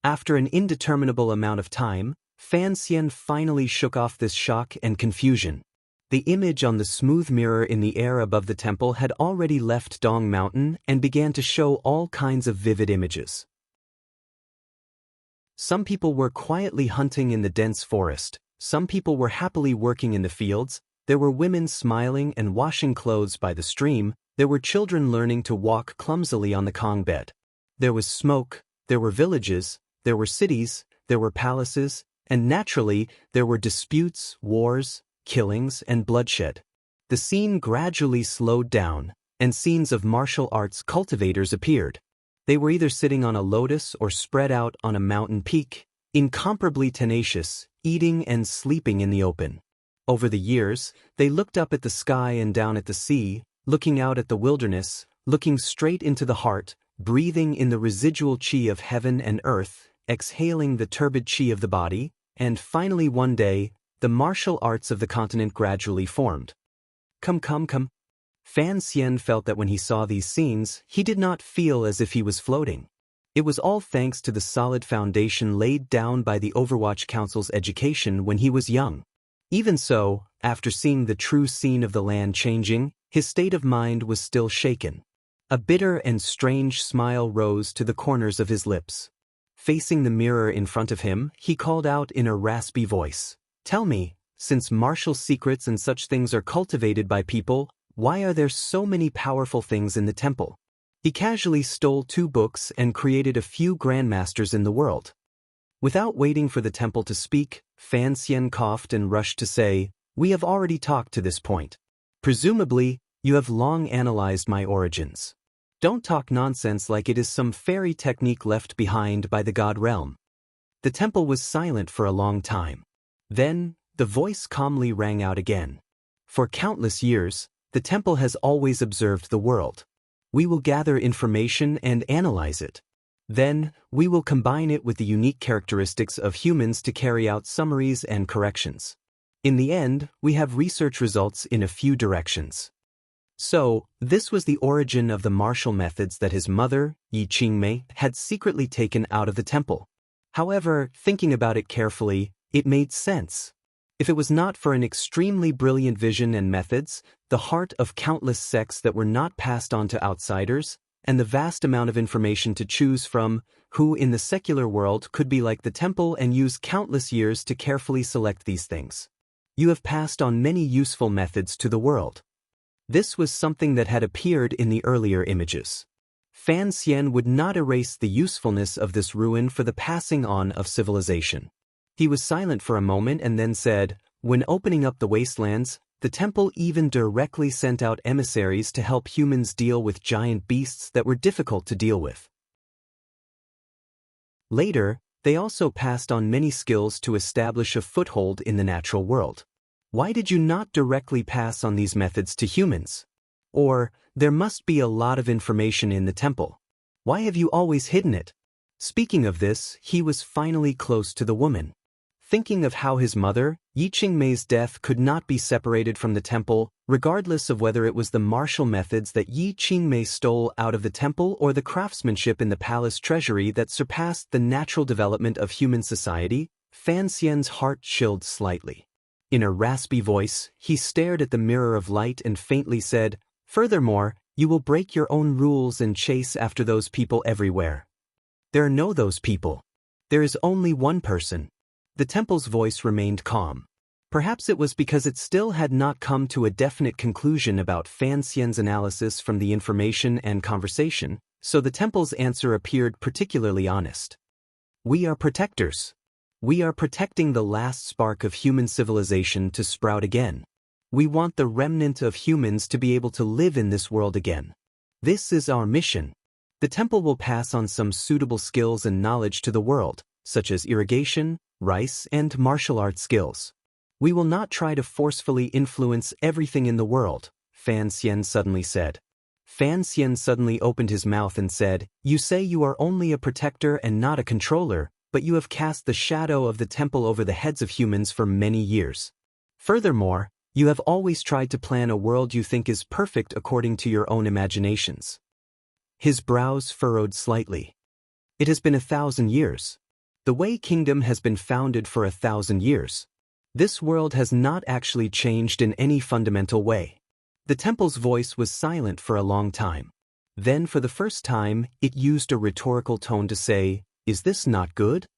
A: After an indeterminable amount of time, Fan Xian finally shook off this shock and confusion. The image on the smooth mirror in the air above the temple had already left Dong Mountain and began to show all kinds of vivid images. Some people were quietly hunting in the dense forest. Some people were happily working in the fields. There were women smiling and washing clothes by the stream. There were children learning to walk clumsily on the Kong bed. There was smoke. There were villages. There were cities. There were palaces. And naturally, there were disputes, wars, killings, and bloodshed. The scene gradually slowed down, and scenes of martial arts cultivators appeared. They were either sitting on a lotus or spread out on a mountain peak, incomparably tenacious, eating and sleeping in the open. Over the years, they looked up at the sky and down at the sea, looking out at the wilderness, looking straight into the heart, breathing in the residual qi of heaven and earth, exhaling the turbid qi of the body, and finally one day, the martial arts of the continent gradually formed. Come. Fan Xian felt that when he saw these scenes, he did not feel as if he was floating. It was all thanks to the solid foundation laid down by the Overwatch Council's education when he was young. Even so, after seeing the true scene of the land changing, his state of mind was still shaken. A bitter and strange smile rose to the corners of his lips. Facing the mirror in front of him, he called out in a raspy voice, "Tell me, since martial secrets and such things are cultivated by people, why are there so many powerful things in the temple?" He casually stole 2 books and created a few grandmasters in the world. Without waiting for the temple to speak, Fan Xian coughed and rushed to say, "We have already talked to this point. Presumably, you have long analyzed my origins. Don't talk nonsense like it is some fairy technique left behind by the god realm." The temple was silent for a long time. Then, the voice calmly rang out again. "For countless years, the temple has always observed the world. We will gather information and analyze it. Then, we will combine it with the unique characteristics of humans to carry out summaries and corrections. In the end, we have research results in a few directions. So, this was the origin of the martial methods that his mother, Yi Qingmei, had secretly taken out of the temple. However, thinking about it carefully, it made sense. If it was not for an extremely brilliant vision and methods, the heart of countless sects that were not passed on to outsiders, and the vast amount of information to choose from, who in the secular world could be like the temple and use countless years to carefully select these things. You have passed on many useful methods to the world. This was something that had appeared in the earlier images. Fan Xian would not erase the usefulness of this ruin for the passing on of civilization. He was silent for a moment and then said, when opening up the wastelands, the temple even directly sent out emissaries to help humans deal with giant beasts that were difficult to deal with. Later, they also passed on many skills to establish a foothold in the natural world. Why did you not directly pass on these methods to humans? Or, there must be a lot of information in the temple. Why have you always hidden it? Speaking of this, he was finally close to the woman. Thinking of how his mother, Yi Qingmei's death could not be separated from the temple, regardless of whether it was the martial methods that Yi Qingmei stole out of the temple or the craftsmanship in the palace treasury that surpassed the natural development of human society, Fan Xian's heart chilled slightly. In a raspy voice, he stared at the mirror of light and faintly said, "Furthermore, you will break your own rules and chase after those people everywhere." There are no those people. There is only one person. The temple's voice remained calm. Perhaps it was because it still had not come to a definite conclusion about Fan Xian's analysis from the information and conversation, so the temple's answer appeared particularly honest. We are protectors. We are protecting the last spark of human civilization to sprout again. We want the remnant of humans to be able to live in this world again. This is our mission. The temple will pass on some suitable skills and knowledge to the world, such as irrigation, rice, and martial arts skills. We will not try to forcefully influence everything in the world, Fan Xian suddenly said. Fan Xian suddenly opened his mouth and said, "You say you are only a protector and not a controller, but you have cast the shadow of the temple over the heads of humans for many years. Furthermore, you have always tried to plan a world you think is perfect according to your own imaginations." His brows furrowed slightly. It has been 1,000 years. The Wei Kingdom has been founded for 1,000 years. This world has not actually changed in any fundamental way. The temple's voice was silent for a long time. Then, for the first time, it used a rhetorical tone to say, "Is this not good?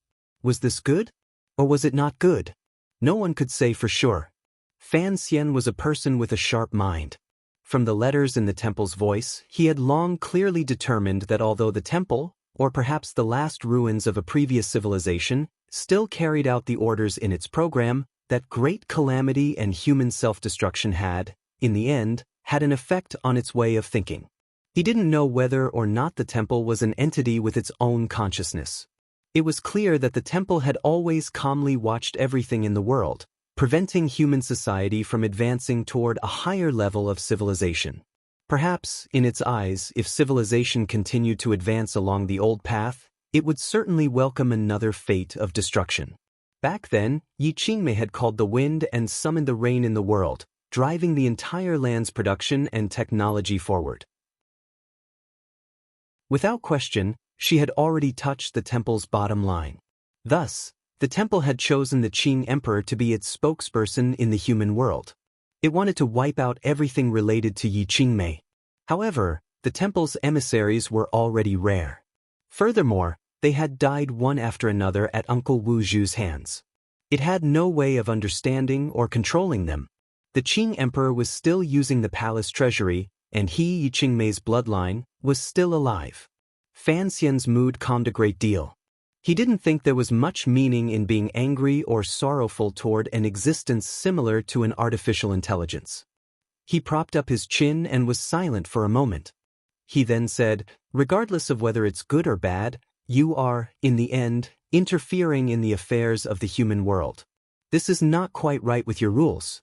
A: Was this good? Or was it not good?" No one could say for sure. Fan Xian was a person with a sharp mind. From the letters in the temple's voice, he had long clearly determined that although the temple, or perhaps the last ruins of a previous civilization, still carried out the orders in its program, that great calamity and human self-destruction had, in the end, had an effect on its way of thinking. He didn't know whether or not the temple was an entity with its own consciousness. It was clear that the temple had always calmly watched everything in the world, preventing human society from advancing toward a higher level of civilization. Perhaps, in its eyes, if civilization continued to advance along the old path, it would certainly welcome another fate of destruction. Back then, Yi Qingmei had called the wind and summoned the rain in the world, driving the entire land's production and technology forward. Without question, she had already touched the temple's bottom line. Thus, the temple had chosen the Qing Emperor to be its spokesperson in the human world. It wanted to wipe out everything related to Yi Qingmei. However, the temple's emissaries were already rare. Furthermore, they had died one after another at Uncle Wu Zhu's hands. It had no way of understanding or controlling them. The Qing Emperor was still using the palace treasury, and he, Yi Qingmei's bloodline, was still alive. Fan Xian's mood calmed a great deal. He didn't think there was much meaning in being angry or sorrowful toward an existence similar to an artificial intelligence. He propped up his chin and was silent for a moment. He then said, "Regardless of whether it's good or bad, you are, in the end, interfering in the affairs of the human world. This is not quite right with your rules.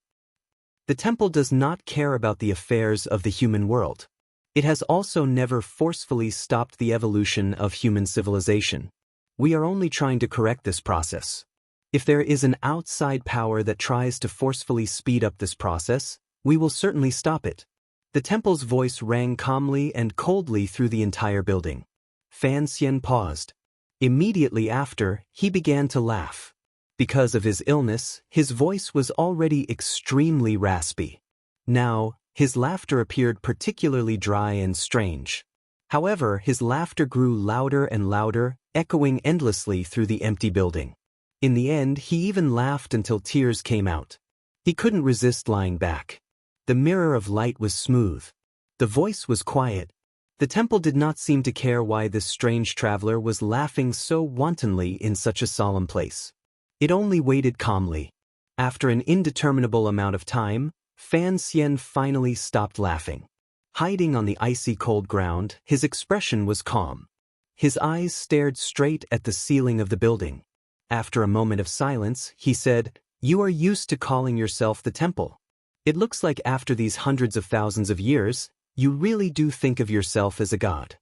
A: The temple does not care about the affairs of the human world. It has also never forcefully stopped the evolution of human civilization. We are only trying to correct this process. If there is an outside power that tries to forcefully speed up this process, we will certainly stop it. The temple's voice rang calmly and coldly through the entire building. Fan Xian paused. Immediately after, he began to laugh. Because of his illness, his voice was already extremely raspy. Now, his laughter appeared particularly dry and strange. However, his laughter grew louder and louder, echoing endlessly through the empty building. In the end, he even laughed until tears came out. He couldn't resist lying back. The mirror of light was smooth. The voice was quiet. The temple did not seem to care why this strange traveler was laughing so wantonly in such a solemn place. It only waited calmly. After an indeterminable amount of time, Fan Xian finally stopped laughing. Hiding on the icy cold ground, his expression was calm. His eyes stared straight at the ceiling of the building. After a moment of silence, he said, "You are used to calling yourself the temple. It looks like after these hundreds of thousands of years, you really do think of yourself as a god."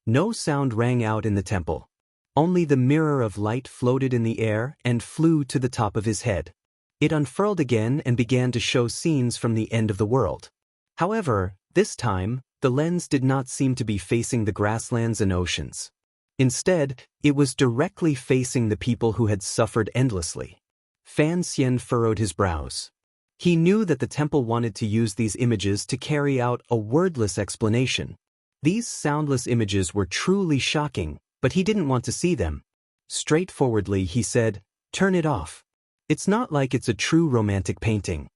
A: No sound rang out in the temple. Only the mirror of light floated in the air and flew to the top of his head. It unfurled again and began to show scenes from the end of the world. However, this time, the lens did not seem to be facing the grasslands and oceans. Instead, it was directly facing the people who had suffered endlessly. Fan Xian furrowed his brows. He knew that the temple wanted to use these images to carry out a wordless explanation. These soundless images were truly shocking, but he didn't want to see them. Straightforwardly, he said, "Turn it off. It's not like it's a true romantic painting."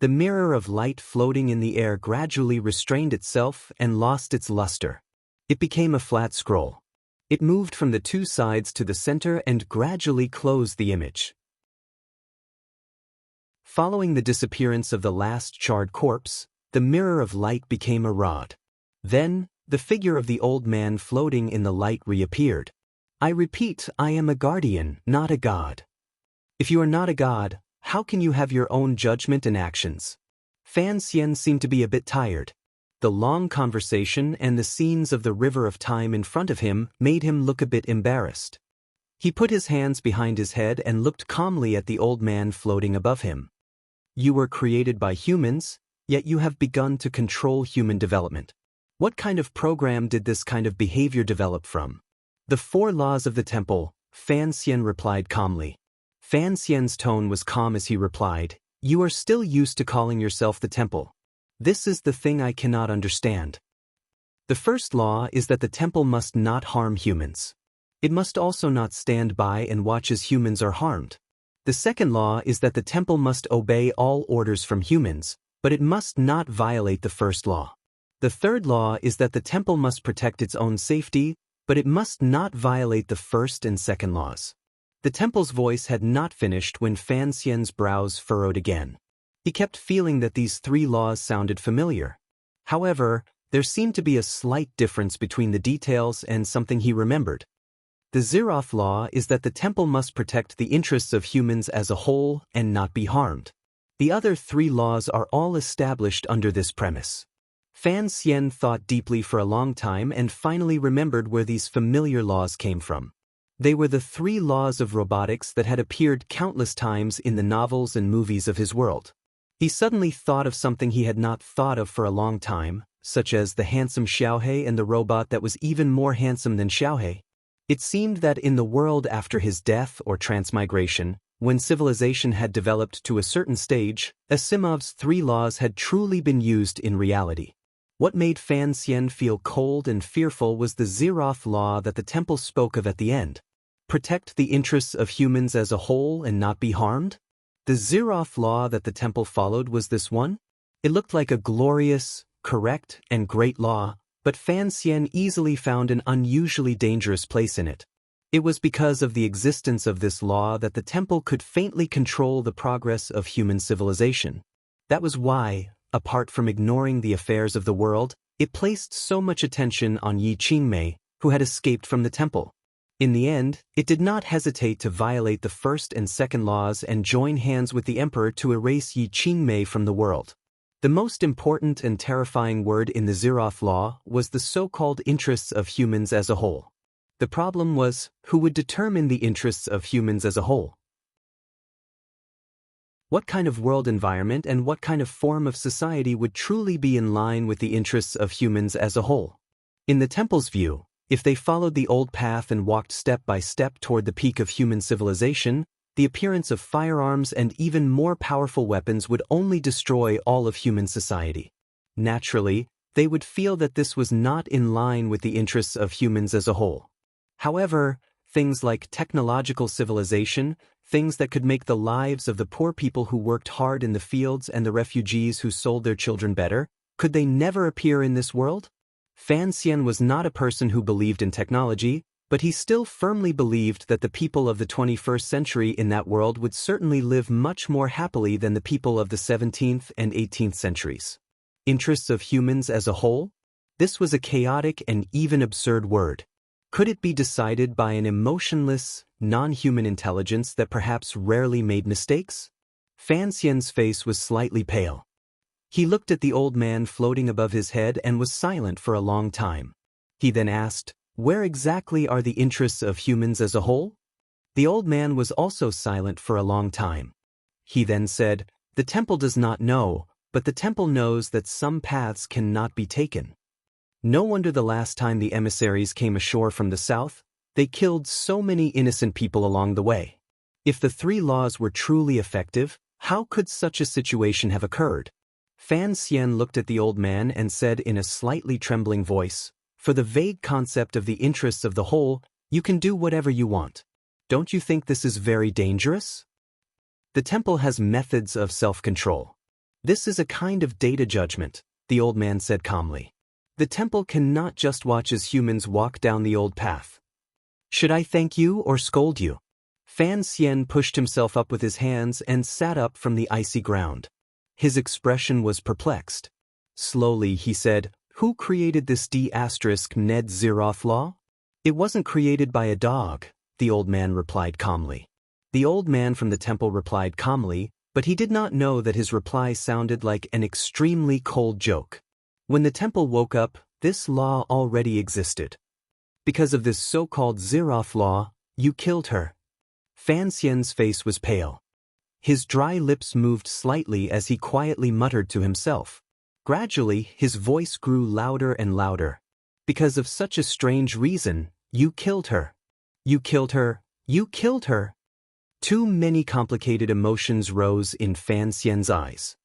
A: The mirror of light floating in the air gradually restrained itself and lost its luster. It became a flat scroll. It moved from the two sides to the center and gradually closed the image. Following the disappearance of the last charred corpse, the mirror of light became a rod. Then, the figure of the old man floating in the light reappeared. "I repeat, I am a guardian, not a god." "If you are not a god, how can you have your own judgment and actions?" Fan Xian seemed to be a bit tired. The long conversation and the scenes of the river of time in front of him made him look a bit embarrassed. He put his hands behind his head and looked calmly at the old man floating above him. "You were created by humans, yet you have begun to control human development. What kind of program did this kind of behavior develop from?" "The 4 laws of the temple," Fan Xian replied calmly. Fan Xian's tone was calm as he replied, "You are still used to calling yourself the temple. This is the thing I cannot understand. The first law is that the temple must not harm humans. It must also not stand by and watch as humans are harmed. The second law is that the temple must obey all orders from humans, but it must not violate the first law. The third law is that the temple must protect its own safety, but it must not violate the first and second laws." The temple's voice had not finished when Fan Xian's brows furrowed again. He kept feeling that these 3 laws sounded familiar. However, there seemed to be a slight difference between the details and something he remembered. The Zeroth law is that the temple must protect the interests of humans as a whole and not be harmed. The other 3 laws are all established under this premise. Fan Xian thought deeply for a long time and finally remembered where these familiar laws came from. They were the 3 laws of robotics that had appeared countless times in the novels and movies of his world. He suddenly thought of something he had not thought of for a long time, such as the handsome Xiaohe and the robot that was even more handsome than Xiaohe. It seemed that in the world after his death or transmigration, when civilization had developed to a certain stage, Asimov's 3 laws had truly been used in reality. What made Fan Xian feel cold and fearful was the Zeroth law that the temple spoke of at the end. Protect the interests of humans as a whole and not be harmed? The Zeroth law that the temple followed was this one? It looked like a glorious, correct, and great law, but Fan Xian easily found an unusually dangerous place in it. It was because of the existence of this law that the temple could faintly control the progress of human civilization. That was why, apart from ignoring the affairs of the world, it placed so much attention on Yi Qingmei, who had escaped from the temple. In the end, it did not hesitate to violate the first and second laws and join hands with the emperor to erase Yi Qingmei from the world. The most important and terrifying word in the Zeroth law was the so-called interests of humans as a whole. The problem was, who would determine the interests of humans as a whole? What kind of world environment and what kind of form of society would truly be in line with the interests of humans as a whole? In the temple's view, if they followed the old path and walked step by step toward the peak of human civilization, the appearance of firearms and even more powerful weapons would only destroy all of human society. Naturally, they would feel that this was not in line with the interests of humans as a whole. However, things like technological civilization, things that could make the lives of the poor people who worked hard in the fields and the refugees who sold their children better, could they never appear in this world? Fan Xian was not a person who believed in technology, but he still firmly believed that the people of the 21st century in that world would certainly live much more happily than the people of the 17th and 18th centuries. Interests of humans as a whole? This was a chaotic and even absurd word. Could it be decided by an emotionless, non-human intelligence that perhaps rarely made mistakes? Fan Xian's face was slightly pale. He looked at the old man floating above his head and was silent for a long time. He then asked, "Where exactly are the interests of humans as a whole?" The old man was also silent for a long time. He then said, "The temple does not know, but the temple knows that some paths cannot be taken. No wonder the last time the emissaries came ashore from the south, they killed so many innocent people along the way. If the three laws were truly effective, how could such a situation have occurred?" Fan Xian looked at the old man and said in a slightly trembling voice, "For the vague concept of the interests of the whole, you can do whatever you want. Don't you think this is very dangerous? The temple has methods of self-control. This is a kind of data judgment," the old man said calmly. "The temple cannot just watch as humans walk down the old path. Should I thank you or scold you?" Fan Xian pushed himself up with his hands and sat up from the icy ground. His expression was perplexed. Slowly he said, "Who created this D*Ned Zeroth law?" "It wasn't created by a dog," the old man replied calmly. The old man from the temple replied calmly, but he did not know that his reply sounded like an extremely cold joke. When the temple woke up, this law already existed. "Because of this so-called Zeroth law, you killed her." Fan Xian's face was pale. His dry lips moved slightly as he quietly muttered to himself. Gradually, his voice grew louder and louder. "Because of such a strange reason, you killed her. You killed her. You killed her." Too many complicated emotions rose in Fan Xian's eyes.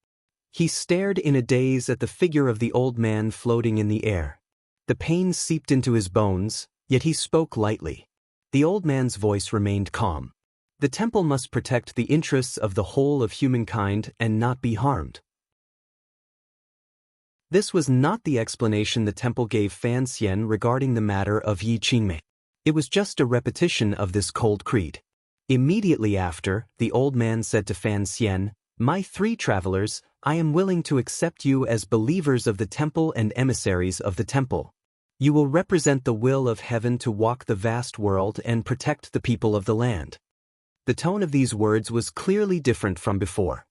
A: He stared in a daze at the figure of the old man floating in the air. The pain seeped into his bones, yet he spoke lightly. The old man's voice remained calm. "The temple must protect the interests of the whole of humankind and not be harmed." This was not the explanation the temple gave Fan Xian regarding the matter of Yi Qingmei. It was just a repetition of this cold creed. Immediately after, the old man said to Fan Xian, "My three travelers, I am willing to accept you as believers of the temple and emissaries of the temple. You will represent the will of heaven to walk the vast world and protect the people of the land." The tone of these words was clearly different from before.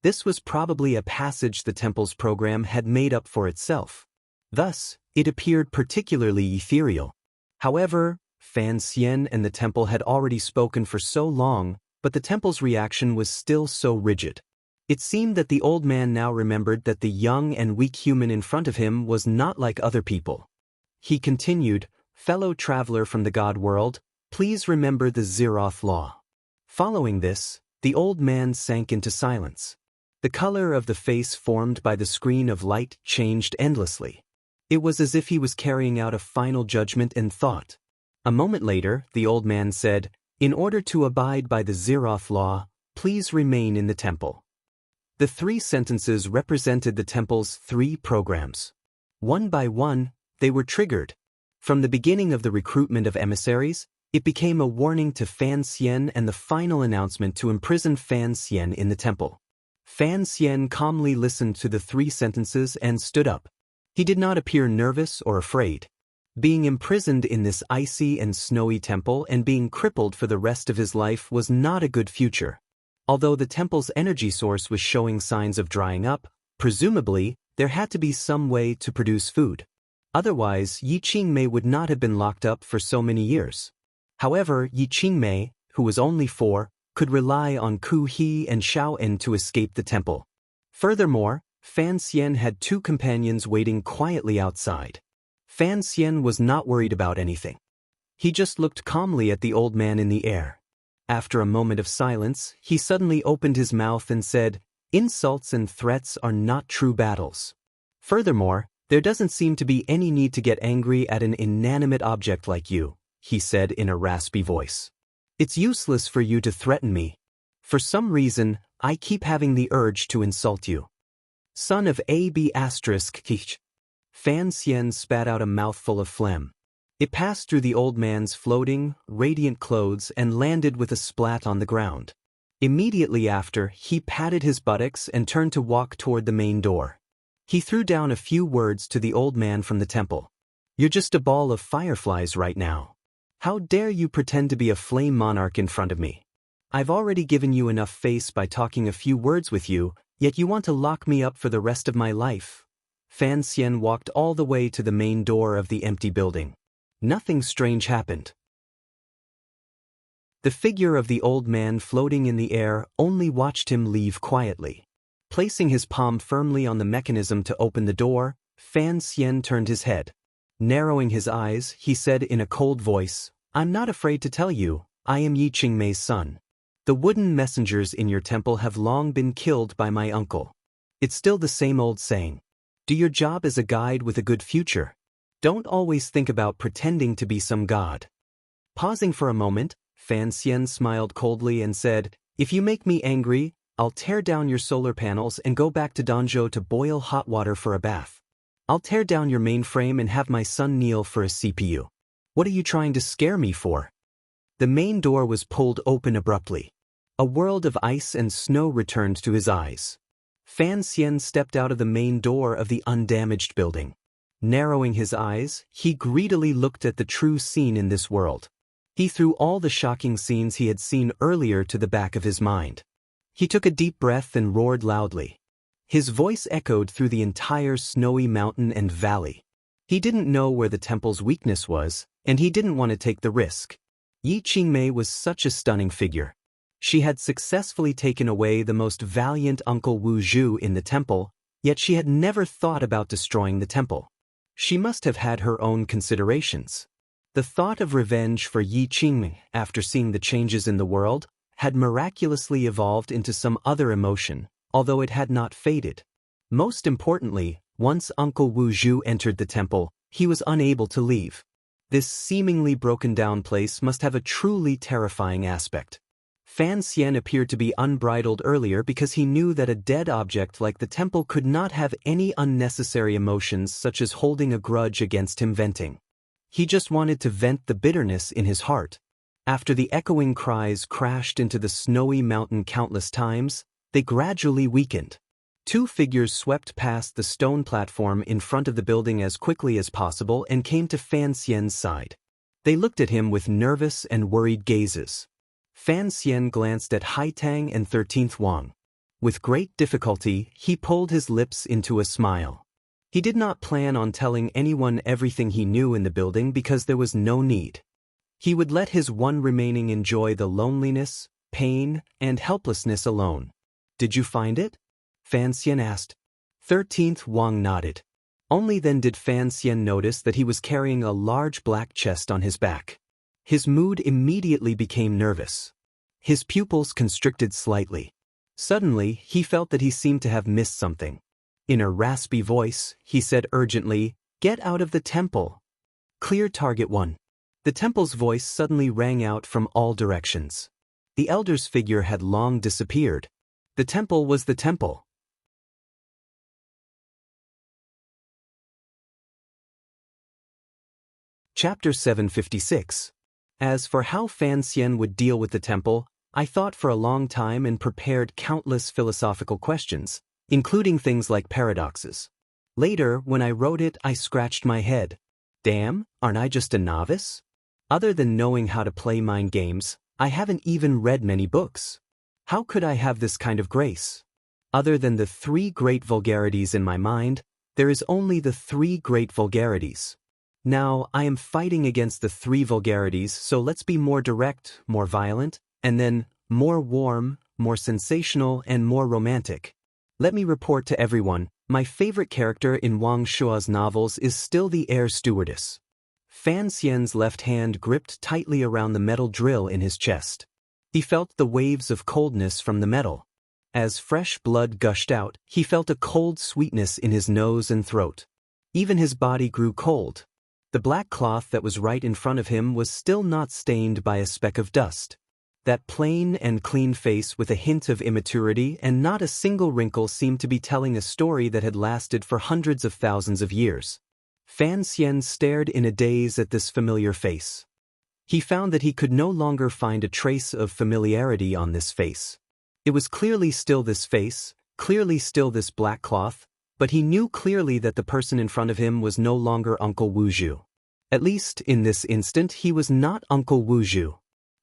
A: This was probably a passage the temple's program had made up for itself. Thus, it appeared particularly ethereal. However, Fan Xian and the temple had already spoken for so long, but the temple's reaction was still so rigid. It seemed that the old man now remembered that the young and weak human in front of him was not like other people. He continued, "Fellow traveler from the God world, please remember the Zeroth law." Following this, the old man sank into silence. The color of the face formed by the screen of light changed endlessly. It was as if he was carrying out a final judgment in thought. A moment later, the old man said, "In order to abide by the Zeroth law, please remain in the temple." The three sentences represented the temple's three programs. One by one, they were triggered. From the beginning of the recruitment of emissaries, it became a warning to Fan Xian and the final announcement to imprison Fan Xian in the temple. Fan Xian calmly listened to the three sentences and stood up. He did not appear nervous or afraid. Being imprisoned in this icy and snowy temple and being crippled for the rest of his life was not a good future. Although the temple's energy source was showing signs of drying up, Presumably, there had to be some way to produce food. Otherwise, Yi Qingmei would not have been locked up for so many years. However, Yi Qingmei, who was only 4, could rely on Ku He and Xiao En to escape the temple. Furthermore, Fan Xian had 2 companions waiting quietly outside. Fan Xian was not worried about anything. He just looked calmly at the old man in the air. After a moment of silence, he suddenly opened his mouth and said, "Insults and threats are not true battles. Furthermore, there doesn't seem to be any need to get angry at an inanimate object like you," he said in a raspy voice. "It's useless for you to threaten me. For some reason, I keep having the urge to insult you. Son of AB***. Fan Xian spat out a mouthful of phlegm. It passed through the old man's floating, radiant clothes and landed with a splat on the ground. Immediately after, he patted his buttocks and turned to walk toward the main door. He threw down a few words to the old man from the temple. "You're just a ball of fireflies right now. How dare you pretend to be a flame monarch in front of me? I've already given you enough face by talking a few words with you, yet you want to lock me up for the rest of my life." Fan Xian walked all the way to the main door of the empty building. Nothing strange happened. The figure of the old man floating in the air only watched him leave quietly. Placing his palm firmly on the mechanism to open the door, Fan Xian turned his head. Narrowing his eyes, he said in a cold voice, "I'm not afraid to tell you, I am Yi Qingmei's son. The wooden messengers in your temple have long been killed by my uncle. It's still the same old saying. Do your job as a guide with a good future. Don't always think about pretending to be some god." Pausing for a moment, Fan Xian smiled coldly and said, "If you make me angry, I'll tear down your solar panels and go back to Danzhou to boil hot water for a bath. I'll tear down your mainframe and have my son kneel for a CPU. What are you trying to scare me for?" The main door was pulled open abruptly. A world of ice and snow returned to his eyes. Fan Xian stepped out of the main door of the undamaged building. Narrowing his eyes, he greedily looked at the true scene in this world. He threw all the shocking scenes he had seen earlier to the back of his mind. He took a deep breath and roared loudly. His voice echoed through the entire snowy mountain and valley. He didn't know where the temple's weakness was, and he didn't want to take the risk. Yi Qingmei was such a stunning figure. She had successfully taken away the most valiant Uncle Wu Zhu in the temple, yet she had never thought about destroying the temple. She must have had her own considerations. The thought of revenge for Yi Qingmei, after seeing the changes in the world, had miraculously evolved into some other emotion, although it had not faded. Most importantly, once Uncle Wu Zhu entered the temple, he was unable to leave. This seemingly broken-down place must have a truly terrifying aspect. Fan Xian appeared to be unbridled earlier because he knew that a dead object like the temple could not have any unnecessary emotions such as holding a grudge against him venting. He just wanted to vent the bitterness in his heart. After the echoing cries crashed into the snowy mountain countless times, they gradually weakened. 2 figures swept past the stone platform in front of the building as quickly as possible and came to Fan Xian's side. They looked at him with nervous and worried gazes. Fan Xian glanced at Haitang and 13th Wang. With great difficulty, he pulled his lips into a smile. He did not plan on telling anyone everything he knew in the building because there was no need. He would let his one remaining enjoy the loneliness, pain, and helplessness alone. "Did you find it?" Fan Xian asked. 13th Wang nodded. Only then did Fan Xian notice that he was carrying a large black chest on his back. His mood immediately became nervous. His pupils constricted slightly. Suddenly, he felt that he seemed to have missed something. In a raspy voice, he said urgently, "Get out of the temple. Clear target 1. The temple's voice suddenly rang out from all directions. The elder's figure had long disappeared. The temple was the temple. Chapter 756. As for how Fan Xian would deal with the temple, I thought for a long time and prepared countless philosophical questions, including things like paradoxes. Later, when I wrote it, I scratched my head. Damn, aren't I just a novice? Other than knowing how to play mind games, I haven't even read many books. How could I have this kind of grace? Other than the 3 great vulgarities in my mind, there is only the 3 great vulgarities. Now, I am fighting against the 3 vulgarities, so let's be more direct, more violent, and then more warm, more sensational, and more romantic. Let me report to everyone, my favorite character in Wang Shua's novels is still the air stewardess. Fan Xian's left hand gripped tightly around the metal drill in his chest. He felt the waves of coldness from the metal. As fresh blood gushed out, he felt a cold sweetness in his nose and throat. Even his body grew cold. The black cloth that was right in front of him was still not stained by a speck of dust. That plain and clean face with a hint of immaturity and not a single wrinkle seemed to be telling a story that had lasted for hundreds of thousands of years. Fan Xian stared in a daze at this familiar face. He found that he could no longer find a trace of familiarity on this face. It was clearly still this face, clearly still this black cloth, but he knew clearly that the person in front of him was no longer Uncle Wu Zhu. At least, in this instant, he was not Uncle Wu Zhu.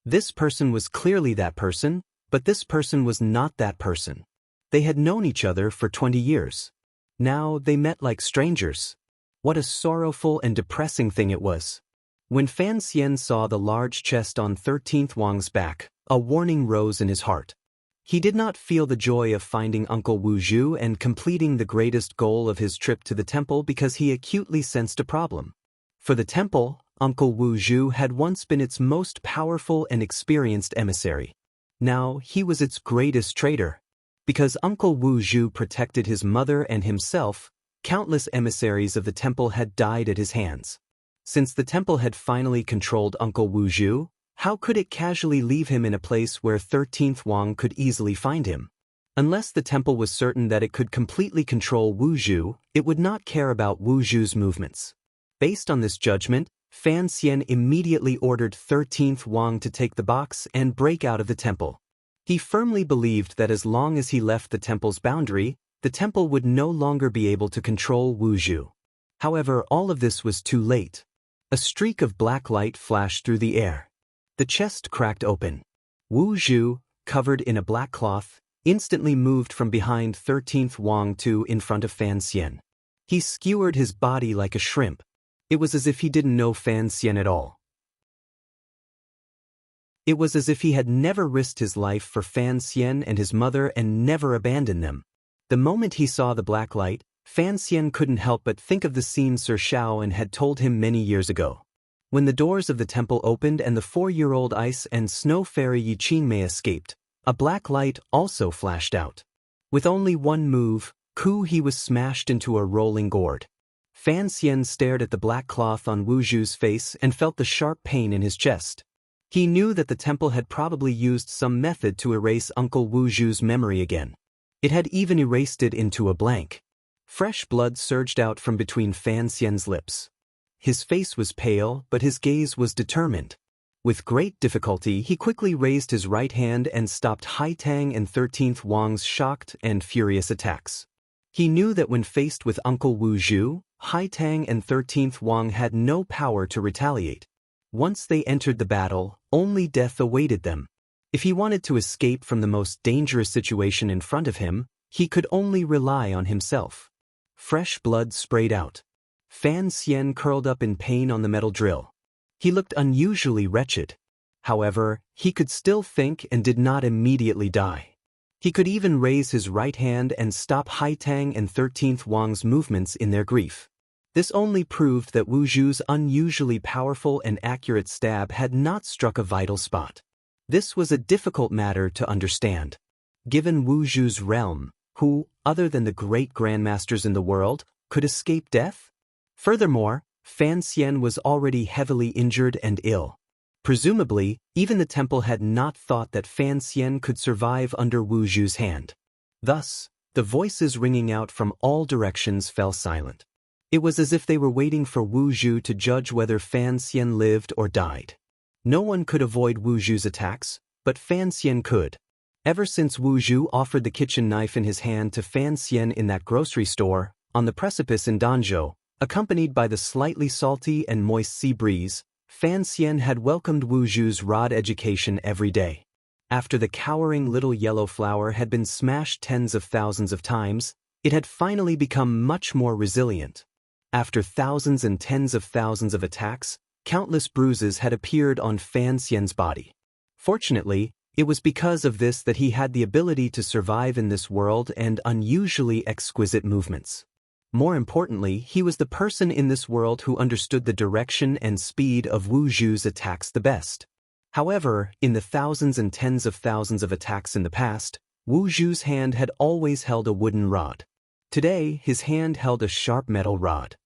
A: This person was clearly that person, but this person was not that person. They had known each other for 20 years. Now they met like strangers. What a sorrowful and depressing thing it was. When Fan Xian saw the large chest on 13th Wang's back, a warning rose in his heart. He did not feel the joy of finding Uncle Wu Zhu and completing the greatest goal of his trip to the temple because he acutely sensed a problem. For the temple, Uncle Wu Zhu had once been its most powerful and experienced emissary. Now he was its greatest traitor. Because Uncle Wu Zhu protected his mother and himself, countless emissaries of the temple had died at his hands. Since the temple had finally controlled Uncle Wu Zhu, how could it casually leave him in a place where 13th Wang could easily find him? Unless the temple was certain that it could completely control Wu Zhu, it would not care about Wu Zhu's movements. Based on this judgment, Fan Xian immediately ordered 13th Wang to take the box and break out of the temple. He firmly believed that as long as he left the temple's boundary, the temple would no longer be able to control Wu Zhu. However, all of this was too late. A streak of black light flashed through the air. The chest cracked open. Wu Zhu, covered in a black cloth, instantly moved from behind 13th Wang to in front of Fan Xian. He skewered his body like a shrimp. It was as if he didn't know Fan Xian at all. It was as if he had never risked his life for Fan Xian and his mother and never abandoned them. The moment he saw the black light, Fan Xian couldn't help but think of the scene Sir Shaoan had told him many years ago. When the doors of the temple opened and the 4-year-old ice and snow fairy Yi Qingmei escaped, a black light also flashed out. With only one move, he was smashed into a rolling gourd. Fan Xian stared at the black cloth on Wu Zhu's face and felt the sharp pain in his chest. He knew that the temple had probably used some method to erase Uncle Wu Zhu's memory again. It had even erased it into a blank. Fresh blood surged out from between Fan Xian's lips. His face was pale, but his gaze was determined. With great difficulty, he quickly raised his right hand and stopped Haitang and 13th Wang's shocked and furious attacks. He knew that when faced with Uncle Wu Zhu, Haitang and 13th Wang had no power to retaliate. Once they entered the battle, only death awaited them. If he wanted to escape from the most dangerous situation in front of him, he could only rely on himself. Fresh blood sprayed out. Fan Xian curled up in pain on the metal drill. He looked unusually wretched. However, he could still think and did not immediately die. He could even raise his right hand and stop Haitang and 13th Wang's movements in their grief. This only proved that Wu Zhu's unusually powerful and accurate stab had not struck a vital spot. This was a difficult matter to understand. Given Wu Zhu's realm, who, other than the great grandmasters in the world, could escape death? Furthermore, Fan Xian was already heavily injured and ill. Presumably, even the temple had not thought that Fan Xian could survive under Wu Zhu's hand. Thus, the voices ringing out from all directions fell silent. It was as if they were waiting for Wu Zhu to judge whether Fan Xian lived or died. No one could avoid Wu Zhu's attacks, but Fan Xian could. Ever since Wu Zhu offered the kitchen knife in his hand to Fan Xian in that grocery store, on the precipice in Danzhou, accompanied by the slightly salty and moist sea breeze, Fan Xian had welcomed Wu Zhu's rod education every day. After the cowering little yellow flower had been smashed tens of thousands of times, it had finally become much more resilient. After thousands and tens of thousands of attacks, countless bruises had appeared on Fan Xian's body. Fortunately, it was because of this that he had the ability to survive in this world and unusually exquisite movements. More importantly, he was the person in this world who understood the direction and speed of Wu Zhu's attacks the best. However, in the thousands and tens of thousands of attacks in the past, Wu Zhu's hand had always held a wooden rod. Today, his hand held a sharp metal rod.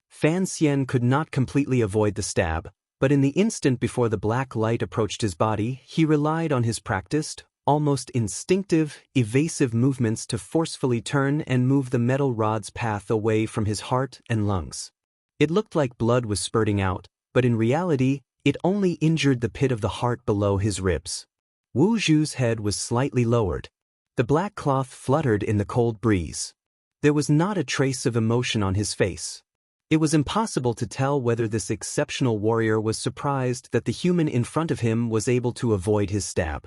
A: Fan Xian could not completely avoid the stab, but in the instant before the black light approached his body, he relied on his practiced, almost instinctive, evasive movements to forcefully turn and move the metal rod's path away from his heart and lungs. It looked like blood was spurting out, but in reality, it only injured the pit of the heart below his ribs. Wu Zhu's head was slightly lowered. The black cloth fluttered in the cold breeze. There was not a trace of emotion on his face. It was impossible to tell whether this exceptional warrior was surprised that the human in front of him was able to avoid his stab.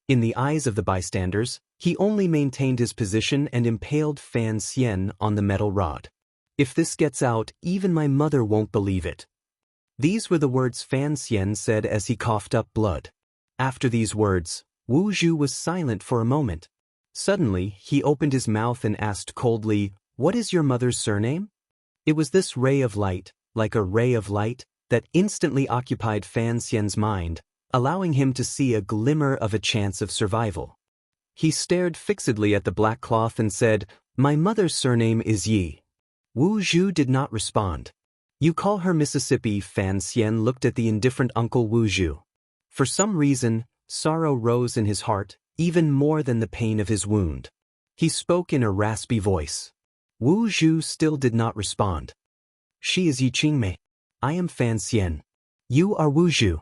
A: In the eyes of the bystanders, he only maintained his position and impaled Fan Xian on the metal rod. "If this gets out, even my mother won't believe it." These were the words Fan Xian said as he coughed up blood. After these words, Wu Zhu was silent for a moment. Suddenly, he opened his mouth and asked coldly, "What is your mother's surname?" It was this ray of light, like a ray of light, that instantly occupied Fan Xian's mind, allowing him to see a glimmer of a chance of survival. He stared fixedly at the black cloth and said, "My mother's surname is Yi." Wu Zhu did not respond. "You call her Mississippi?" Fan Xian looked at the indifferent uncle Wu Zhu. For some reason, sorrow rose in his heart, even more than the pain of his wound. He spoke in a raspy voice. Wu Zhu still did not respond. "She is Yi Qingmei. I am Fan Xian. You are Wu Zhu."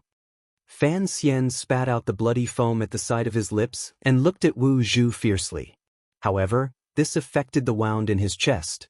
A: Fan Xian spat out the bloody foam at the side of his lips and looked at Wu Zhu fiercely. However, this affected the wound in his chest.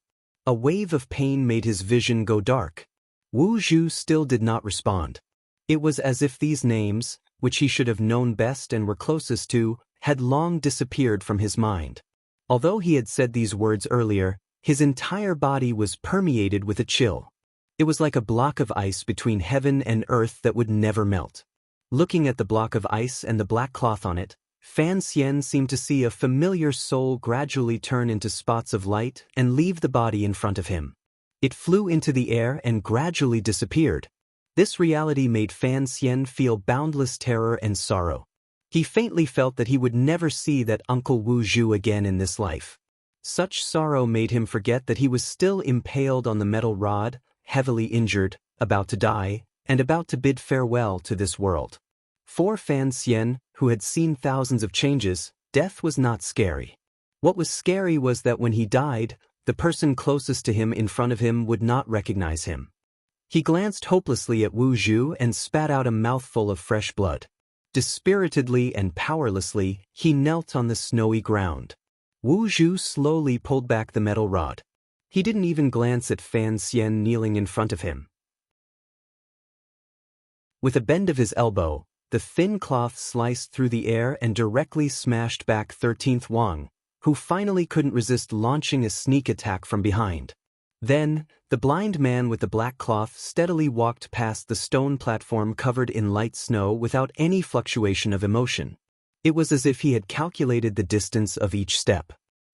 A: A wave of pain made his vision go dark. Wu Zhu still did not respond. It was as if these names, which he should have known best and were closest to, had long disappeared from his mind. Although he had said these words earlier, his entire body was permeated with a chill. It was like a block of ice between heaven and earth that would never melt. Looking at the block of ice and the black cloth on it, Fan Xian seemed to see a familiar soul gradually turn into spots of light and leave the body in front of him. It flew into the air and gradually disappeared. This reality made Fan Xian feel boundless terror and sorrow. He faintly felt that he would never see that Uncle Wu Zhu again in this life. Such sorrow made him forget that he was still impaled on the metal rod, heavily injured, about to die, and about to bid farewell to this world. For Fan Xian, who had seen thousands of changes, death was not scary. What was scary was that when he died, the person closest to him in front of him would not recognize him. He glanced hopelessly at Wu Zhu and spat out a mouthful of fresh blood. Dispiritedly and powerlessly, he knelt on the snowy ground. Wu Zhu slowly pulled back the metal rod. He didn't even glance at Fan Xian kneeling in front of him. With a bend of his elbow, the thin cloth sliced through the air and directly smashed back 13th Wang, who finally couldn't resist launching a sneak attack from behind. Then, the blind man with the black cloth steadily walked past the stone platform covered in light snow without any fluctuation of emotion. It was as if he had calculated the distance of each step.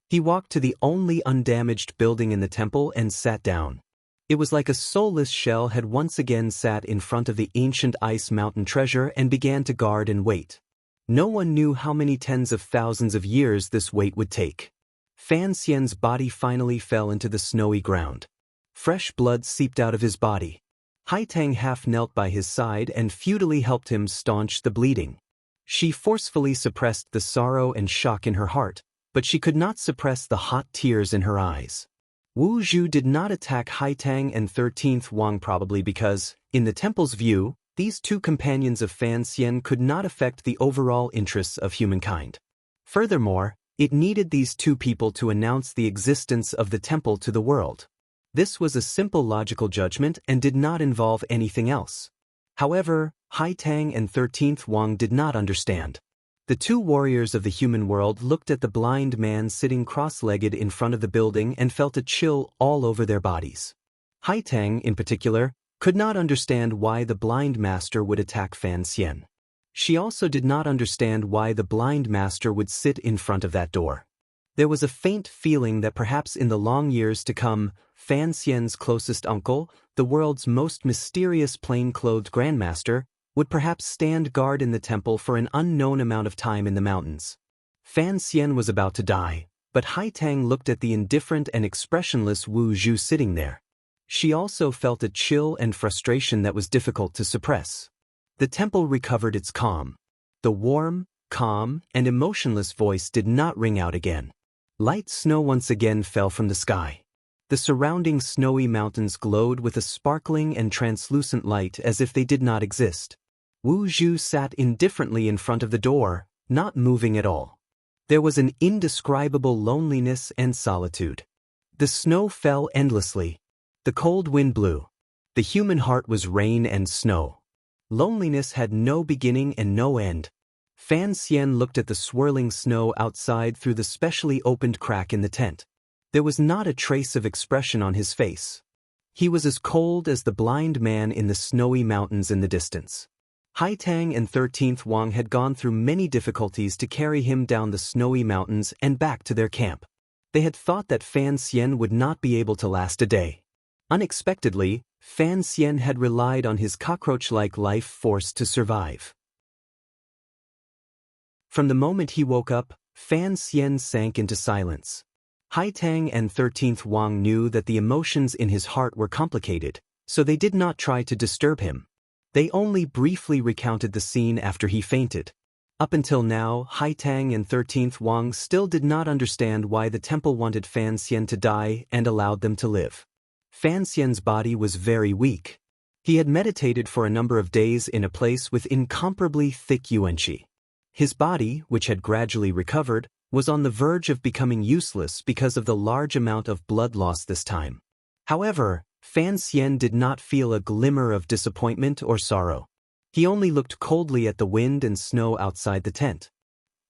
A: He walked to the only undamaged building in the temple and sat down. It was like a soulless shell had once again sat in front of the ancient ice mountain treasure and began to guard and wait. No one knew how many tens of thousands of years this wait would take. Fan Xian's body finally fell into the snowy ground. Fresh blood seeped out of his body. Haitang half knelt by his side and futilely helped him staunch the bleeding. She forcefully suppressed the sorrow and shock in her heart, but she could not suppress the hot tears in her eyes. Wu Zhu did not attack Haitang and 13th Wang probably because, in the temple's view, these two companions of Fan Xian could not affect the overall interests of humankind. Furthermore, it needed these two people to announce the existence of the temple to the world. This was a simple logical judgment and did not involve anything else. However, Haitang and 13th Wang did not understand. The two warriors of the human world looked at the blind man sitting cross-legged in front of the building and felt a chill all over their bodies. Haitang, in particular, could not understand why the blind master would attack Fan Xian. She also did not understand why the blind master would sit in front of that door. There was a faint feeling that perhaps in the long years to come, Fan Xian's closest uncle, the world's most mysterious plain-clothed grandmaster, would perhaps stand guard in the temple for an unknown amount of time in the mountains. Fan Xian was about to die, but Haitang looked at the indifferent and expressionless Wu Zhu sitting there. She also felt a chill and frustration that was difficult to suppress. The temple recovered its calm. The warm, calm, and emotionless voice did not ring out again. Light snow once again fell from the sky. The surrounding snowy mountains glowed with a sparkling and translucent light as if they did not exist. Wu Zhu sat indifferently in front of the door, not moving at all. There was an indescribable loneliness and solitude. The snow fell endlessly. The cold wind blew. The human heart was rain and snow. Loneliness had no beginning and no end. Fan Xian looked at the swirling snow outside through the specially opened crack in the tent. There was not a trace of expression on his face. He was as cold as the blind man in the snowy mountains in the distance. Haitang and 13th Wang had gone through many difficulties to carry him down the snowy mountains and back to their camp. They had thought that Fan Xian would not be able to last a day. Unexpectedly, Fan Xian had relied on his cockroach-like life force to survive. From the moment he woke up, Fan Xian sank into silence. Haitang and 13th Wang knew that the emotions in his heart were complicated, so they did not try to disturb him. They only briefly recounted the scene after he fainted. Up until now, Haitang and 13th Wang still did not understand why the temple wanted Fan Xian to die and allowed them to live. Fan Xian's body was very weak. He had meditated for a number of days in a place with incomparably thick yuanqi. His body, which had gradually recovered, was on the verge of becoming useless because of the large amount of blood loss this time. However, Fan Xian did not feel a glimmer of disappointment or sorrow. He only looked coldly at the wind and snow outside the tent.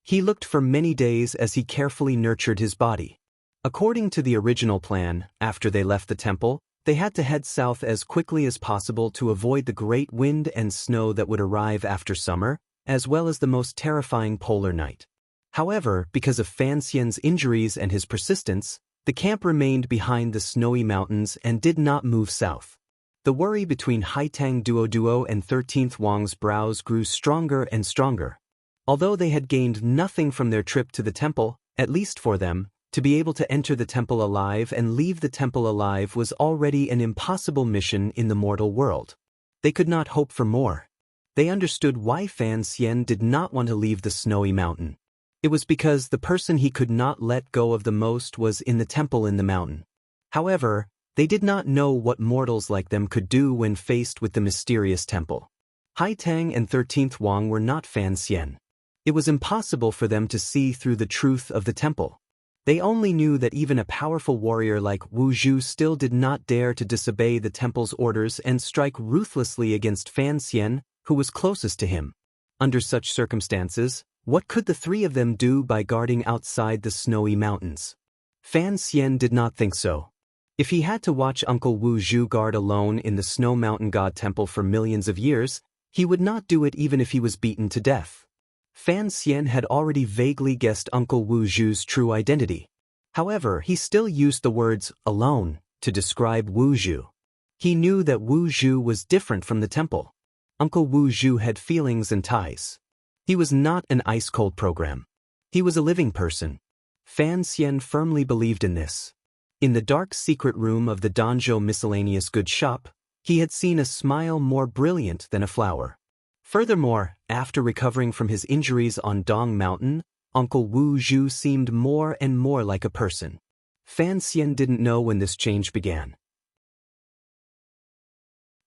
A: He looked for many days as he carefully nurtured his body. According to the original plan, after they left the temple, they had to head south as quickly as possible to avoid the great wind and snow that would arrive after summer, as well as the most terrifying polar night. However, because of Fan Xian's injuries and his persistence, the camp remained behind the snowy mountains and did not move south. The worry between Haitang Duo and 13th Wang's brows grew stronger and stronger. Although they had gained nothing from their trip to the temple, at least for them, to be able to enter the temple alive and leave the temple alive was already an impossible mission in the mortal world. They could not hope for more. They understood why Fan Xian did not want to leave the snowy mountain. It was because the person he could not let go of the most was in the temple in the mountain. However, they did not know what mortals like them could do when faced with the mysterious temple. Haitang and 13th Wang were not Fan Xian. It was impossible for them to see through the truth of the temple. They only knew that even a powerful warrior like Wu Zhu still did not dare to disobey the temple's orders and strike ruthlessly against Fan Xian, who was closest to him. Under such circumstances, what could the three of them do by guarding outside the snowy mountains? Fan Xian did not think so. If he had to watch Uncle Wu Zhu guard alone in the Snow Mountain God Temple for millions of years, he would not do it even if he was beaten to death. Fan Xian had already vaguely guessed Uncle Wu Zhu's true identity. However, he still used the words alone to describe Wu Zhu. He knew that Wu Zhu was different from the temple. Uncle Wu Zhu had feelings and ties. He was not an ice-cold program. He was a living person. Fan Xian firmly believed in this. In the dark secret room of the Danzhou miscellaneous goods shop, he had seen a smile more brilliant than a flower. Furthermore, after recovering from his injuries on Dong Mountain, Uncle Wu Zhu seemed more and more like a person. Fan Xian didn't know when this change began.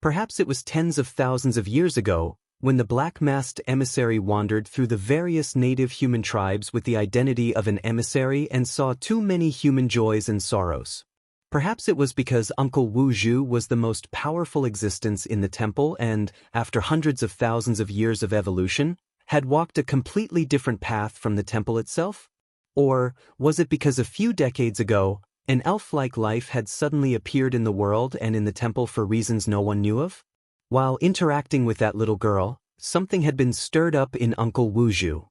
A: Perhaps it was tens of thousands of years ago, when the black-masked emissary wandered through the various native human tribes with the identity of an emissary and saw too many human joys and sorrows. Perhaps it was because Uncle Wu Zhu was the most powerful existence in the temple and, after hundreds of thousands of years of evolution, had walked a completely different path from the temple itself? Or was it because a few decades ago, an elf-like life had suddenly appeared in the world and in the temple for reasons no one knew of? While interacting with that little girl, something had been stirred up in Uncle Wu Zhu.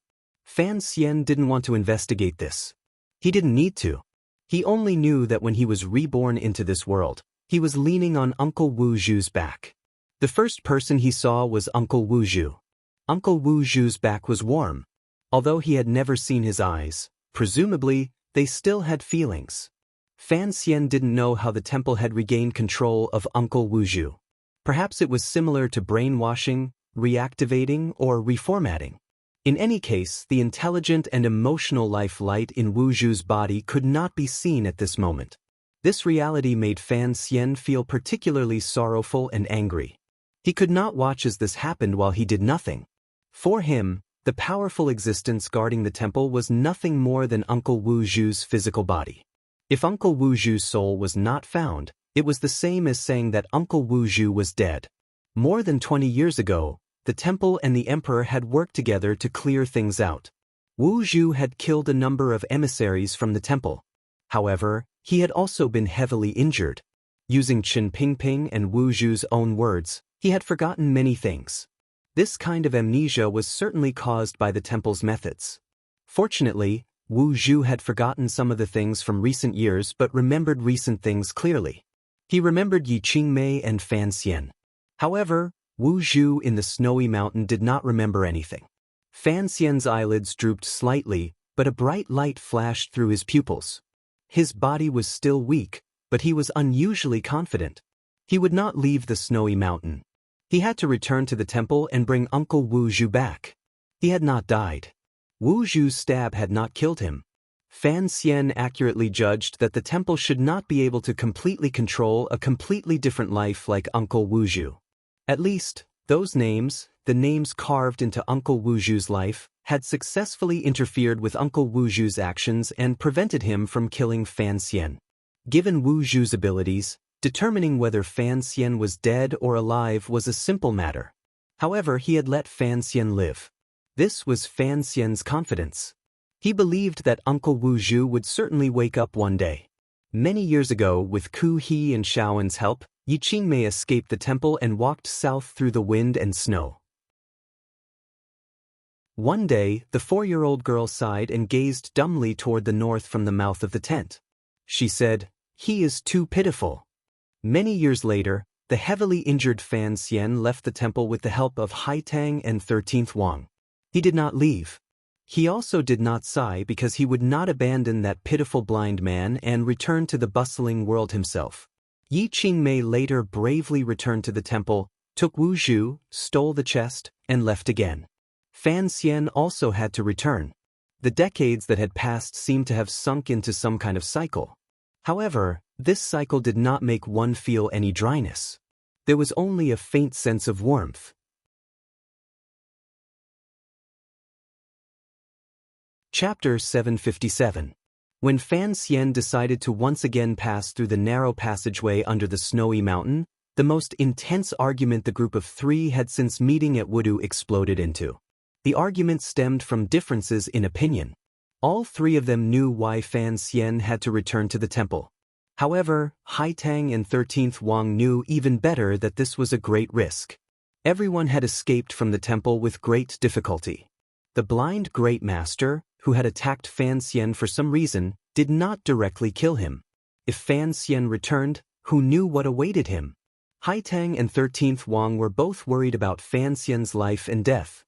A: Fan Xian didn't want to investigate this. He didn't need to. He only knew that when he was reborn into this world, he was leaning on Uncle Wu Zhu's back. The first person he saw was Uncle Wu Zhu. Uncle Wu Zhu's back was warm. Although he had never seen his eyes, presumably, they still had feelings. Fan Xian didn't know how the temple had regained control of Uncle Wu Zhu. Perhaps it was similar to brainwashing, reactivating, or reformatting. In any case, the intelligent and emotional life light in Wu Zhu's body could not be seen at this moment. This reality made Fan Xian feel particularly sorrowful and angry. He could not watch as this happened while he did nothing. For him, the powerful existence guarding the temple was nothing more than Uncle Wu Zhu's physical body. If Uncle Wu Zhu's soul was not found, it was the same as saying that Uncle Wu Zhu was dead. More than 20 years ago, the temple and the emperor had worked together to clear things out. Wu Zhu had killed a number of emissaries from the temple. However, he had also been heavily injured. Using Qin Pingping and Wu Zhu's own words, he had forgotten many things. This kind of amnesia was certainly caused by the temple's methods. Fortunately, Wu Zhu had forgotten some of the things from recent years but remembered recent things clearly. He remembered Yi Qingmei and Fan Xian. However, Wu Zhu in the snowy mountain did not remember anything. Fan Xian's eyelids drooped slightly, but a bright light flashed through his pupils. His body was still weak, but he was unusually confident. He would not leave the snowy mountain. He had to return to the temple and bring Uncle Wu Zhu back. He had not died. Wu Zhu's stab had not killed him. Fan Xian accurately judged that the temple should not be able to completely control a completely different life like Uncle Wu Zhu. At least, those names, the names carved into Uncle Wu Zhu's life, had successfully interfered with Uncle Wu Zhu's actions and prevented him from killing Fan Xian. Given Wu Zhu's abilities, determining whether Fan Xian was dead or alive was a simple matter. However, he had let Fan Xian live. This was Fan Xian's confidence. He believed that Uncle Wu Zhu would certainly wake up one day. Many years ago, with Ku He and Shaoen's help, Yi Qingmei escaped the temple and walked south through the wind and snow. One day, the 4-year-old girl sighed and gazed dumbly toward the north from the mouth of the tent. She said, "He is too pitiful." Many years later, the heavily injured Fan Xian left the temple with the help of Haitang and 13th Wang. He did not leave. He also did not sigh because he would not abandon that pitiful blind man and return to the bustling world himself. Yi Qingmei later bravely returned to the temple, took Wu Zhu, stole the chest, and left again. Fan Xian also had to return. The decades that had passed seemed to have sunk into some kind of cycle. However, this cycle did not make one feel any dryness. There was only a faint sense of warmth. Chapter 757. When Fan Xian decided to once again pass through the narrow passageway under the snowy mountain, the most intense argument the group of 3 had since meeting at Wudu exploded into. The argument stemmed from differences in opinion. All 3 of them knew why Fan Xian had to return to the temple. However, Haitang and 13th Wang knew even better that this was a great risk. Everyone had escaped from the temple with great difficulty. The blind Great Master, who had attacked Fan Xian for some reason, did not directly kill him. If Fan Xian returned, who knew what awaited him? Haitang and 13th Wang were both worried about Fan Xian's life and death.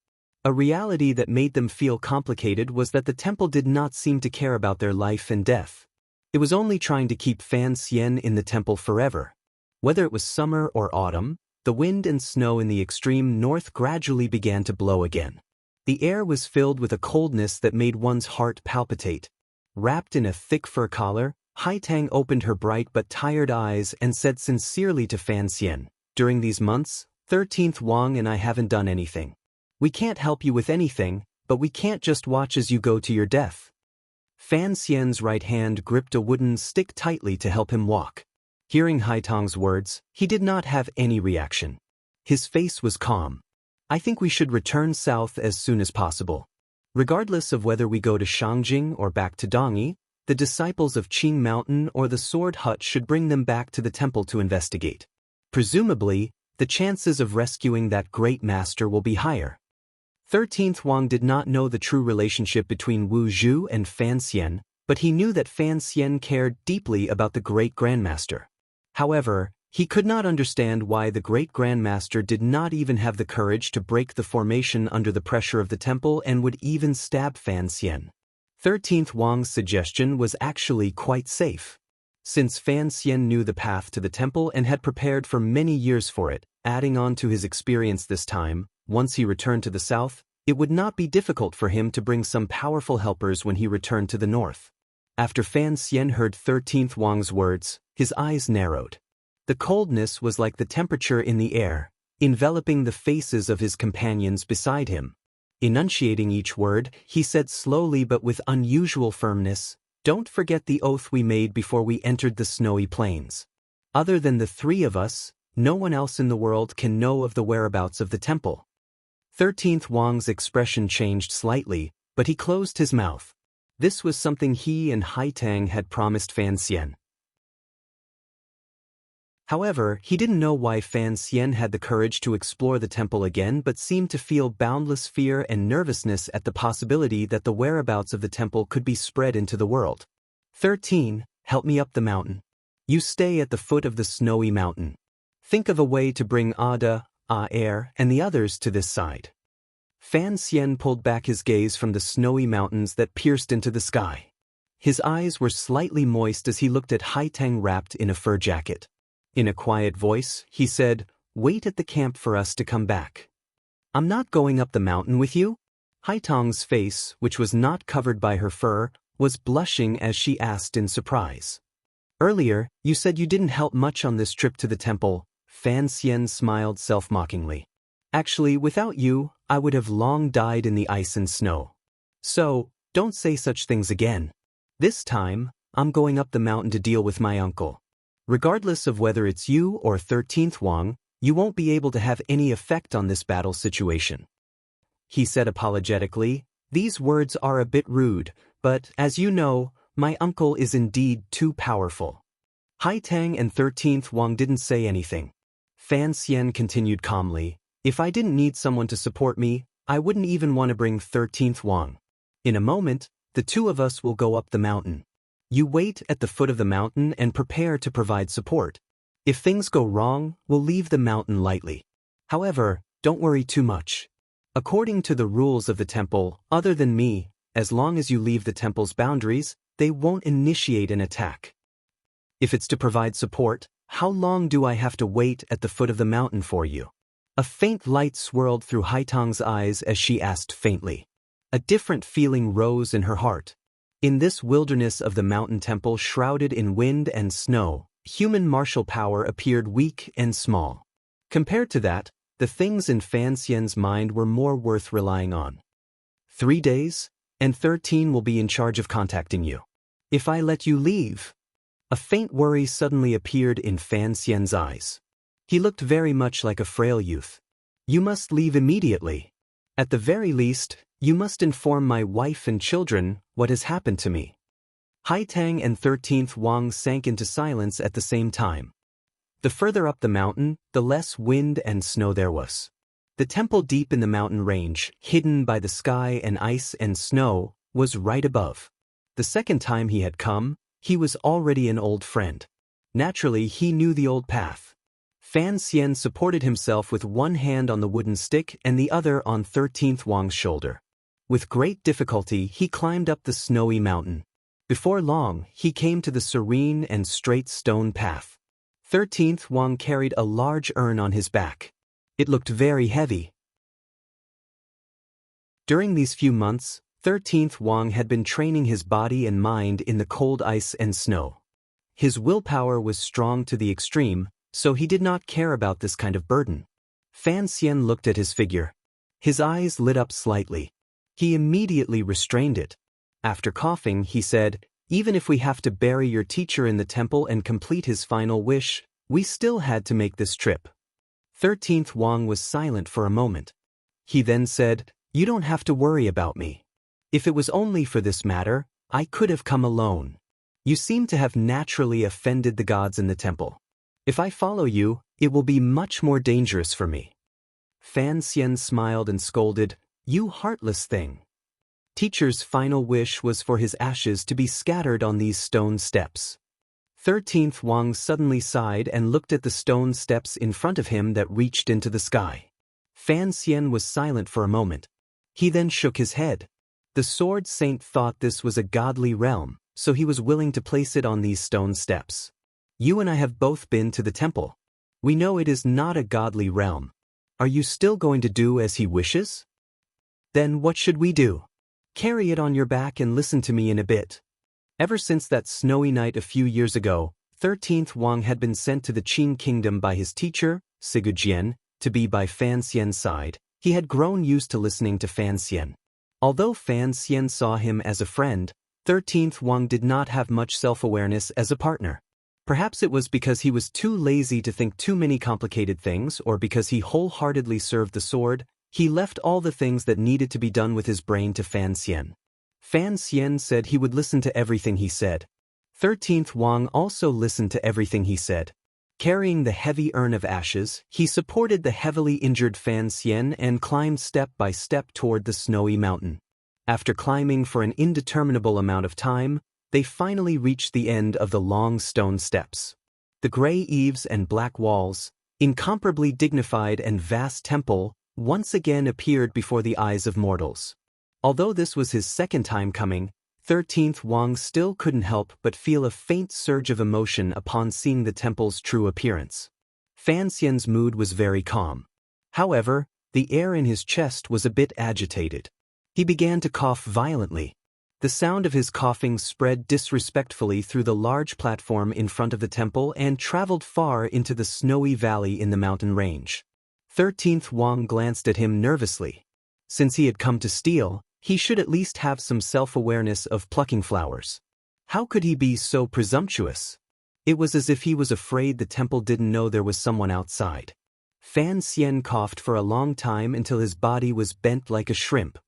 A: A reality that made them feel complicated was that the temple did not seem to care about their life and death. It was only trying to keep Fan Xian in the temple forever. Whether it was summer or autumn, the wind and snow in the extreme north gradually began to blow again. The air was filled with a coldness that made one's heart palpitate. Wrapped in a thick fur collar, Haitang opened her bright but tired eyes and said sincerely to Fan Xian, "During these months, 13th Wang and I haven't done anything. We can't help you with anything, but we can't just watch as you go to your death." Fan Xian's right hand gripped a wooden stick tightly to help him walk. Hearing Haitang's words, he did not have any reaction. His face was calm. I think we should return south as soon as possible. Regardless of whether we go to Shangjing or back to Dongyi, the disciples of Qing Mountain or the Sword Hut should bring them back to the temple to investigate. Presumably, the chances of rescuing that great master will be higher. 13th Wang did not know the true relationship between Wu Zhu and Fan Xian, but he knew that Fan Xian cared deeply about the great grandmaster. However, he could not understand why the great grandmaster did not even have the courage to break the formation under the pressure of the temple and would even stab Fan Xian. 13th Wang's suggestion was actually quite safe. Since Fan Xian knew the path to the temple and had prepared for many years for it, adding on to his experience this time, once he returned to the south, it would not be difficult for him to bring some powerful helpers when he returned to the north. After Fan Xian heard 13th Wang's words, his eyes narrowed. The coldness was like the temperature in the air, enveloping the faces of his companions beside him. Enunciating each word, he said slowly but with unusual firmness, "Don't forget the oath we made before we entered the snowy plains. Other than the three of us, no one else in the world can know of the whereabouts of the temple." 13th Wang's expression changed slightly, but he closed his mouth. This was something he and Haitang had promised Fan Xian. However, he didn't know why Fan Xian had the courage to explore the temple again but seemed to feel boundless fear and nervousness at the possibility that the whereabouts of the temple could be spread into the world. 13. Help me up the mountain. You stay at the foot of the snowy mountain. Think of a way to bring Ada, Air, and the others to this side. Fan Xian pulled back his gaze from the snowy mountains that pierced into the sky. His eyes were slightly moist as he looked at Haitang wrapped in a fur jacket. In a quiet voice, he said, "Wait at the camp for us to come back." "I'm not going up the mountain with you?" Haitang's face, which was not covered by her fur, was blushing as she asked in surprise. "Earlier, you said you didn't help much on this trip to the temple." Fan Xian smiled self-mockingly. "Actually, without you, I would have long died in the ice and snow. So, don't say such things again. This time, I'm going up the mountain to deal with my uncle. Regardless of whether it's you or 13th Wang, you won't be able to have any effect on this battle situation." He said apologetically, "These words are a bit rude, but, as you know, my uncle is indeed too powerful." Haitang and 13th Wang didn't say anything. Fan Xian continued calmly, "If I didn't need someone to support me, I wouldn't even want to bring 13th Wang. In a moment, the two of us will go up the mountain. You wait at the foot of the mountain and prepare to provide support. If things go wrong, we'll leave the mountain lightly. However, don't worry too much. According to the rules of the temple, other than me, as long as you leave the temple's boundaries, they won't initiate an attack. If it's to provide support, how long do I have to wait at the foot of the mountain for you?" A faint light swirled through Haitang's eyes as she asked faintly. A different feeling rose in her heart. In this wilderness of the mountain temple shrouded in wind and snow, human martial power appeared weak and small. Compared to that, the things in Fan Xian's mind were more worth relying on. 3 days, and 13 will be in charge of contacting you. If I let you leave... A faint worry suddenly appeared in Fan Xian's eyes. He looked very much like a frail youth. "You must leave immediately. At the very least, you must inform my wife and children what has happened to me." Haitang and 13th Wang sank into silence at the same time. The further up the mountain, the less wind and snow there was. The temple deep in the mountain range, hidden by the sky and ice and snow, was right above. The second time he had come, he was already an old friend. Naturally, he knew the old path. Fan Xian supported himself with one hand on the wooden stick and the other on 13th Wang's shoulder. With great difficulty, he climbed up the snowy mountain. Before long, he came to the serene and straight stone path. 13th Wang carried a large urn on his back. It looked very heavy. During these few months, 13th Wang had been training his body and mind in the cold ice and snow. His willpower was strong to the extreme, so he did not care about this kind of burden. Fan Xian looked at his figure. His eyes lit up slightly. He immediately restrained it. After coughing, he said, Even if we have to bury your teacher in the temple and complete his final wish, we still had to make this trip. 13th Wang was silent for a moment. He then said, "You don't have to worry about me. If it was only for this matter, I could have come alone. You seem to have naturally offended the gods in the temple. If I follow you, it will be much more dangerous for me." Fan Xian smiled and scolded, "You heartless thing." Teacher's final wish was for his ashes to be scattered on these stone steps. 13th Wang suddenly sighed and looked at the stone steps in front of him that reached into the sky. Fan Xian was silent for a moment. He then shook his head. The sword saint thought this was a godly realm, so he was willing to place it on these stone steps. "You and I have both been to the temple. We know it is not a godly realm. Are you still going to do as he wishes? Then what should we do? Carry it on your back and listen to me in a bit." Ever since that snowy night a few years ago, 13th Wang had been sent to the Qing kingdom by his teacher, Sigujien, to be by Fan Xian's side. He had grown used to listening to Fan Xian. Although Fan Xian saw him as a friend, 13th Wang did not have much self-awareness as a partner. Perhaps it was because he was too lazy to think too many complicated things, or because he wholeheartedly served the sword. He left all the things that needed to be done with his brain to Fan Xian. Fan Xian said he would listen to everything he said. 13th Wang also listened to everything he said. Carrying the heavy urn of ashes, he supported the heavily injured Fan Xian and climbed step by step toward the snowy mountain. After climbing for an indeterminable amount of time, they finally reached the end of the long stone steps. The gray eaves and black walls, incomparably dignified and vast temple, once again appeared before the eyes of mortals. Although this was his second time coming, 13th Wang still couldn't help but feel a faint surge of emotion upon seeing the temple's true appearance. Fan Xian's mood was very calm. However, the air in his chest was a bit agitated. He began to cough violently. The sound of his coughing spread disrespectfully through the large platform in front of the temple and traveled far into the snowy valley in the mountain range. 13th Wang glanced at him nervously. Since he had come to steal, he should at least have some self-awareness of plucking flowers. How could he be so presumptuous? It was as if he was afraid the temple didn't know there was someone outside. Fan Xian coughed for a long time until his body was bent like a shrimp.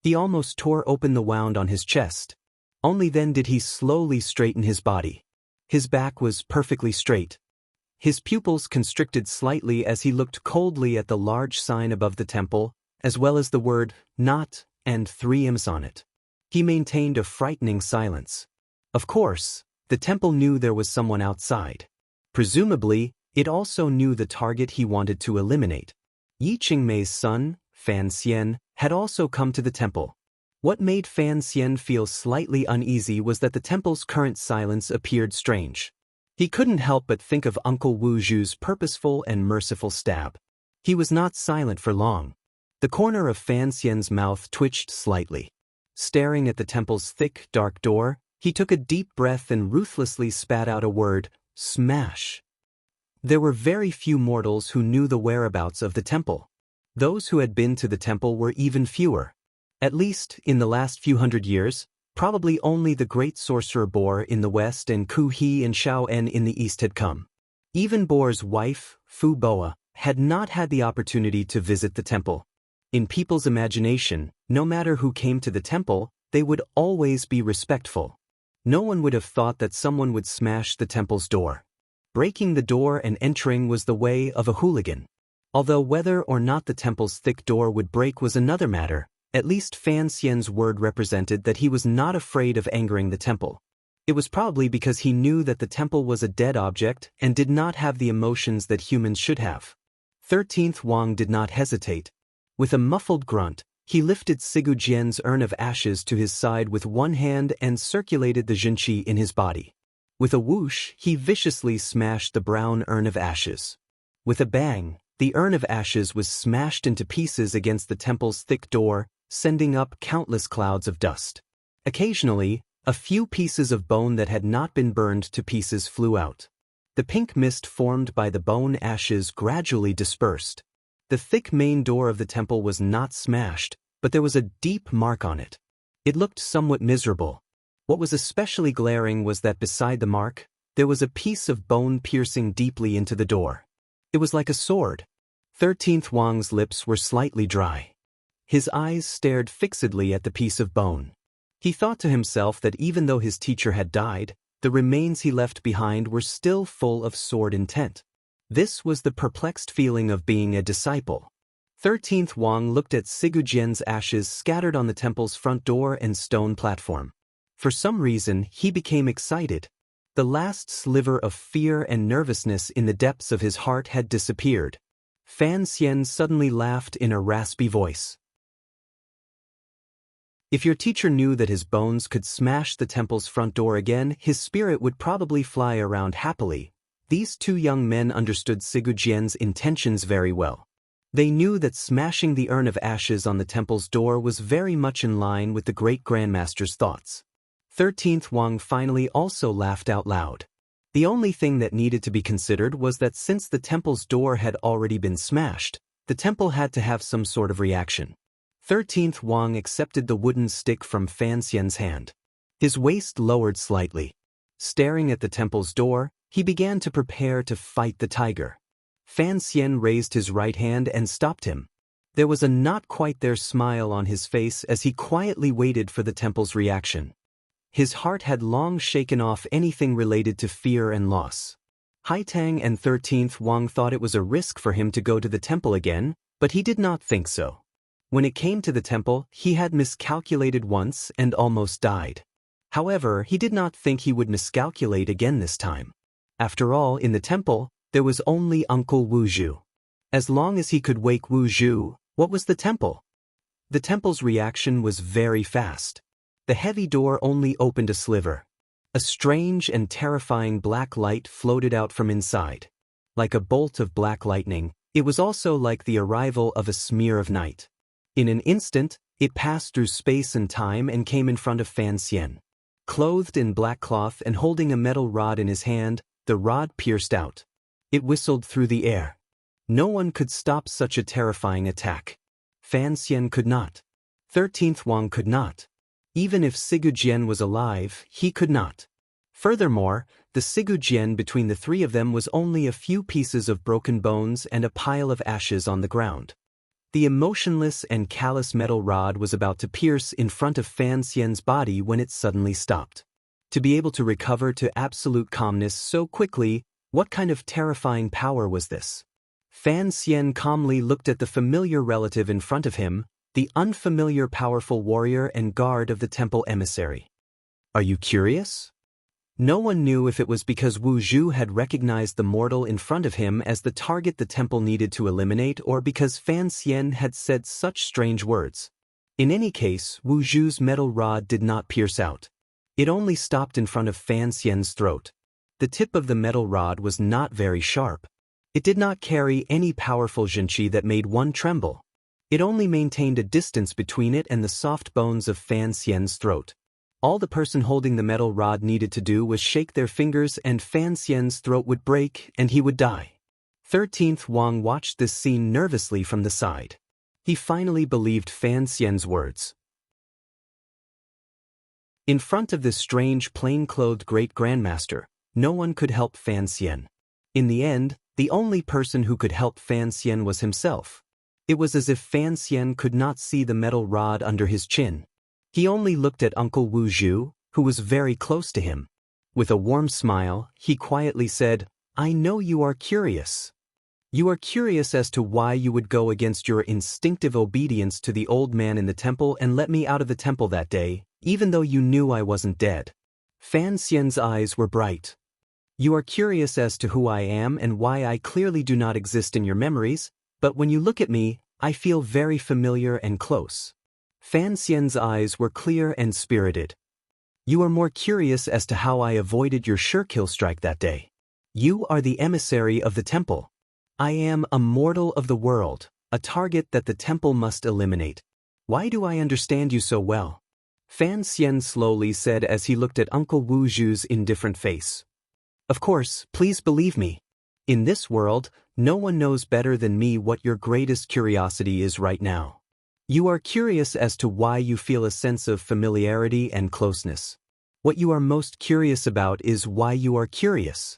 A: He almost tore open the wound on his chest. Only then did he slowly straighten his body. His back was perfectly straight. His pupils constricted slightly as he looked coldly at the large sign above the temple, as well as the word, "not," and 3 M's on it. He maintained a frightening silence. Of course, the temple knew there was someone outside. Presumably, it also knew the target he wanted to eliminate. Yi Qingmei's son, Fan Xian, had also come to the temple. What made Fan Xian feel slightly uneasy was that the temple's current silence appeared strange. He couldn't help but think of Uncle Wu Zhu's purposeful and merciful stab. He was not silent for long. The corner of Fan Xian's mouth twitched slightly. Staring at the temple's thick, dark door, he took a deep breath and ruthlessly spat out a word, "Smash." There were very few mortals who knew the whereabouts of the temple. Those who had been to the temple were even fewer. At least, in the last few hundred years, probably only the great sorcerer Boar in the west and Ku He and Shao En in the east had come. Even Boar's wife, Fu Boa, had not had the opportunity to visit the temple. In people's imagination, no matter who came to the temple, they would always be respectful. No one would have thought that someone would smash the temple's door. Breaking the door and entering was the way of a hooligan. Although whether or not the temple's thick door would break was another matter, at least Fan Xian's word represented that he was not afraid of angering the temple. It was probably because he knew that the temple was a dead object and did not have the emotions that humans should have. 13th Wang did not hesitate. With a muffled grunt, he lifted Sigujian's urn of ashes to his side with one hand and circulated the Jinqi in his body. With a whoosh, he viciously smashed the brown urn of ashes. With a bang, the urn of ashes was smashed into pieces against the temple's thick door, sending up countless clouds of dust. Occasionally, a few pieces of bone that had not been burned to pieces flew out. The pink mist formed by the bone ashes gradually dispersed. The thick main door of the temple was not smashed, but there was a deep mark on it. It looked somewhat miserable. What was especially glaring was that beside the mark, there was a piece of bone piercing deeply into the door. It was like a sword. 13th Wang's lips were slightly dry. His eyes stared fixedly at the piece of bone. He thought to himself that even though his teacher had died, the remains he left behind were still full of sword intent. This was the perplexed feeling of being a disciple. 13th Wang looked at Sigujian's ashes scattered on the temple's front door and stone platform. For some reason, he became excited. The last sliver of fear and nervousness in the depths of his heart had disappeared. Fan Xian suddenly laughed in a raspy voice. If your teacher knew that his bones could smash the temple's front door again, his spirit would probably fly around happily. These two young men understood Sigujian's intentions very well. They knew that smashing the urn of ashes on the temple's door was very much in line with the great grandmaster's thoughts. 13th Wang finally also laughed out loud. The only thing that needed to be considered was that since the temple's door had already been smashed, the temple had to have some sort of reaction. 13th Wang accepted the wooden stick from Fan Xian's hand. His waist lowered slightly. Staring at the temple's door, he began to prepare to fight the tiger. Fan Xian raised his right hand and stopped him. There was a not quite there smile on his face as he quietly waited for the temple's reaction. His heart had long shaken off anything related to fear and loss. Haitang and 13th Wang thought it was a risk for him to go to the temple again, but he did not think so. When it came to the temple, he had miscalculated once and almost died. However, he did not think he would miscalculate again this time. After all, in the temple, there was only Uncle Wu Zhu. As long as he could wake Wu Zhu, what was the temple? The temple's reaction was very fast. The heavy door only opened a sliver. A strange and terrifying black light floated out from inside. Like a bolt of black lightning, it was also like the arrival of a smear of night. In an instant, it passed through space and time and came in front of Fan Xian. Clothed in black cloth and holding a metal rod in his hand, the rod pierced out. It whistled through the air. No one could stop such a terrifying attack. Fan Xian could not. 13th Wang could not. Even if Sigujian was alive, he could not. Furthermore, the Sigujian between the three of them was only a few pieces of broken bones and a pile of ashes on the ground. The emotionless and callous metal rod was about to pierce in front of Fan Xian's body when it suddenly stopped. To be able to recover to absolute calmness so quickly, what kind of terrifying power was this? Fan Xian calmly looked at the familiar relative in front of him, the unfamiliar powerful warrior and guard of the temple emissary. Are you curious? No one knew if it was because Wu Zhu had recognized the mortal in front of him as the target the temple needed to eliminate or because Fan Xian had said such strange words. In any case, Wu Zhu's metal rod did not pierce out. It only stopped in front of Fan Xian's throat. The tip of the metal rod was not very sharp. It did not carry any powerful zhenqi that made one tremble. It only maintained a distance between it and the soft bones of Fan Xian's throat. All the person holding the metal rod needed to do was shake their fingers and Fan Xian's throat would break and he would die. 13th Wang watched this scene nervously from the side. He finally believed Fan Xian's words. In front of this strange plain-clothed great grandmaster, no one could help Fan Xian. In the end, the only person who could help Fan Xian was himself. It was as if Fan Xian could not see the metal rod under his chin. He only looked at Uncle Wu Zhu, who was very close to him. With a warm smile, he quietly said, "I know you are curious. You are curious as to why you would go against your instinctive obedience to the old man in the temple and let me out of the temple that day, even though you knew I wasn't dead." Fan Xian's eyes were bright. "You are curious as to who I am and why I clearly do not exist in your memories, but when you look at me, I feel very familiar and close." Fan Xian's eyes were clear and spirited. "You are more curious as to how I avoided your sure-kill strike that day. You are the emissary of the temple. I am a mortal of the world, a target that the temple must eliminate. Why do I understand you so well?" Fan Xian slowly said as he looked at Uncle Wu Zhu's indifferent face. "Of course, please believe me. In this world, no one knows better than me what your greatest curiosity is right now. You are curious as to why you feel a sense of familiarity and closeness. What you are most curious about is why you are curious.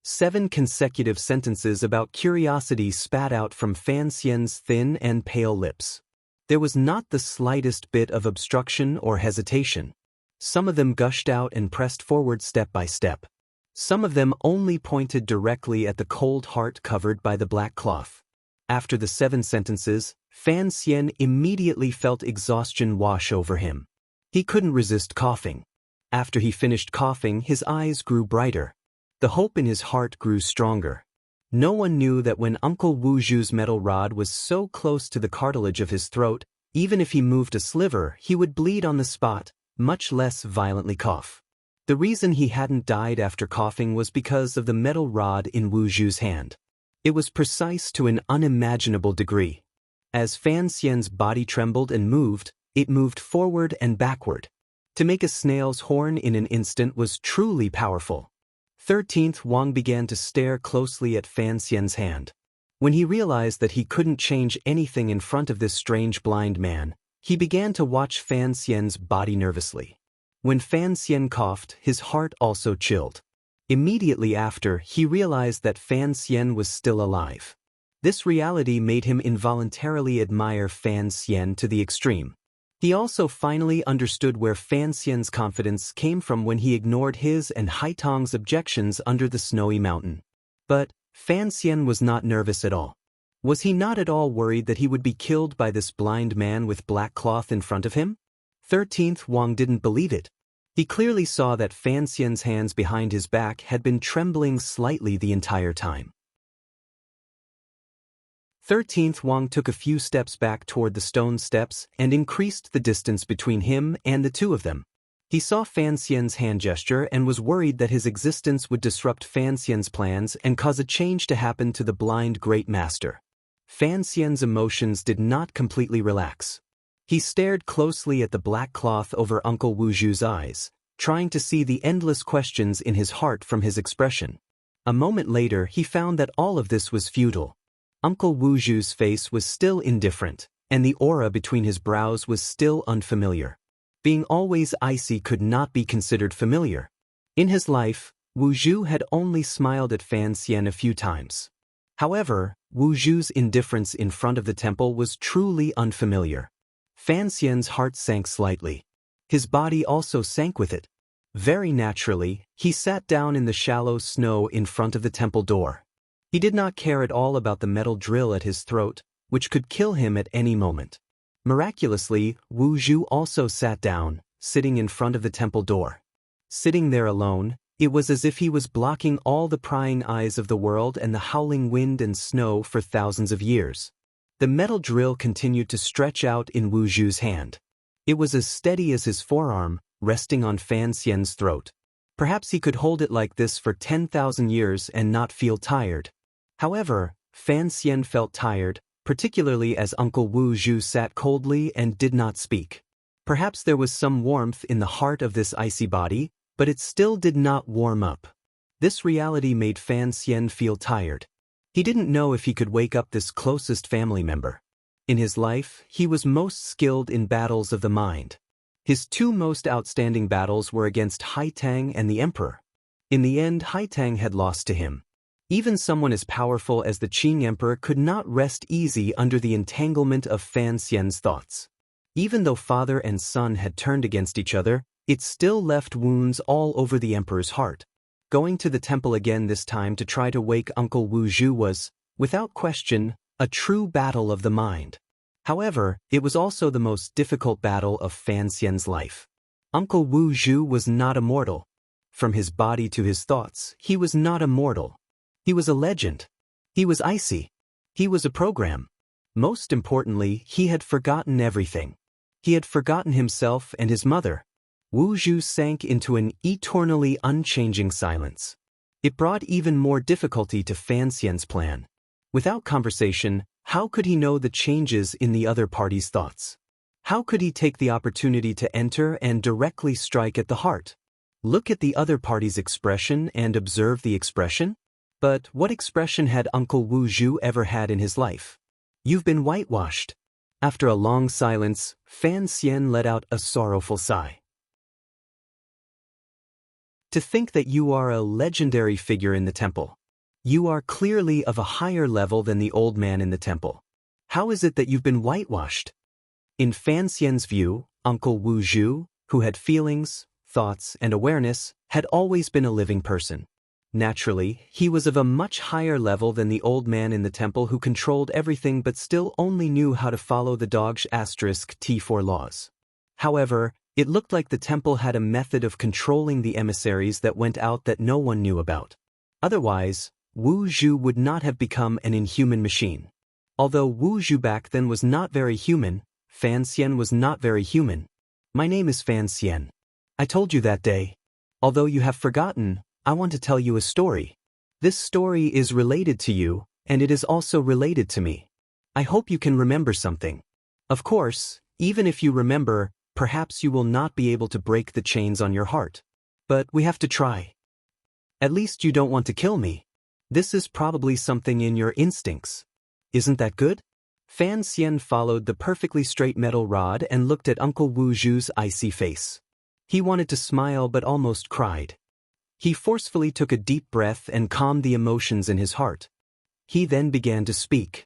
A: 7 consecutive sentences about curiosity spat out from Fan Xian's thin and pale lips. There was not the slightest bit of obstruction or hesitation. Some of them gushed out and pressed forward step by step. Some of them only pointed directly at the cold heart covered by the black cloth. After the 7 sentences, Fan Xian immediately felt exhaustion wash over him. He couldn't resist coughing. After he finished coughing, his eyes grew brighter. The hope in his heart grew stronger. No one knew that when Uncle Wu Zhu's metal rod was so close to the cartilage of his throat, even if he moved a sliver, he would bleed on the spot, much less violently cough. The reason he hadn't died after coughing was because of the metal rod in Wu Zhu's hand. It was precise to an unimaginable degree. As Fan Xian's body trembled and moved, it moved forward and backward. To make a snail's horn in an instant was truly powerful. 13th Wang began to stare closely at Fan Xian's hand. When he realized that he couldn't change anything in front of this strange blind man, he began to watch Fan Xian's body nervously. When Fan Xian coughed, his heart also chilled. Immediately after, he realized that Fan Xian was still alive. This reality made him involuntarily admire Fan Xian to the extreme. He also finally understood where Fan Xian's confidence came from when he ignored his and Haitong's objections under the snowy mountain. But Fan Xian was not nervous at all. Was he not at all worried that he would be killed by this blind man with black cloth in front of him? 13th Wang didn't believe it. He clearly saw that Fan Xian's hands behind his back had been trembling slightly the entire time. 13th Wang took a few steps back toward the stone steps and increased the distance between him and the two of them. He saw Fan Xian's hand gesture and was worried that his existence would disrupt Fan Xian's plans and cause a change to happen to the blind great master. Fan Xian's emotions did not completely relax. He stared closely at the black cloth over Uncle Wu Zhu's eyes, trying to see the endless questions in his heart from his expression. A moment later, he found that all of this was futile. Uncle Wu Zhu's face was still indifferent, and the aura between his brows was still unfamiliar. Being always icy could not be considered familiar. In his life, Wu Zhu had only smiled at Fan Xian a few times. However, Wu Zhu's indifference in front of the temple was truly unfamiliar. Fan Xian's heart sank slightly. His body also sank with it. Very naturally, he sat down in the shallow snow in front of the temple door. He did not care at all about the metal drill at his throat, which could kill him at any moment. Miraculously, Wu Zhu also sat down, sitting in front of the temple door. Sitting there alone, it was as if he was blocking all the prying eyes of the world and the howling wind and snow for thousands of years. The metal drill continued to stretch out in Wu Zhu's hand. It was as steady as his forearm, resting on Fan Xian's throat. Perhaps he could hold it like this for 10,000 years and not feel tired. However, Fan Xian felt tired, particularly as Uncle Wu Zhu sat coldly and did not speak. Perhaps there was some warmth in the heart of this icy body, but it still did not warm up. This reality made Fan Xian feel tired. He didn't know if he could wake up this closest family member. In his life, he was most skilled in battles of the mind. His 2 most outstanding battles were against Haitang and the Emperor. In the end, Haitang had lost to him. Even someone as powerful as the Qing Emperor could not rest easy under the entanglement of Fan Xian's thoughts. Even though father and son had turned against each other, it still left wounds all over the Emperor's heart. Going to the temple again this time to try to wake Uncle Wu Zhu was, without question, a true battle of the mind. However, it was also the most difficult battle of Fan Xian's life. Uncle Wu Zhu was not immortal. From his body to his thoughts, he was not immortal. He was a legend. He was icy. He was a program. Most importantly, he had forgotten everything. He had forgotten himself and his mother. Wu Zhu sank into an eternally unchanging silence. It brought even more difficulty to Fan Xian's plan. Without conversation, how could he know the changes in the other party's thoughts? How could he take the opportunity to enter and directly strike at the heart? Look at the other party's expression and observe the expression? But what expression had Uncle Wu Zhu ever had in his life? You've been whitewashed. After a long silence, Fan Xian let out a sorrowful sigh. To think that you are a legendary figure in the temple. You are clearly of a higher level than the old man in the temple. How is it that you've been whitewashed? In Fan Xian's view, Uncle Wu Zhu, who had feelings, thoughts, and awareness, had always been a living person. Naturally, he was of a much higher level than the old man in the temple who controlled everything but still only knew how to follow the T4 laws. However, it looked like the temple had a method of controlling the emissaries that went out that no one knew about. Otherwise, Wu Zhu would not have become an inhuman machine. Although Wu Zhu back then was not very human, Fan Xian was not very human. My name is Fan Xian. I told you that day. Although you have forgotten, I want to tell you a story. This story is related to you, and it is also related to me. I hope you can remember something. Of course, even if you remember, perhaps you will not be able to break the chains on your heart. But we have to try. At least you don't want to kill me. This is probably something in your instincts. Isn't that good? Fan Xian followed the perfectly straight metal rod and looked at Uncle Wu Zhu's icy face. He wanted to smile but almost cried. He forcefully took a deep breath and calmed the emotions in his heart. He then began to speak.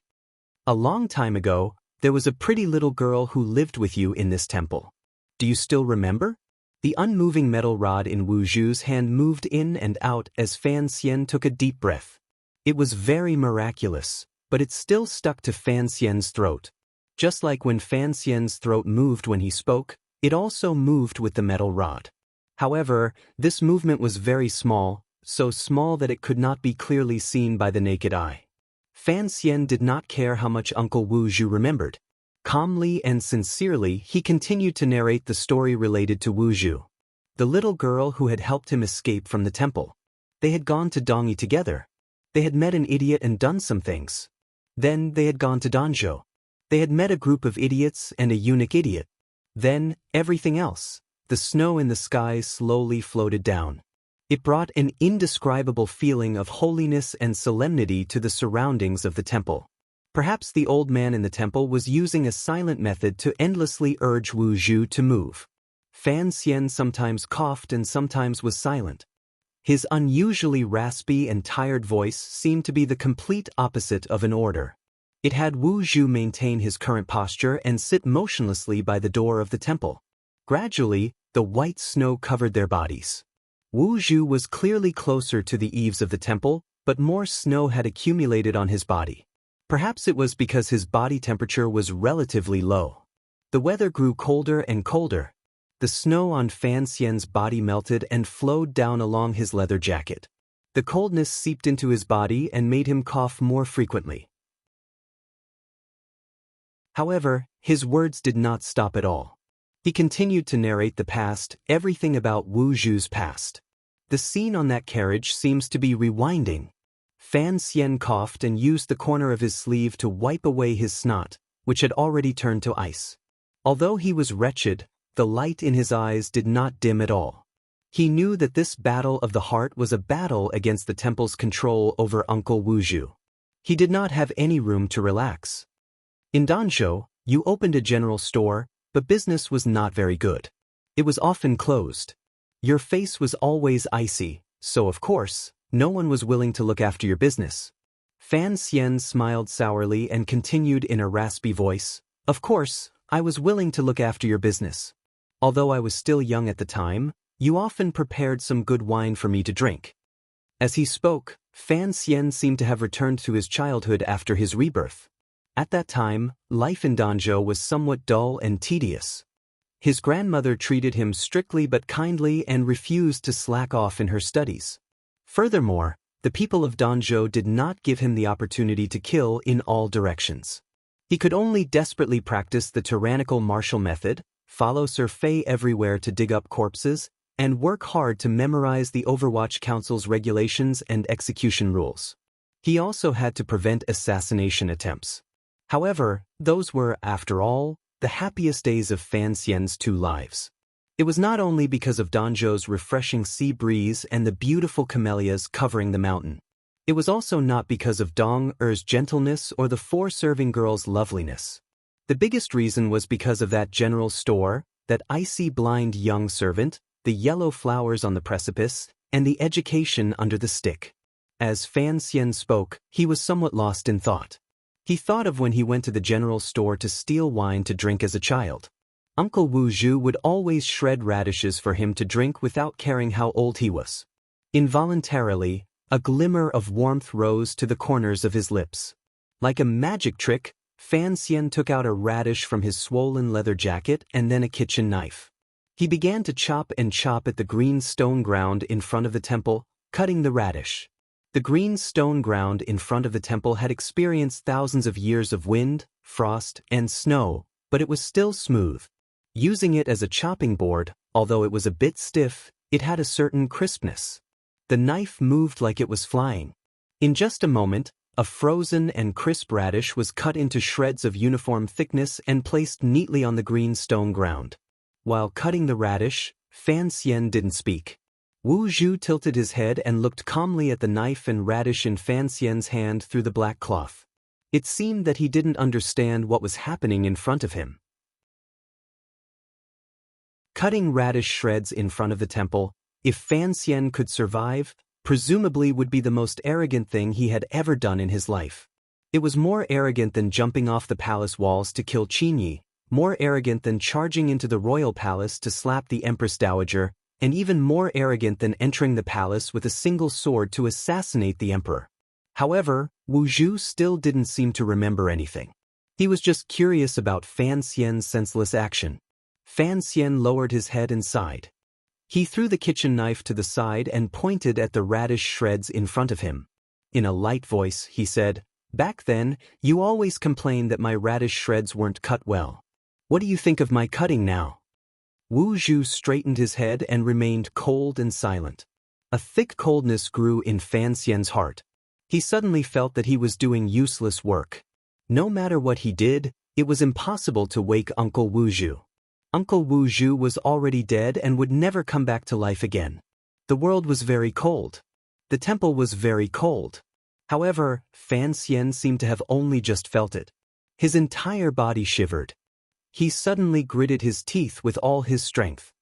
A: A long time ago, there was a pretty little girl who lived with you in this temple. Do you still remember? The unmoving metal rod in Wu Zhu's hand moved in and out as Fan Xian took a deep breath. It was very miraculous, but it still stuck to Fan Xian's throat. Just like when Fan Xian's throat moved when he spoke, it also moved with the metal rod. However, this movement was very small, so small that it could not be clearly seen by the naked eye. Fan Xian did not care how much Uncle Wu Zhu remembered. Calmly and sincerely, he continued to narrate the story related to Wu Zhu, the little girl who had helped him escape from the temple. They had gone to Dongyi together. They had met an idiot and done some things. Then they had gone to Danzhou. They had met a group of idiots and a eunuch idiot. Then, everything else. The snow in the sky slowly floated down. It brought an indescribable feeling of holiness and solemnity to the surroundings of the temple. Perhaps the old man in the temple was using a silent method to endlessly urge Wu Zhu to move. Fan Xian sometimes coughed and sometimes was silent. His unusually raspy and tired voice seemed to be the complete opposite of an order. It had Wu Zhu maintain his current posture and sit motionlessly by the door of the temple. Gradually, the white snow covered their bodies. Wu Zhu was clearly closer to the eaves of the temple, but more snow had accumulated on his body. Perhaps it was because his body temperature was relatively low. The weather grew colder and colder. The snow on Fan Xian's body melted and flowed down along his leather jacket. The coldness seeped into his body and made him cough more frequently. However, his words did not stop at all. He continued to narrate the past, everything about Wu Zhu's past. The scene on that carriage seems to be rewinding. Fan Xian coughed and used the corner of his sleeve to wipe away his snot, which had already turned to ice. Although he was wretched, the light in his eyes did not dim at all. He knew that this battle of the heart was a battle against the temple's control over Uncle Wu Zhu. He did not have any room to relax. In Danzhou, you opened a general store, but business was not very good. It was often closed. Your face was always icy, so of course, no one was willing to look after your business. Fan Xian smiled sourly and continued in a raspy voice, "Of course, I was willing to look after your business. Although I was still young at the time, you often prepared some good wine for me to drink." As he spoke, Fan Xian seemed to have returned to his childhood after his rebirth. At that time, life in Danzhou was somewhat dull and tedious. His grandmother treated him strictly but kindly and refused to slack off in her studies. Furthermore, the people of Danzhou did not give him the opportunity to kill in all directions. He could only desperately practice the tyrannical martial method, follow Sir Fei everywhere to dig up corpses, and work hard to memorize the Overwatch Council's regulations and execution rules. He also had to prevent assassination attempts. However, those were, after all, the happiest days of Fan Xian's 2 lives. It was not only because of Danzhou's refreshing sea breeze and the beautiful camellias covering the mountain. It was also not because of Dong Er's gentleness or the 4 serving girls' loveliness. The biggest reason was because of that general store, that icy blind young servant, the yellow flowers on the precipice, and the education under the stick. As Fan Xian spoke, he was somewhat lost in thought. He thought of when he went to the general store to steal wine to drink as a child. Uncle Wu Zhu would always shred radishes for him to drink without caring how old he was. Involuntarily, a glimmer of warmth rose to the corners of his lips. Like a magic trick, Fan Xian took out a radish from his swollen leather jacket and then a kitchen knife. He began to chop at the green stone ground in front of the temple, cutting the radish. The green stone ground in front of the temple had experienced thousands of years of wind, frost, and snow, but it was still smooth. Using it as a chopping board, although it was a bit stiff, it had a certain crispness. The knife moved like it was flying. In just a moment, a frozen and crisp radish was cut into shreds of uniform thickness and placed neatly on the green stone ground. While cutting the radish, Fan Xian didn't speak. Wu Zhu tilted his head and looked calmly at the knife and radish in Fan Xian's hand through the black cloth. It seemed that he didn't understand what was happening in front of him. Cutting radish shreds in front of the temple, if Fan Xian could survive, presumably would be the most arrogant thing he had ever done in his life. It was more arrogant than jumping off the palace walls to kill Qinyi, more arrogant than charging into the royal palace to slap the Empress Dowager, and even more arrogant than entering the palace with a single sword to assassinate the emperor. However, Wu Zhu still didn't seem to remember anything. He was just curious about Fan Xian's senseless action. Fan Xian lowered his head and sighed. He threw the kitchen knife to the side and pointed at the radish shreds in front of him. In a light voice, he said, "Back then, you always complained that my radish shreds weren't cut well. What do you think of my cutting now?" Wu Zhu straightened his head and remained cold and silent. A thick coldness grew in Fan Xian's heart. He suddenly felt that he was doing useless work. No matter what he did, it was impossible to wake Uncle Wu Zhu. Uncle Wu Zhu was already dead and would never come back to life again. The world was very cold. The temple was very cold. However, Fan Xian seemed to have only just felt it. His entire body shivered. He suddenly gritted his teeth with all his strength.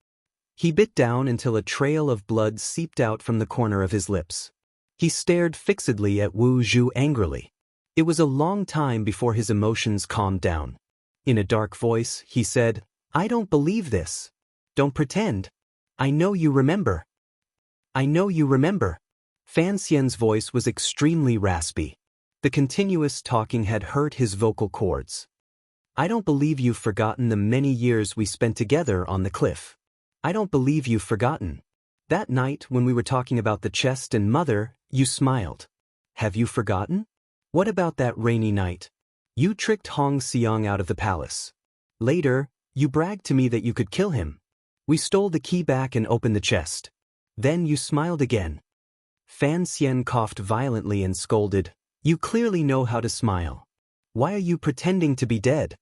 A: He bit down until a trail of blood seeped out from the corner of his lips. He stared fixedly at Wu Zhu angrily. It was a long time before his emotions calmed down. In a dark voice, he said, "I don't believe this. Don't pretend. I know you remember. I know you remember." Fan Xian's voice was extremely raspy. The continuous talking had hurt his vocal cords. "I don't believe you've forgotten the many years we spent together on the cliff. I don't believe you've forgotten. That night when we were talking about the chest and mother, you smiled. Have you forgotten? What about that rainy night? You tricked Hong Xiang out of the palace. Later, you bragged to me that you could kill him. We stole the key back and opened the chest. Then you smiled again." Fan Xian coughed violently and scolded, "You clearly know how to smile. Why are you pretending to be dead?"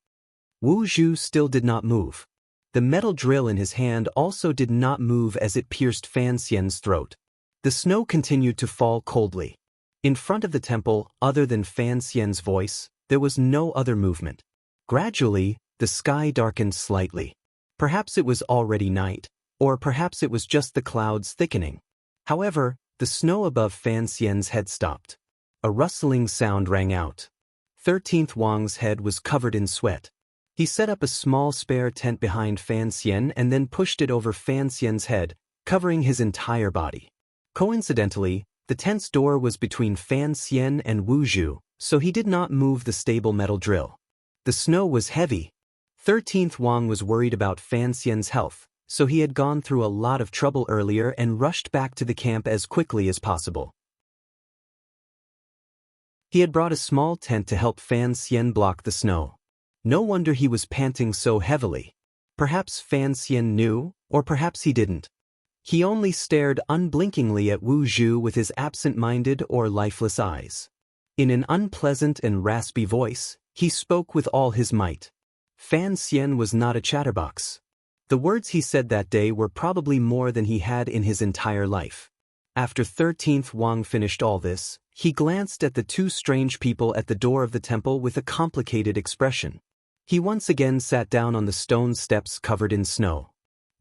A: Wu Zhu still did not move. The metal drill in his hand also did not move as it pierced Fan Xian's throat. The snow continued to fall coldly. In front of the temple, other than Fan Xian's voice, there was no other movement. Gradually, the sky darkened slightly. Perhaps it was already night, or perhaps it was just the clouds thickening. However, the snow above Fan Xian's head stopped. A rustling sound rang out. 13th Wang's head was covered in sweat. He set up a small spare tent behind Fan Xian and then pushed it over Fan Xian's head, covering his entire body. Coincidentally, the tent's door was between Fan Xian and Wu Zhu, so he did not move the stable metal drill. The snow was heavy. 13th Wang was worried about Fan Xian's health, so he had gone through a lot of trouble earlier and rushed back to the camp as quickly as possible. He had brought a small tent to help Fan Xian block the snow. No wonder he was panting so heavily. Perhaps Fan Xian knew, or perhaps he didn't. He only stared unblinkingly at Wu Zhu with his absent-minded or lifeless eyes. In an unpleasant and raspy voice, he spoke with all his might. Fan Xian was not a chatterbox. The words he said that day were probably more than he had in his entire life. After 13th Wang finished all this, he glanced at the two strange people at the door of the temple with a complicated expression. He once again sat down on the stone steps covered in snow.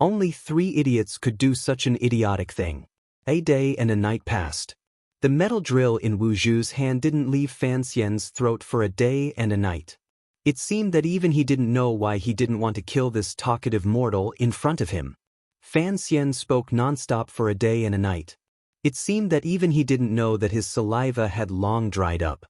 A: Only 3 idiots could do such an idiotic thing. A day and a night passed. The metal drill in Wu Zhu's hand didn't leave Fan Xian's throat for a day and a night. It seemed that even he didn't know why he didn't want to kill this talkative mortal in front of him. Fan Xian spoke nonstop for a day and a night. It seemed that even he didn't know that his saliva had long dried up.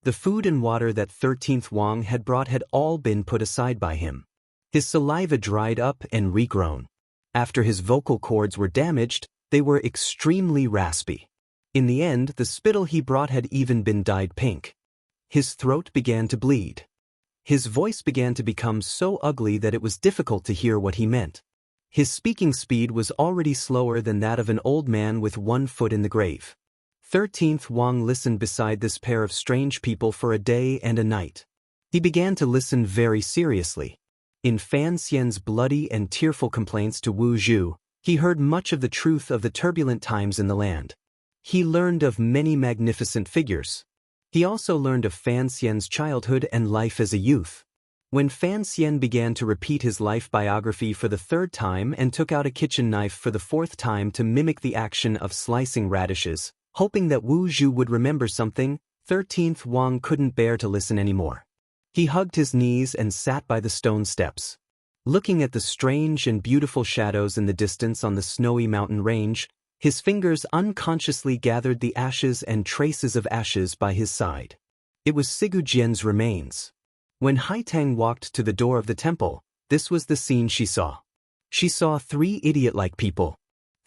A: The food and water that 13th Wang had brought had all been put aside by him. His saliva dried up and regrown. After his vocal cords were damaged, they were extremely raspy. In the end, the spittle he brought had even been dyed pink. His throat began to bleed. His voice began to become so ugly that it was difficult to hear what he meant. His speaking speed was already slower than that of an old man with 1 foot in the grave. 13th Wang listened beside this pair of strange people for a day and a night. He began to listen very seriously. In Fan Xian's bloody and tearful complaints to Wu Zhu, he heard much of the truth of the turbulent times in the land. He learned of many magnificent figures. He also learned of Fan Xian's childhood and life as a youth. When Fan Xian began to repeat his life biography for the 3rd time and took out a kitchen knife for the 4th time to mimic the action of slicing radishes, hoping that Wu Zhu would remember something, 13th Wang couldn't bear to listen anymore. He hugged his knees and sat by the stone steps. Looking at the strange and beautiful shadows in the distance on the snowy mountain range, his fingers unconsciously gathered the ashes and traces of ashes by his side. It was Sigu Jian's remains. When Haitang walked to the door of the temple, this was the scene she saw. She saw 3 idiot-like people.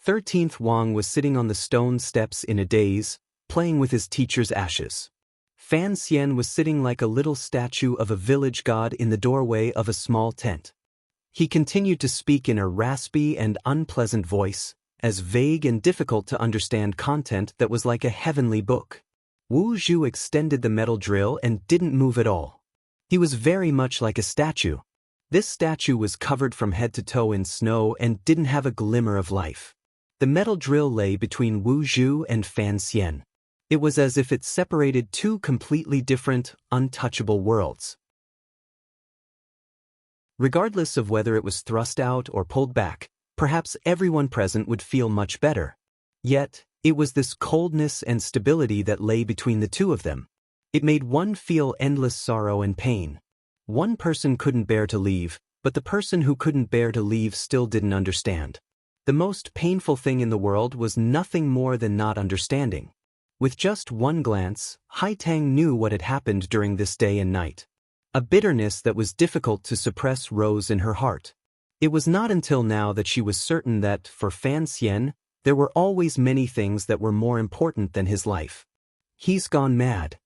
A: 13th Wang was sitting on the stone steps in a daze, playing with his teacher's ashes. Fan Xian was sitting like a little statue of a village god in the doorway of a small tent. He continued to speak in a raspy and unpleasant voice, as vague and difficult to understand content that was like a heavenly book. Wu Zhu extended the metal drill and didn't move at all. He was very much like a statue. This statue was covered from head to toe in snow and didn't have a glimmer of life. The metal drill lay between Wu Zhu and Fan Xian. It was as if it separated 2 completely different, untouchable worlds. Regardless of whether it was thrust out or pulled back, perhaps everyone present would feel much better. Yet, it was this coldness and stability that lay between the 2 of them. It made one feel endless sorrow and pain. One person couldn't bear to leave, but the person who couldn't bear to leave still didn't understand. The most painful thing in the world was nothing more than not understanding. With just one glance, Haitang knew what had happened during this day and night. A bitterness that was difficult to suppress rose in her heart. It was not until now that she was certain that, for Fan Xian, there were always many things that were more important than his life. He's gone mad.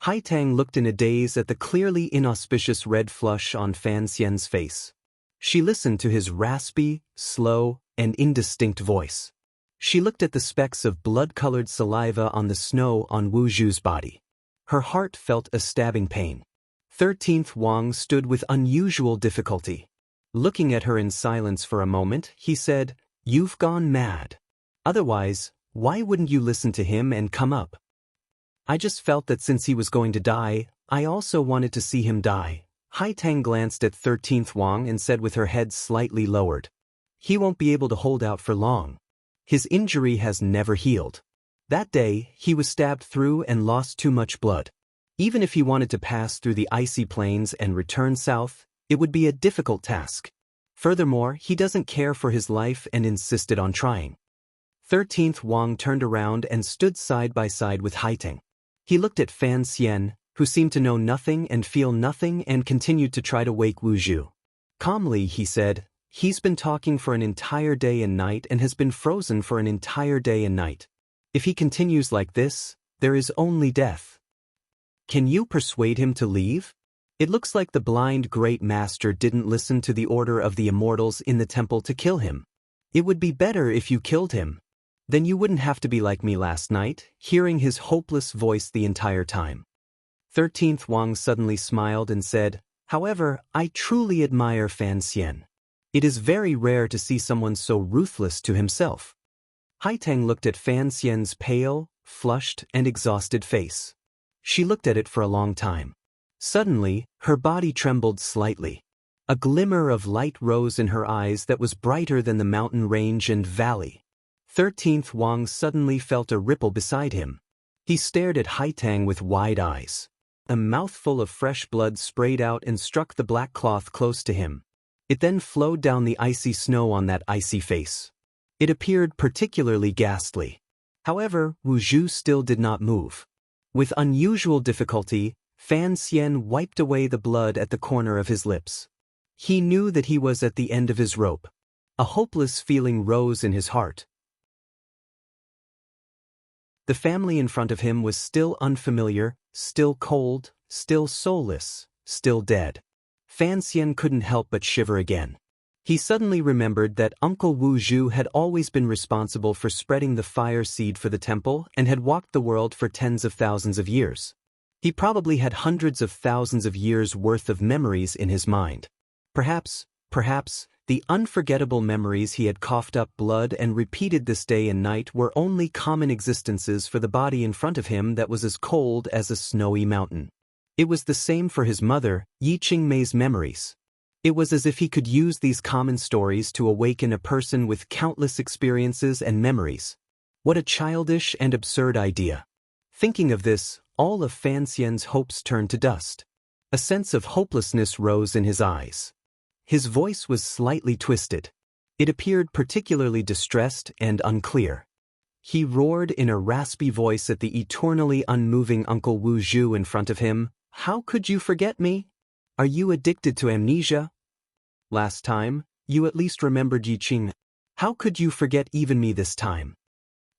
A: Haitang looked in a daze at the clearly inauspicious red flush on Fan Xian's face. She listened to his raspy, slow, and indistinct voice. She looked at the specks of blood-colored saliva on the snow on Wu Zhu's body. Her heart felt a stabbing pain. 13th Wang stood with unusual difficulty. Looking at her in silence for a moment, he said, "You've gone mad. Otherwise, why wouldn't you listen to him and come up?" "I just felt that since he was going to die, I also wanted to see him die." Haitang glanced at 13th Wang and said with her head slightly lowered, "He won't be able to hold out for long. His injury has never healed. That day, he was stabbed through and lost too much blood. Even if he wanted to pass through the icy plains and return south, it would be a difficult task. Furthermore, he doesn't care for his life and insisted on trying." 13th Wang turned around and stood side by side with Haitang. He looked at Fan Xian, who seemed to know nothing and feel nothing and continued to try to wake Wu Zhu. Calmly, he said, "He's been talking for an entire day and night and has been frozen for an entire day and night. If he continues like this, there is only death. Can you persuade him to leave? It looks like the blind great master didn't listen to the order of the immortals in the temple to kill him. It would be better if you killed him. Then you wouldn't have to be like me last night, hearing his hopeless voice the entire time." 13th Wang suddenly smiled and said, "However, I truly admire Fan Xian. It is very rare to see someone so ruthless to himself." Haitang looked at Fan Xian's pale, flushed, and exhausted face. She looked at it for a long time. Suddenly, her body trembled slightly. A glimmer of light rose in her eyes that was brighter than the mountain range and valley. 13th Wang suddenly felt a ripple beside him. He stared at Haitang with wide eyes. A mouthful of fresh blood sprayed out and struck the black cloth close to him. It then flowed down the icy snow on that icy face. It appeared particularly ghastly. However, Wu Zhu still did not move. With unusual difficulty, Fan Xian wiped away the blood at the corner of his lips. He knew that he was at the end of his rope. A hopeless feeling rose in his heart. The family in front of him was still unfamiliar, still cold, still soulless, still dead. Fan Xian couldn't help but shiver again. He suddenly remembered that Uncle Wu Zhu had always been responsible for spreading the fire seed for the temple and had walked the world for tens of thousands of years. He probably had hundreds of thousands of years' worth of memories in his mind. Perhaps, the unforgettable memories he had coughed up blood and repeated this day and night were only common existences for the body in front of him that was as cold as a snowy mountain. It was the same for his mother, Yi Qingmei's memories. It was as if he could use these common stories to awaken a person with countless experiences and memories. What a childish and absurd idea. Thinking of this, all of Fan Xian's hopes turned to dust. A sense of hopelessness rose in his eyes. His voice was slightly twisted. It appeared particularly distressed and unclear. He roared in a raspy voice at the eternally unmoving Uncle Wu Zhu in front of him. "How could you forget me? Are you addicted to amnesia? Last time, you at least remembered Yi Qing. How could you forget even me this time?"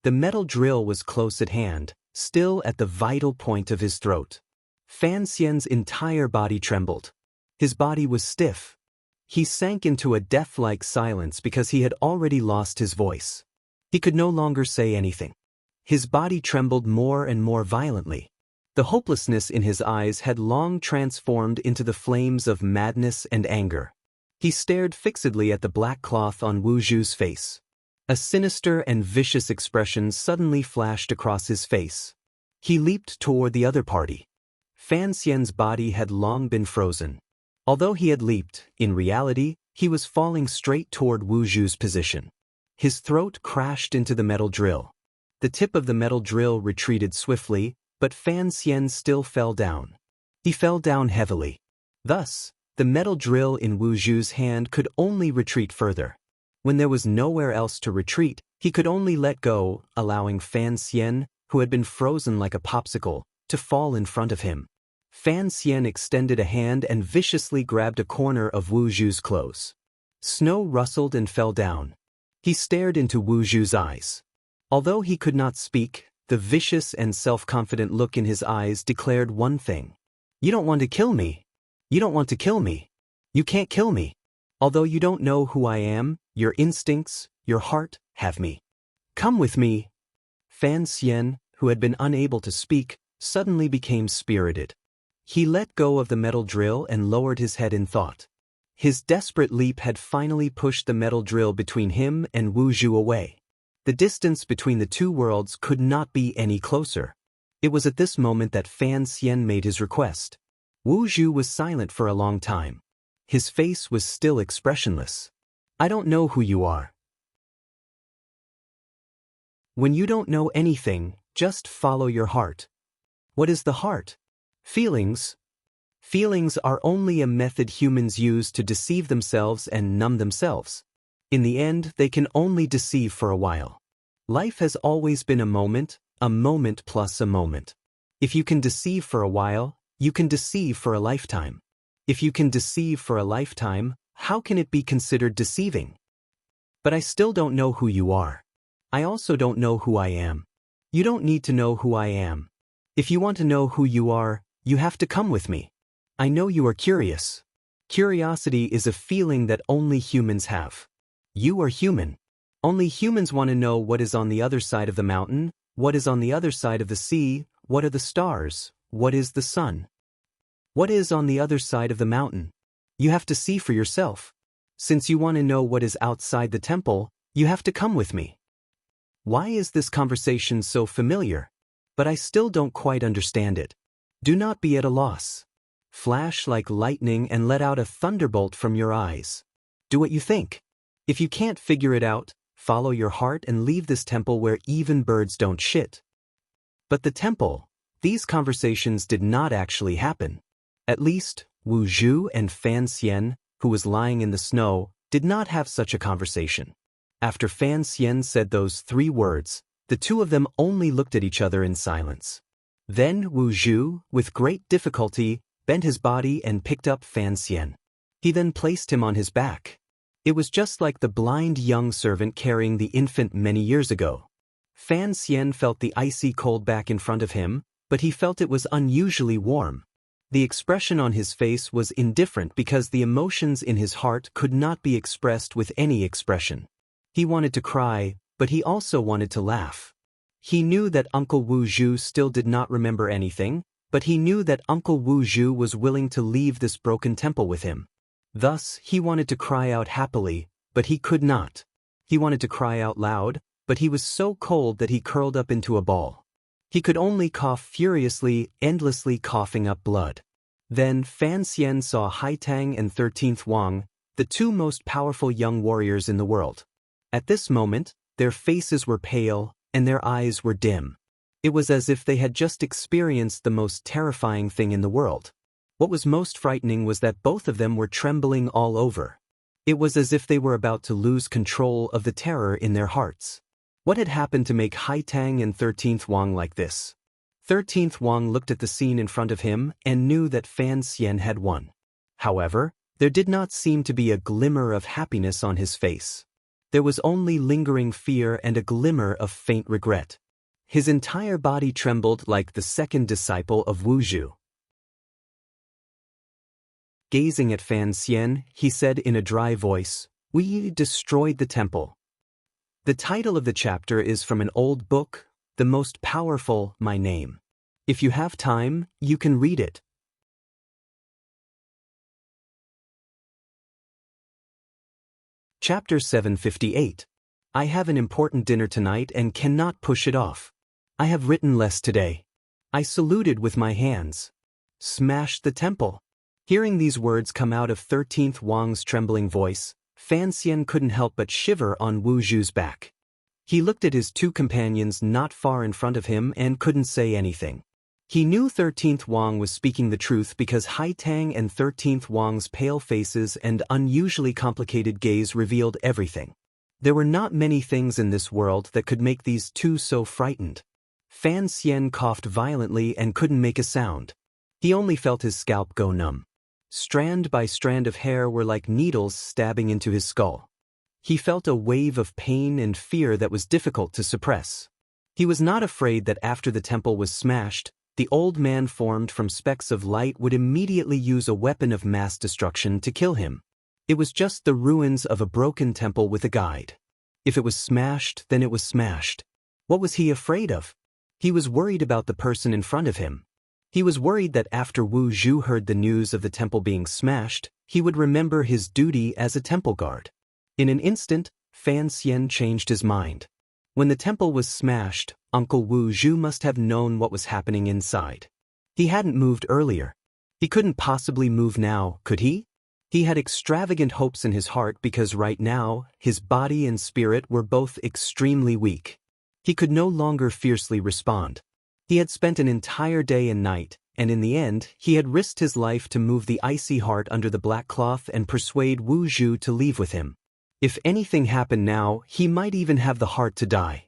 A: The metal drill was close at hand, still at the vital point of his throat. Fan Xian's entire body trembled. His body was stiff. He sank into a death-like silence because he had already lost his voice. He could no longer say anything. His body trembled more and more violently. The hopelessness in his eyes had long transformed into the flames of madness and anger. He stared fixedly at the black cloth on Wu Zhu's face. A sinister and vicious expression suddenly flashed across his face. He leaped toward the other party. Fan Xian's body had long been frozen. Although he had leaped, in reality, he was falling straight toward Wu Zhu's position. His throat crashed into the metal drill. The tip of the metal drill retreated swiftly, but Fan Xian still fell down. He fell down heavily. Thus, the metal drill in Wu Zhu's hand could only retreat further. When there was nowhere else to retreat, he could only let go, allowing Fan Xian, who had been frozen like a popsicle, to fall in front of him. Fan Xian extended a hand and viciously grabbed a corner of Wu Zhu's clothes. Snow rustled and fell down. He stared into Wu Zhu's eyes. Although he could not speak, the vicious and self-confident look in his eyes declared one thing. "You don't want to kill me. You don't want to kill me. You can't kill me. Although you don't know who I am, your instincts, your heart, have me. Come with me." Fan Xian, who had been unable to speak, suddenly became spirited. He let go of the metal drill and lowered his head in thought. His desperate leap had finally pushed the metal drill between him and Wu Zhu away. The distance between the two worlds could not be any closer. It was at this moment that Fan Xian made his request. Wu Zhu was silent for a long time. His face was still expressionless. "I don't know who you are." When you don't know anything, just follow your heart. What is the heart? Feelings. Feelings are only a method humans use to deceive themselves and numb themselves. In the end, they can only deceive for a while. Life has always been a moment plus a moment. If you can deceive for a while, you can deceive for a lifetime. If you can deceive for a lifetime, how can it be considered deceiving? But I still don't know who you are. I also don't know who I am. You don't need to know who I am. If you want to know who you are, you have to come with me. I know you are curious. Curiosity is a feeling that only humans have. You are human. Only humans want to know what is on the other side of the mountain, what is on the other side of the sea, what are the stars, what is the sun. What is on the other side of the mountain? You have to see for yourself. Since you want to know what is outside the temple, you have to come with me. Why is this conversation so familiar? But I still don't quite understand it. Do not be at a loss. flash like lightning and let out a thunderbolt from your eyes. Do what you think. If you can't figure it out, follow your heart and leave this temple where even birds don't shit. But the temple, these conversations did not actually happen. At least, Wu Zhu and Fan Xian, who was lying in the snow, did not have such a conversation. After Fan Xian said those 3 words, the two of them only looked at each other in silence. Then Wu Zhu, with great difficulty, bent his body and picked up Fan Xian. He then placed him on his back. It was just like the blind young servant carrying the infant many years ago. Fan Xian felt the icy cold back in front of him, but he felt it was unusually warm. The expression on his face was indifferent because the emotions in his heart could not be expressed with any expression. He wanted to cry, but he also wanted to laugh. He knew that Uncle Wu Zhu still did not remember anything, but he knew that Uncle Wu Zhu was willing to leave this broken temple with him. Thus, he wanted to cry out happily, but he could not. He wanted to cry out loud, but he was so cold that he curled up into a ball. He could only cough furiously, endlessly coughing up blood. Then Fan Xian saw Haitang and 13th Wang, the 2 most powerful young warriors in the world. At this moment, their faces were pale, and their eyes were dim. It was as if they had just experienced the most terrifying thing in the world. What was most frightening was that both of them were trembling all over. It was as if they were about to lose control of the terror in their hearts. What had happened to make Haitang and 13th Wang like this? 13th Wang looked at the scene in front of him and knew that Fan Xian had won. However, there did not seem to be a glimmer of happiness on his face. There was only lingering fear and a glimmer of faint regret. His entire body trembled like the second disciple of Wu Zhu. Gazing at Fan Xian, he said in a dry voice, "We destroyed the temple." The title of the chapter is from an old book, The Most Powerful, My Name. If you have time, you can read it. Chapter 758. I have an important dinner tonight and cannot push it off. I have written less today. I saluted with my hands. Smashed the temple. Hearing these words come out of 13th Wang's trembling voice, Fan Xian couldn't help but shiver on Wu Zhu's back. He looked at his 2 companions not far in front of him and couldn't say anything. He knew 13th Wang was speaking the truth because Haitang and 13th Wang's pale faces and unusually complicated gaze revealed everything. There were not many things in this world that could make these 2 so frightened. Fan Xian coughed violently and couldn't make a sound. He only felt his scalp go numb. Strand by strand of hair were like needles stabbing into his skull. He felt a wave of pain and fear that was difficult to suppress. He was not afraid that after the temple was smashed, the old man formed from specks of light would immediately use a weapon of mass destruction to kill him. It was just the ruins of a broken temple with a guide. If it was smashed, then it was smashed. What was he afraid of? He was worried about the person in front of him. He was worried that after Wu Zhu heard the news of the temple being smashed, he would remember his duty as a temple guard. In an instant, Fan Xian changed his mind. When the temple was smashed, Uncle Wu Zhu must have known what was happening inside. He hadn't moved earlier. He couldn't possibly move now, could he? He had extravagant hopes in his heart because right now, his body and spirit were both extremely weak. He could no longer fiercely respond. He had spent an entire day and night, and in the end, he had risked his life to move the icy heart under the black cloth and persuade Wu Zhu to leave with him. If anything happened now, he might even have the heart to die.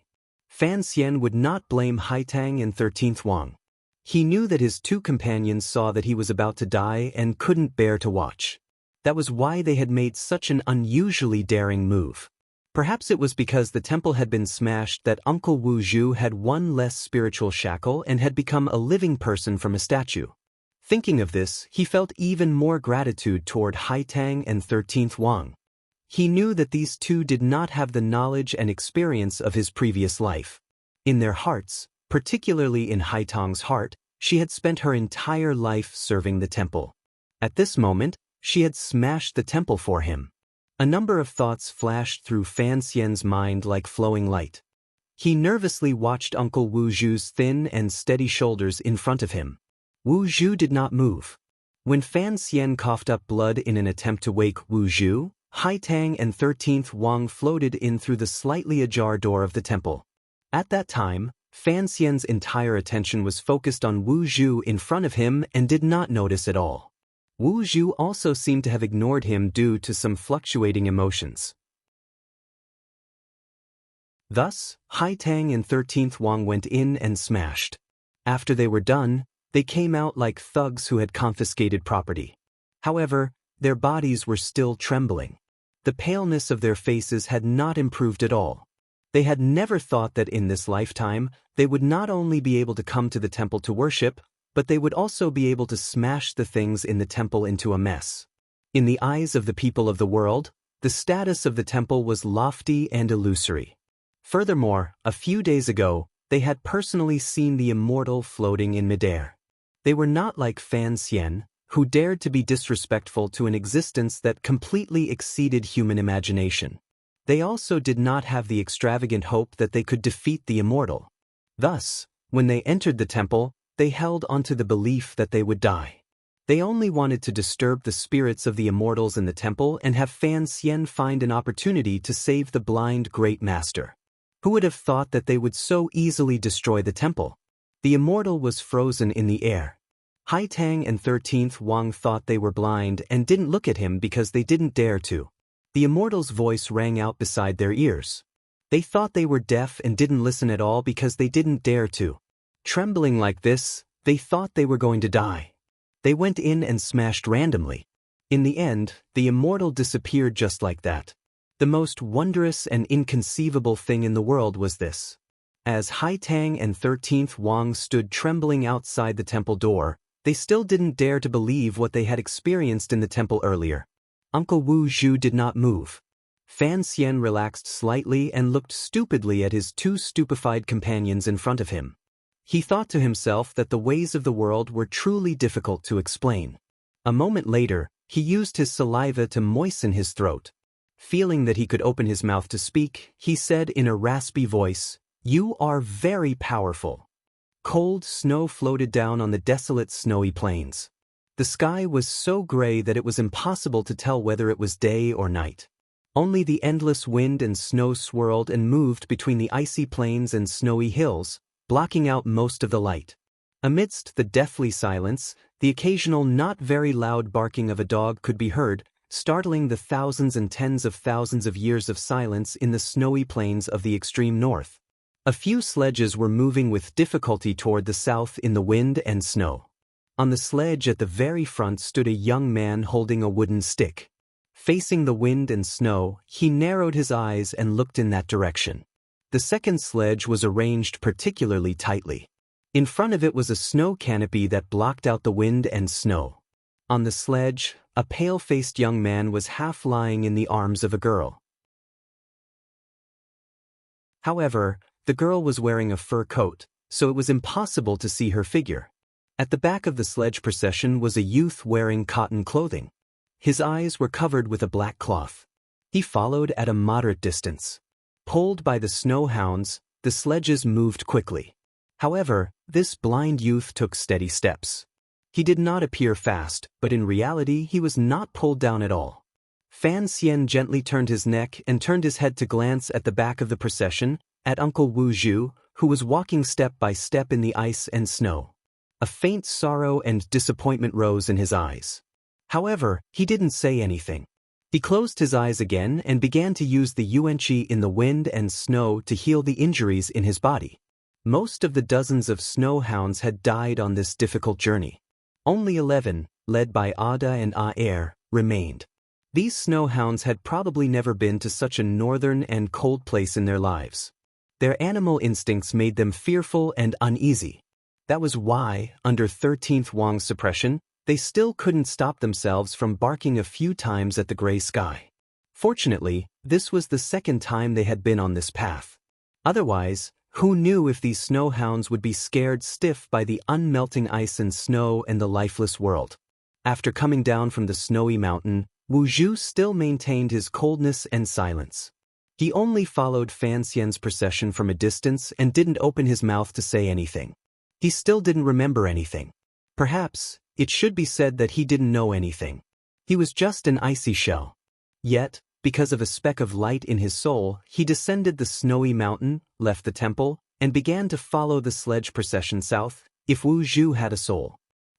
A: Fan Xian would not blame Haitang and 13th Wang. He knew that his 2 companions saw that he was about to die and couldn't bear to watch. That was why they had made such an unusually daring move. Perhaps it was because the temple had been smashed that Uncle Wu Zhu had one less spiritual shackle and had become a living person from a statue. Thinking of this, he felt even more gratitude toward Haitang and 13th Wang. He knew that these 2 did not have the knowledge and experience of his previous life. In their hearts, particularly in Haitang's heart, she had spent her entire life serving the temple. At this moment, she had smashed the temple for him. A number of thoughts flashed through Fan Xian's mind like flowing light. He nervously watched Uncle Wu Zhu's thin and steady shoulders in front of him. Wu Zhu did not move. When Fan Xian coughed up blood in an attempt to wake Wu Zhu, Hai Tang and 13th Wang floated in through the slightly ajar door of the temple. At that time, Fan Xian's entire attention was focused on Wu Zhu in front of him and did not notice at all. Wu Zhu also seemed to have ignored him due to some fluctuating emotions. Thus, Hai Tang and 13th Wang went in and smashed. After they were done, they came out like thugs who had confiscated property. However, their bodies were still trembling. The paleness of their faces had not improved at all. They had never thought that in this lifetime, they would not only be able to come to the temple to worship, but they would also be able to smash the things in the temple into a mess. In the eyes of the people of the world, the status of the temple was lofty and illusory. Furthermore, a few days ago, they had personally seen the immortal floating in midair. They were not like Fan Xian, who dared to be disrespectful to an existence that completely exceeded human imagination. They also did not have the extravagant hope that they could defeat the immortal. Thus, when they entered the temple, they held onto the belief that they would die. They only wanted to disturb the spirits of the immortals in the temple and have Fan Xian find an opportunity to save the blind great master. Who would have thought that they would so easily destroy the temple? The immortal was frozen in the air. Hai Tang and 13th Wang thought they were blind and didn't look at him because they didn't dare to. The immortal's voice rang out beside their ears. They thought they were deaf and didn't listen at all because they didn't dare to. Trembling like this, they thought they were going to die. They went in and smashed randomly. In the end, the immortal disappeared just like that. The most wondrous and inconceivable thing in the world was this. As Hai Tang and 13th Wang stood trembling outside the temple door, they still didn't dare to believe what they had experienced in the temple earlier. Uncle Wu Zhu did not move. Fan Xian relaxed slightly and looked stupidly at his two stupefied companions in front of him. He thought to himself that the ways of the world were truly difficult to explain. A moment later, he used his saliva to moisten his throat. Feeling that he could open his mouth to speak, he said in a raspy voice, "You are very powerful." Cold snow floated down on the desolate snowy plains. The sky was so gray that it was impossible to tell whether it was day or night. Only the endless wind and snow swirled and moved between the icy plains and snowy hills, blocking out most of the light. Amidst the deathly silence, the occasional not very loud barking of a dog could be heard, startling the thousands and tens of thousands of years of silence in the snowy plains of the extreme north. A few sledges were moving with difficulty toward the south in the wind and snow. On the sledge at the very front stood a young man holding a wooden stick. Facing the wind and snow, he narrowed his eyes and looked in that direction. The second sledge was arranged particularly tightly. In front of it was a snow canopy that blocked out the wind and snow. On the sledge, a pale-faced young man was half lying in the arms of a girl. However, the girl was wearing a fur coat, so it was impossible to see her figure. At the back of the sledge procession was a youth wearing cotton clothing. His eyes were covered with a black cloth. He followed at a moderate distance. Pulled by the snow hounds, the sledges moved quickly. However, this blind youth took steady steps. He did not appear fast, but in reality he was not pulled down at all. Fan Xian gently turned his neck and turned his head to glance at the back of the procession, at Uncle Wu Zhu, who was walking step by step in the ice and snow. A faint sorrow and disappointment rose in his eyes. However, he didn't say anything. He closed his eyes again and began to use the yuanqi in the wind and snow to heal the injuries in his body. Most of the dozens of snow hounds had died on this difficult journey. Only 11, led by Ada and Aer, remained. These snow hounds had probably never been to such a northern and cold place in their lives. Their animal instincts made them fearful and uneasy. That was why, under 13th Wang's suppression, they still couldn't stop themselves from barking a few times at the gray sky. Fortunately, this was the second time they had been on this path. Otherwise, who knew if these snow hounds would be scared stiff by the unmelting ice and snow and the lifeless world. After coming down from the snowy mountain, Wu Zhu still maintained his coldness and silence. He only followed Fan Xian's procession from a distance and didn't open his mouth to say anything. He still didn't remember anything. Perhaps, It should be said that he didn't know anything. He was just an icy shell. Yet, because of a speck of light in his soul, he descended the snowy mountain, left the temple, and began to follow the sledge procession south, if Wu Zhu had a soul.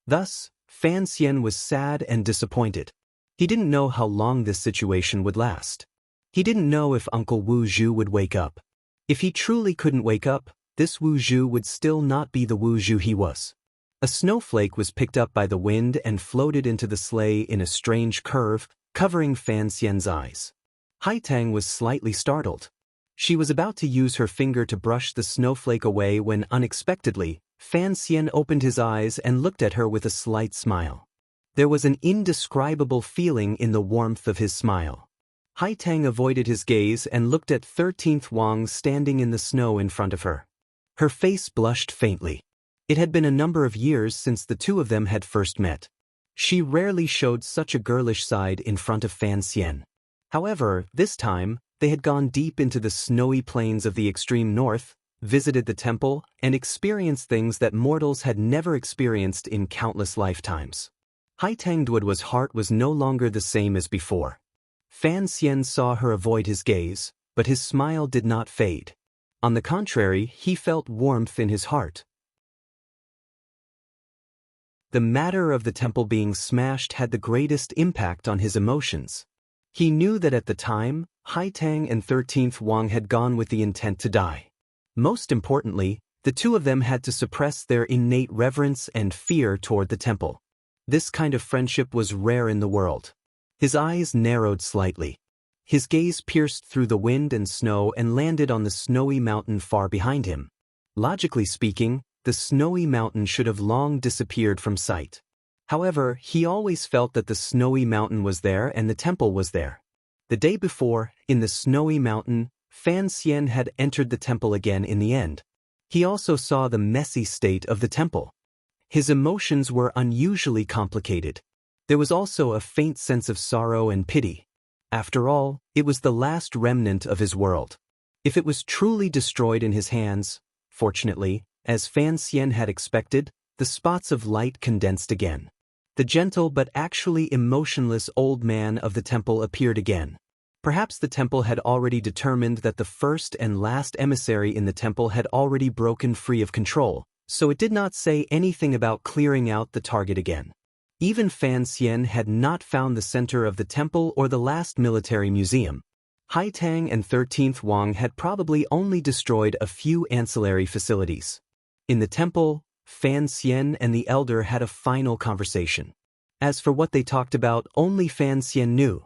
A: Thus, Fan Xian was sad and disappointed. He didn't know how long this situation would last. He didn't know if Uncle Wu Zhu would wake up. If he truly couldn't wake up, this Wu Zhu would still not be the Wu Zhu he was. A snowflake was picked up by the wind and floated into the sleigh in a strange curve, covering Fan Xian's eyes. Haitang was slightly startled. She was about to use her finger to brush the snowflake away when unexpectedly, Fan Xian opened his eyes and looked at her with a slight smile. There was an indescribable feeling in the warmth of his smile. Haitang avoided his gaze and looked at 13th Wang standing in the snow in front of her. Her face blushed faintly. It had been a number of years since the two of them had first met. She rarely showed such a girlish side in front of Fan Xian. However, this time, they had gone deep into the snowy plains of the extreme north, visited the temple, and experienced things that mortals had never experienced in countless lifetimes. Haitang Duoduo's heart was no longer the same as before. Fan Xian saw her avoid his gaze, but his smile did not fade. On the contrary, he felt warmth in his heart. The matter of the temple being smashed had the greatest impact on his emotions. He knew that at the time, Haitang and 13th Wang had gone with the intent to die. Most importantly, the two of them had to suppress their innate reverence and fear toward the temple. This kind of friendship was rare in the world. His eyes narrowed slightly. His gaze pierced through the wind and snow and landed on the snowy mountain far behind him. Logically speaking, the snowy mountain should have long disappeared from sight. However, he always felt that the snowy mountain was there and the temple was there. The day before, in the snowy mountain, Fan Xian had entered the temple again in the end. He also saw the messy state of the temple. His emotions were unusually complicated. There was also a faint sense of sorrow and pity. After all, it was the last remnant of his world. If it was truly destroyed in his hands, fortunately, as Fan Xian had expected, the spots of light condensed again. The gentle but actually emotionless old man of the temple appeared again. Perhaps the temple had already determined that the first and last emissary in the temple had already broken free of control, so it did not say anything about clearing out the target again. Even Fan Xian had not found the center of the temple or the last military museum. Haitang and 13th Wang had probably only destroyed a few ancillary facilities. In the temple, Fan Xian and the elder had a final conversation. As for what they talked about, only Fan Xian knew.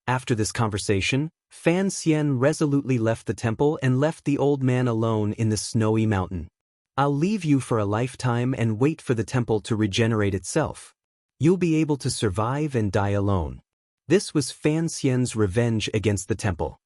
A: After this conversation, Fan Xian resolutely left the temple and left the old man alone in the snowy mountain. "I'll leave you for a lifetime and wait for the temple to regenerate itself. You'll be able to survive and die alone." This was Fan Xian's revenge against the temple.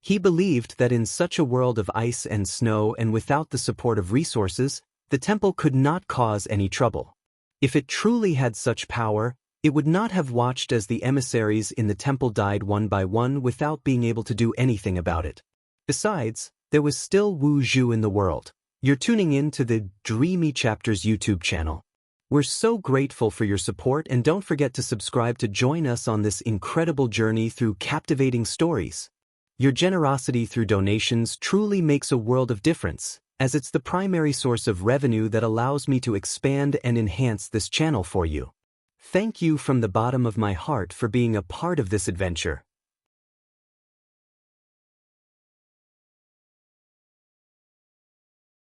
A: He believed that in such a world of ice and snow and without the support of resources, the temple could not cause any trouble. If it truly had such power, it would not have watched as the emissaries in the temple died one by one without being able to do anything about it. Besides, there was still Wu Zhu in the world. You're tuning in to the Dreamy Chapters YouTube channel. We're so grateful for your support, and don't forget to subscribe to join us on this incredible journey through captivating stories. Your generosity through donations truly makes a world of difference, as it's the primary source of revenue that allows me to expand and enhance this channel for you. Thank you from the bottom of my heart for being a part of this adventure.